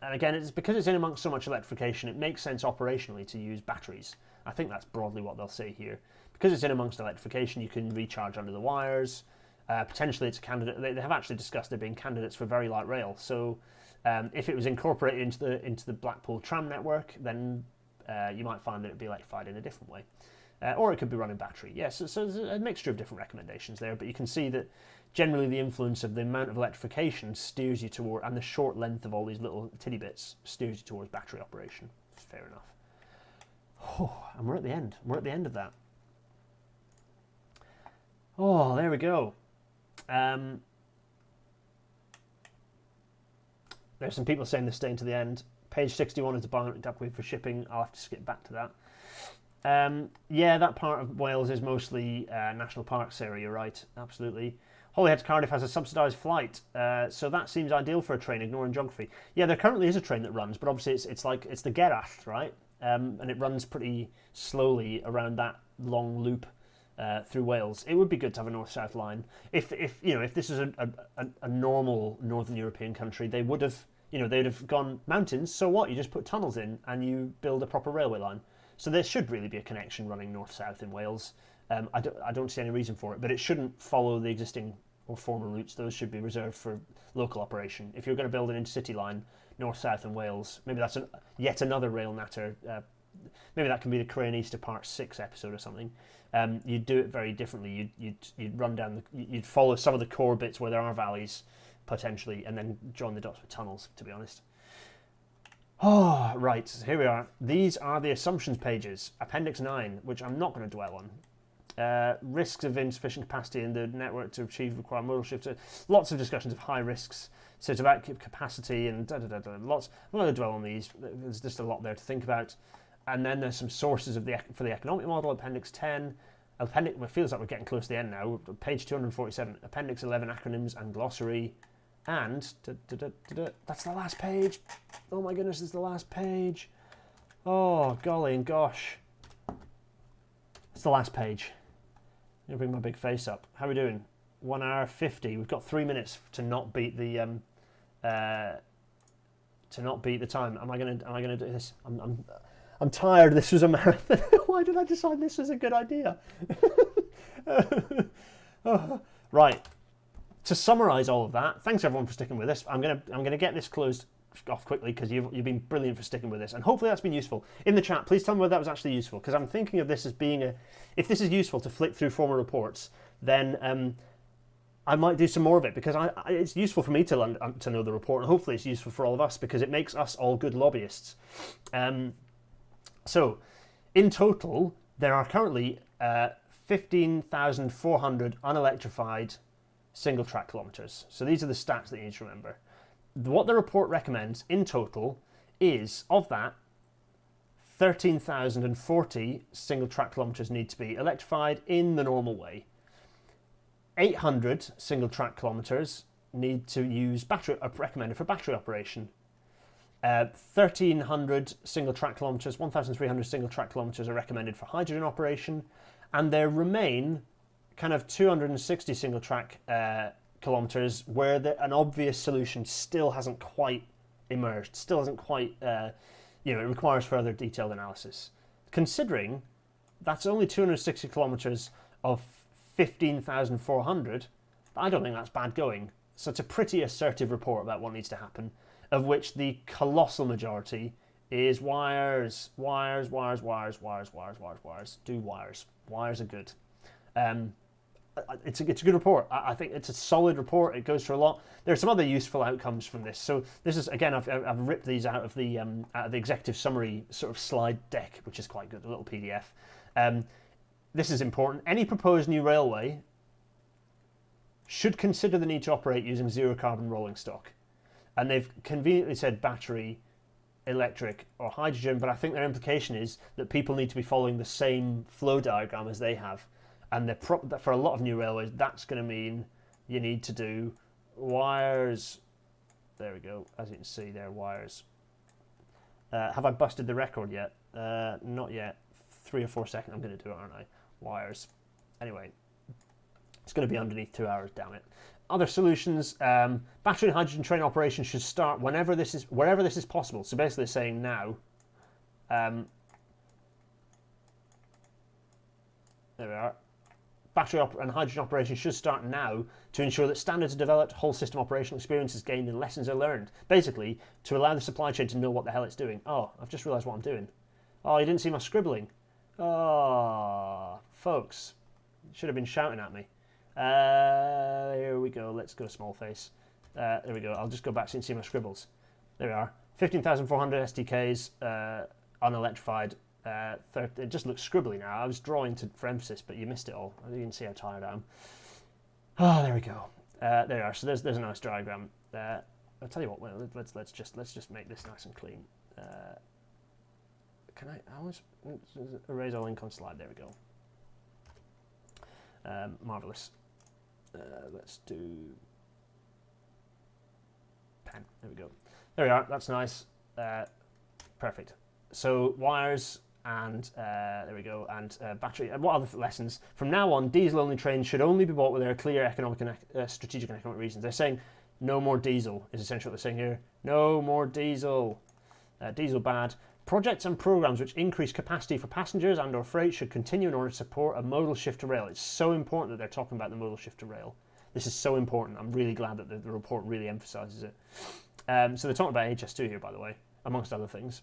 And again, it's because it's in amongst so much electrification, it makes sense operationally to use batteries. I think that's broadly what they'll say here. Because it's in amongst electrification, you can recharge under the wires. Potentially it's a candidate. They have actually discussed there being candidates for very light rail. So if it was incorporated into the Blackpool tram network, then you might find that it'd be electrified in a different way. Or it could be running battery. Yes, so there's a mixture of different recommendations there, but you can see that generally the influence of the amount of electrification steers you toward, and the short length of all these little tiddy bits steers you towards battery operation. Fair enough. Oh, and we're at the end. We're at the end of that. Oh, there we go. There's some people saying they're staying to the end. Page 61 is the Barnet Duckweed for shipping. I'll have to skip back to that. That part of Wales is mostly national parks area, you're right, absolutely. Holyhead to Cardiff has a subsidised flight, so that seems ideal for a train, ignoring geography. Yeah, there currently is a train that runs, but obviously it's the Gerallt, right? And it runs pretty slowly around that long loop through Wales. It would be good to have a north-south line. If this is a normal Northern European country, they would have, they'd have gone mountains. So what? You just put tunnels in and you build a proper railway line. So there should really be a connection running north-south in Wales. I don't see any reason for it, but it shouldn't follow the existing or former routes. Those should be reserved for local operation. If you're going to build an intercity line north-south in Wales, maybe that's yet another rail natter maybe that can be the Craneista Part 6 episode or something. You'd do it very differently. You'd run down, you'd follow some of the core bits where there are valleys, potentially, and then join the dots with tunnels, to be honest. Oh, right, so here we are. These are the assumptions pages, Appendix 9, which I'm not going to dwell on. Risks of insufficient capacity in the network to achieve required modal shift. Lots of discussions of high risks. So it's about capacity and lots. I'm not going to dwell on these. There's just a lot there to think about. And then there's some sources for the economic model, Appendix 10. Appendix, it feels like we're getting close to the end now. Page 247, Appendix 11, acronyms and glossary. And that's the last page. Oh my goodness, it's the last page. Oh, golly and gosh. It's the last page. I'm going to bring my big face up. How are we doing? 1 hour 50. We've got 3 minutes to not beat the time. Am I gonna do this? I'm tired. This was a marathon. Why did I decide this was a good idea? Right. To summarise all of that, thanks everyone for sticking with this. I'm gonna get this closed off quickly because you've been brilliant for sticking with this, and hopefully that's been useful. In the chat, please tell me whether that was actually useful, because I'm thinking of this as being if this is useful to flick through former reports, then I might do some more of it, because it's useful for me to know the report, and hopefully it's useful for all of us because it makes us all good lobbyists. So, in total, there are currently 15,400 unelectrified single-track kilometres. So these are the stats that you need to remember. What the report recommends in total is, of that, 13,040 single-track kilometres need to be electrified in the normal way. 800 single-track kilometres need to use battery, recommended for battery operation. 1,300 single-track kilometres, 1,300 single-track kilometres are recommended for hydrogen operation, and there remain kind of 260 single-track kilometres where an obvious solution still hasn't quite emerged, still hasn't quite, it requires further detailed analysis. Considering that's only 260 kilometres of 15,400, I don't think that's bad going. So it's a pretty assertive report about what needs to happen, of which the colossal majority is wires. Do wires. Wires are good. It's a good report. I think it's a solid report. It goes through a lot. There are some other useful outcomes from this. So this is, again, I've ripped these out of the executive summary sort of slide deck, which is quite good, a little PDF. This is important. Any proposed new railway should consider the need to operate using zero carbon rolling stock. And they've conveniently said battery, electric or hydrogen, but I think their implication is that people need to be following the same flow diagram as they have. And for a lot of new railways, that's going to mean you need to do wires. There we go. As you can see, there are wires. Have I busted the record yet? Not yet. 3 or 4 seconds. I'm going to do it, aren't I? Wires. Anyway, it's going to be underneath 2 hours. Damn it. Other solutions: battery and hydrogen train operation should start wherever this is possible. So basically, saying now. There we are. Battery and hydrogen operation should start now to ensure that standards are developed, whole system operational experience is gained, and lessons are learned. Basically, to allow the supply chain to know what the hell it's doing. Oh, I've just realised what I'm doing. Oh, you didn't see my scribbling. Oh, folks, you should have been shouting at me. Here we go. Let's go small face. There we go. I'll just go back so you can see my scribbles. There we are. 15,400 SDKs unelectrified. It just looks scribbly now. I was drawing for emphasis, but you missed it all. You can see how tired I am. Oh, there we go. There you are. So there's a nice diagram. I'll tell you what. Well, let's just make this nice and clean. Can I always erase all ink on slide? There we go. Marvelous. Let's do pen. There we go. There we are. That's nice. Perfect. So wires and there we go. And battery. And what other lessons? From now on, diesel-only trains should only be bought where there are clear economic and strategic and economic reasons. They're saying no more diesel is essentially what they're saying here. No more diesel. Diesel bad. Projects and programs which increase capacity for passengers and or freight should continue in order to support a modal shift to rail. It's so important that they're talking about the modal shift to rail. This is so important. I'm really glad that the report really emphasises it. So they're talking about HS2 here, by the way, amongst other things.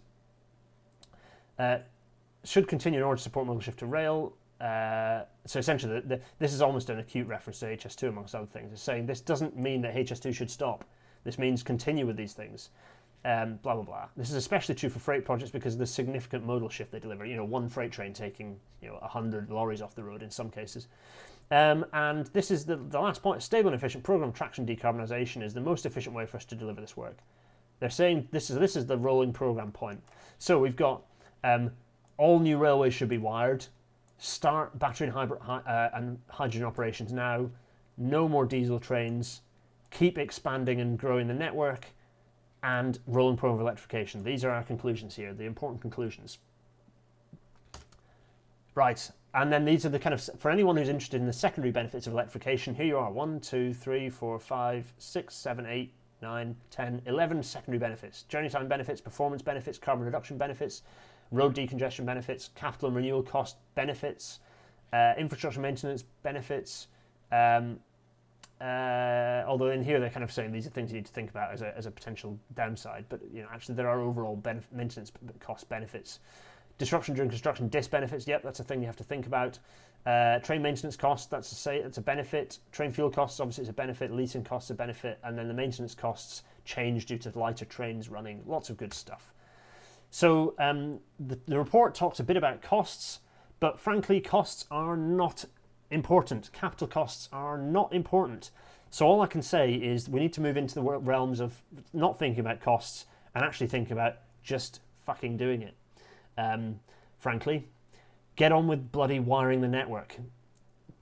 should continue in order to support modal shift to rail. So essentially, this is almost an acute reference to HS2 amongst other things. It's saying this doesn't mean that HS2 should stop. This means continue with these things. Blah, blah, blah. This is especially true for freight projects because of the significant modal shift they deliver. One freight train taking 100 lorries off the road in some cases. And this is the last point. Stable and efficient program traction decarbonisation is the most efficient way for us to deliver this work. They're saying this is the rolling program point. So we've got all new railways should be wired. Start battery and hydrogen operations now. No more diesel trains. Keep expanding and growing the network. And rolling program of electrification. These are our conclusions here, the important conclusions. Right, and then these are the kind of, for anyone who's interested in the secondary benefits of electrification, here you are, 1, 2, 3, 4, 5, 6, 7, 8, 9, 10, 11 secondary benefits. Journey time benefits, performance benefits, carbon reduction benefits, road decongestion benefits, capital and renewal cost benefits, infrastructure maintenance benefits, although in here they're kind of saying these are things you need to think about as a potential downside, but actually there are overall maintenance cost benefits. Disruption during construction benefits, yep, that's a thing you have to think about. Train maintenance costs, that's a benefit. Train fuel costs, obviously, is a benefit. Leasing costs, a benefit, and then the maintenance costs change due to lighter trains running. Lots of good stuff. So the report talks a bit about costs, but frankly, costs are not important. Capital costs are not important. So all I can say is we need to move into the realms of not thinking about costs and actually thinking about just fucking doing it. Frankly, get on with bloody wiring the network.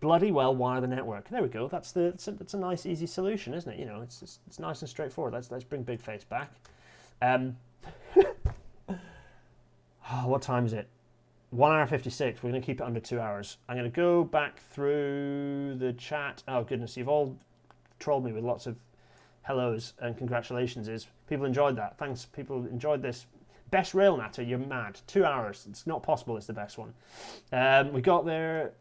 Bloody well wire the network. There we go. That's a nice easy solution, isn't it? It's nice and straightforward. Let's bring Big Face back. What time is it? 1 hour 56. We're going to keep it under 2 hours. I'm going to go back through the chat. Oh goodness, you've all trolled me with lots of hellos and congratulations. People enjoyed that. Thanks. People enjoyed this. Best rail natter, you're mad. 2 hours. It's not possible it's the best one. We got there.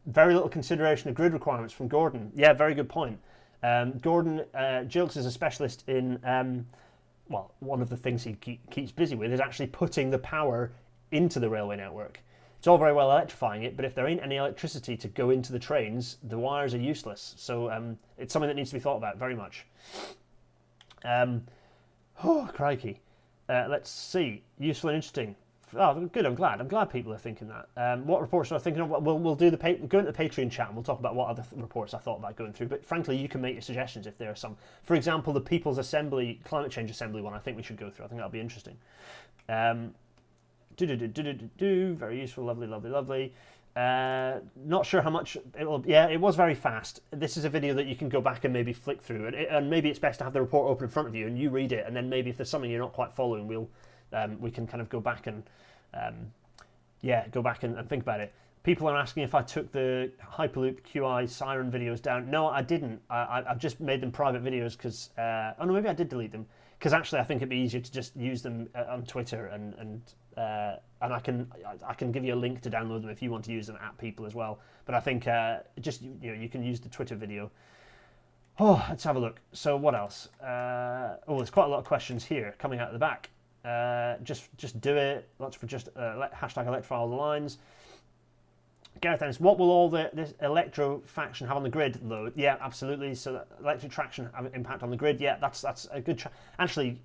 Very little consideration of grid requirements from Gordon. Yeah, very good point. Gordon Jilks is a specialist in, one of the things he keeps busy with is actually putting the power into the railway network. It's all very well electrifying it, but if there ain't any electricity to go into the trains, the wires are useless. So it's something that needs to be thought about very much. Oh, crikey. Let's see. Useful and interesting. Oh, good. I'm glad people are thinking that. What reports are I thinking of? We'll do go into the Patreon chat and we'll talk about what other reports I thought about going through. But frankly, you can make your suggestions if there are some. For example, the People's Assembly, Climate Change Assembly one, I think we should go through. I think that'll be interesting. Very useful. Lovely. Not sure how much it will. Yeah, it was very fast. This is a video that you can go back and maybe flick through, and maybe it's best to have the report open in front of you and you read it, and then maybe if there's something you're not quite following, we can kind of go back and think about it. People are asking if I took the Hyperloop QI siren videos down. No, I didn't. I've just made them private videos because maybe I did delete them because actually I think it'd be easier to just use them on Twitter and I can give you a link to download them if you want to use them at people as well. But I think you can use the Twitter video. Oh, let's have a look. So what else? There's quite a lot of questions here coming out of the back. Just do it. Lots for hashtag electrify all the lines. Gareth Ennis, what will all this electro faction have on the grid load? Yeah, absolutely. So electric traction have an impact on the grid. Yeah, that's a good. Actually,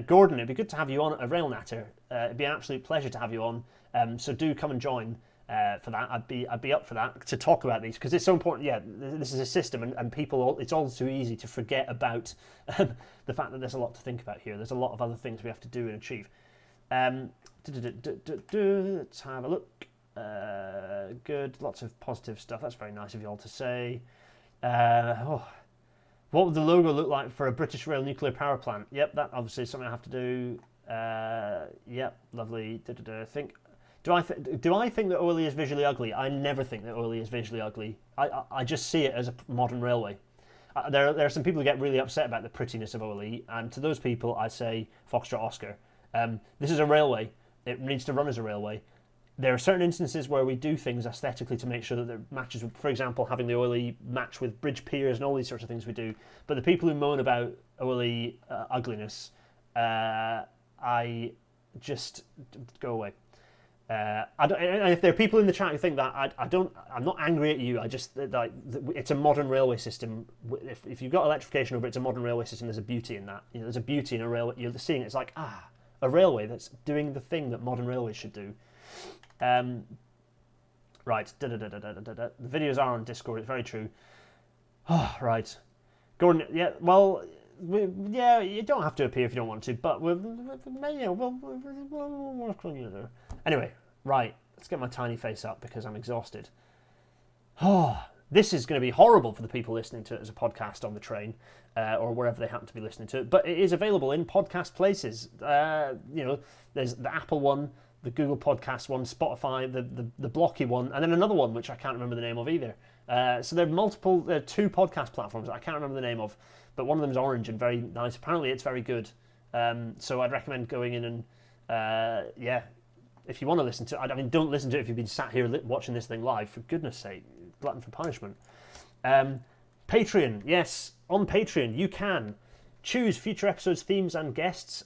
Gordon, it'd be good to have you on a rail natter. It'd be an absolute pleasure to have you on. So do come and join for that. I'd be up for that to talk about these because it's so important. Yeah, this is a system, and people. It's all too easy to forget about the fact that there's a lot to think about here. There's a lot of other things we have to do and achieve. Let's have a look. Good, lots of positive stuff. That's very nice of you all to say. What would the logo look like for a British Rail nuclear power plant? Yep, that obviously is something I have to do. Yep, lovely. Do I think that OLE is visually ugly? I never think that OLE is visually ugly. I just see it as a modern railway. There are some people who get really upset about the prettiness of OLE, and to those people I say Foxtrot Oscar. This is a railway. It needs to run as a railway. There are certain instances where we do things aesthetically to make sure that it matches with, for example, having the OLE match with bridge piers and all these sorts of things we do. But the people who moan about OLE ugliness, I just go away. And if there are people in the chat who think that, I'm not angry at you. I just like it's a modern railway system. If you've got electrification over, it's a modern railway system. There's a beauty in that. There's a beauty in a railway. You're seeing it's like a railway that's doing the thing that modern railways should do. Right. The videos are on Discord. It's very true. Oh, right. Gordon. Yeah. Well. Yeah, you don't have to appear if you don't want to, but we'll work on you there. Anyway, right, let's get my tiny face up because I'm exhausted. Oh, this is going to be horrible for the people listening to it as a podcast on the train or wherever they happen to be listening to it, but it is available in podcast places. There's the Apple one, the Google Podcast one, Spotify, the Blocky one, and then another one which I can't remember the name of either. So there are two podcast platforms that I can't remember the name of, but one of them is orange and very nice. Apparently it's very good. So I'd recommend going in and, if you want to listen to it. I mean, don't listen to it if you've been sat here watching this thing live, for goodness sake, glutton for punishment. Patreon, yes, on Patreon you can choose future episodes, themes and guests.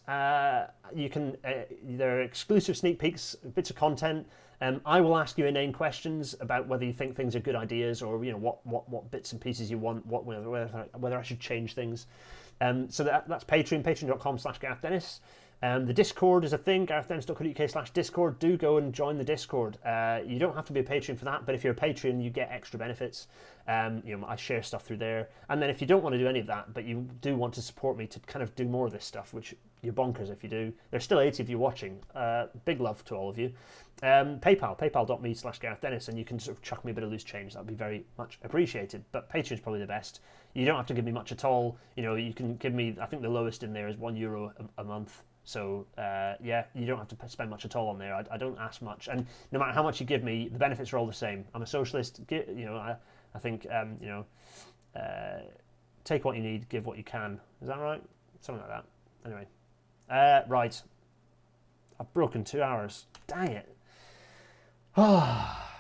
You can, there are exclusive sneak peeks, bits of content. I will ask you inane questions about whether you think things are good ideas or what bits and pieces you want, whether I should change things. So that's Patreon, patreon.com/GarethDennis. The Discord is a thing, garethdennis.co.uk/Discord. Do go and join the Discord. You don't have to be a patron for that, but if you're a patron, you get extra benefits. I share stuff through there. And then if you don't want to do any of that, but you do want to support me to kind of do more of this stuff, which you're bonkers if you do. There's still 80 of you watching. Big love to all of you. paypal.me/GarethDennis, and you can sort of chuck me a bit of loose change. That'd be very much appreciated. But Patreon's probably the best. You don't have to give me much at all. You can give me, I think the lowest in there is €1 a month. So, you don't have to spend much at all on there. I don't ask much. And no matter how much you give me, the benefits are all the same. I'm a socialist. I think, take what you need, give what you can. Is that right? Something like that. Anyway. Right. I've broken 2 hours. Dang it.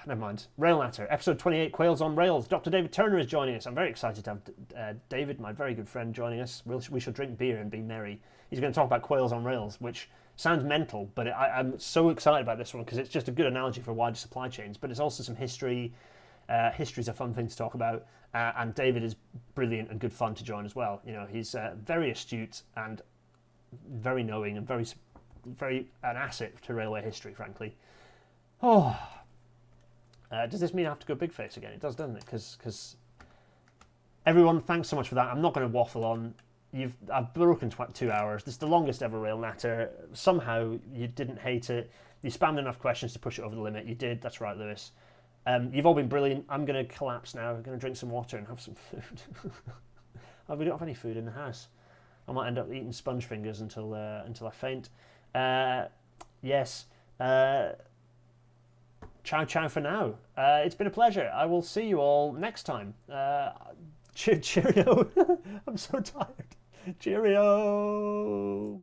Never mind. Rail Natter, episode 28, Quails on Rails. Dr. David Turner is joining us. I'm very excited to have David, my very good friend, joining us. We shall drink beer and be merry. He's going to talk about Quails on Rails, which sounds mental, but I'm so excited about this one because it's just a good analogy for wider supply chains, but it's also some history. History's a fun thing to talk about, and David is brilliant and good fun to join as well. He's very astute and very knowing and very an asset to railway history, frankly. Does this mean I have to go big face again? It does, doesn't it? Because everyone, thanks so much for that. I'm not going to waffle on. I've broken 2 hours. This is the longest ever Rail Natter. Somehow you didn't hate it. You spammed enough questions to push it over the limit. You did. That's right, Lewis. You've all been brilliant. I'm going to collapse now. I'm going to drink some water and have some food. We don't have any food in the house. I might end up eating sponge fingers until I faint. Yes. Ciao, ciao for now. It's been a pleasure. I will see you all next time. Cheerio. I'm so tired. Cheerio.